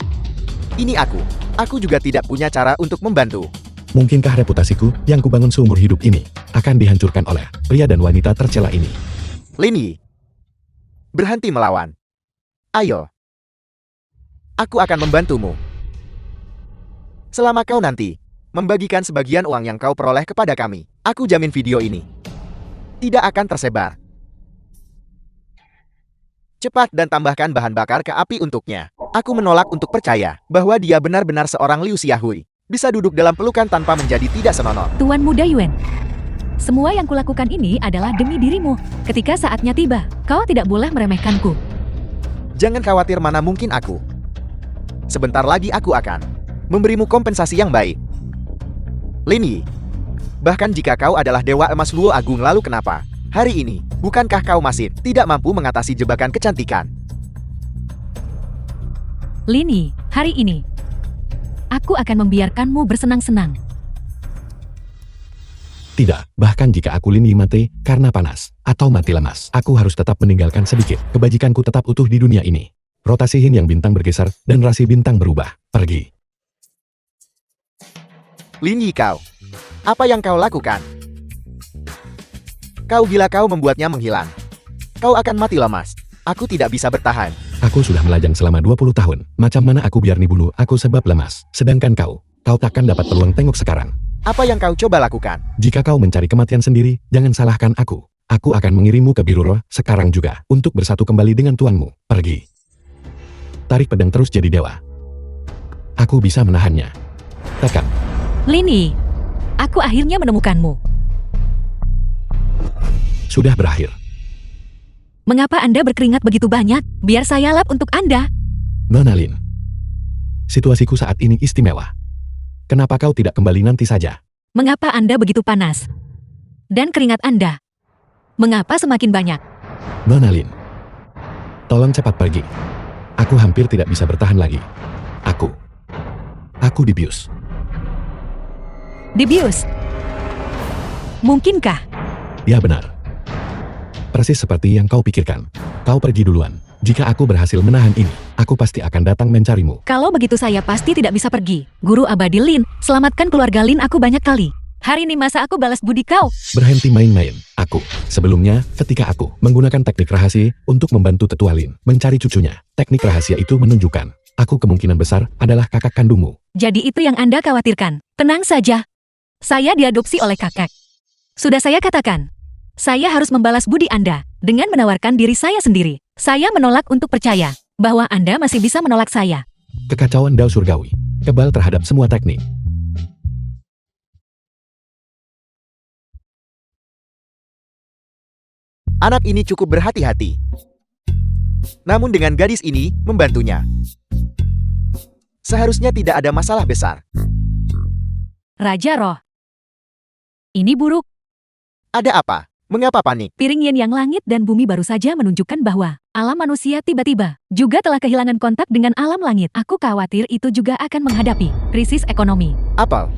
Ini aku. Aku juga tidak punya cara untuk membantu. Mungkinkah reputasiku yang kubangun seumur hidup ini akan dihancurkan oleh pria dan wanita tercela ini? Lin Yi, berhenti melawan. Ayo. Aku akan membantumu. Selama kau nanti membagikan sebagian uang yang kau peroleh kepada kami, aku jamin video ini tidak akan tersebar. Cepat dan tambahkan bahan bakar ke api untuknya. Aku menolak untuk percaya bahwa dia benar-benar seorang Liu Xiaohui. Bisa duduk dalam pelukan tanpa menjadi tidak senonoh. Tuan Muda Yuan. Semua yang kulakukan ini adalah demi dirimu. Ketika saatnya tiba, kau tidak boleh meremehkanku. Jangan khawatir, mana mungkin aku. Sebentar lagi aku akan memberimu kompensasi yang baik. Lin Yi, bahkan jika kau adalah Dewa Emas Luo Agung, lalu kenapa hari ini, bukankah kau masih tidak mampu mengatasi jebakan kecantikan? Lin Yi, hari ini, aku akan membiarkanmu bersenang-senang. Tidak, bahkan jika aku Lin Yi mati karena panas atau mati lemas, aku harus tetap meninggalkan sedikit. Kebajikanku tetap utuh di dunia ini. Rotasi Yin yang bintang bergeser dan rasi bintang berubah. Pergi. Lin Yi, kau, apa yang kau lakukan? Kau gila, kau membuatnya menghilang. Kau akan mati lemas. Aku tidak bisa bertahan. Aku sudah melajang selama 20 tahun. Macam mana aku biar dibunuh aku sebab lemas. Sedangkan kau takkan dapat peluang tengok sekarang. Apa yang kau coba lakukan? Jika kau mencari kematian sendiri, jangan salahkan aku. Aku akan mengirimmu ke Biru Roh sekarang juga untuk bersatu kembali dengan tuanmu. Pergi. Tarik pedang terus jadi dewa. Aku bisa menahannya. Tekan. Lin Yi, aku akhirnya menemukanmu. Sudah berakhir. Mengapa Anda berkeringat begitu banyak? Biar saya lap untuk Anda. Nona Lin. Situasiku saat ini istimewa. Kenapa kau tidak kembali nanti saja? Mengapa Anda begitu panas? Dan keringat Anda, mengapa semakin banyak? Nona Lin. Tolong cepat pergi. Aku hampir tidak bisa bertahan lagi. Aku dibius. Dibius? Mungkinkah? Ya benar. Persis seperti yang kau pikirkan. Kau pergi duluan. Jika aku berhasil menahan ini, aku pasti akan datang mencarimu. Kalau begitu saya pasti tidak bisa pergi. Guru abadi Lin, selamatkan keluarga Lin aku banyak kali. Hari ini masa aku balas budi kau? Berhenti main-main. Sebelumnya, ketika aku menggunakan teknik rahasia untuk membantu tetua Lin mencari cucunya, teknik rahasia itu menunjukkan aku kemungkinan besar adalah kakak kandungmu. Jadi itu yang Anda khawatirkan. Tenang saja. Saya diadopsi oleh kakak. Sudah saya katakan. Saya harus membalas budi Anda dengan menawarkan diri saya sendiri. Saya menolak untuk percaya bahwa Anda masih bisa menolak saya. Kekacauan Dao Surgawi, kebal terhadap semua teknik. Anak ini cukup berhati-hati. Namun dengan gadis ini membantunya, seharusnya tidak ada masalah besar. Raja Roh. Ini buruk. Ada apa? Mengapa panik? Piring Yin yang langit dan bumi baru saja menunjukkan bahwa alam manusia tiba-tiba juga telah kehilangan kontak dengan alam langit. Aku khawatir itu juga akan menghadapi krisis ekonomi. Apel,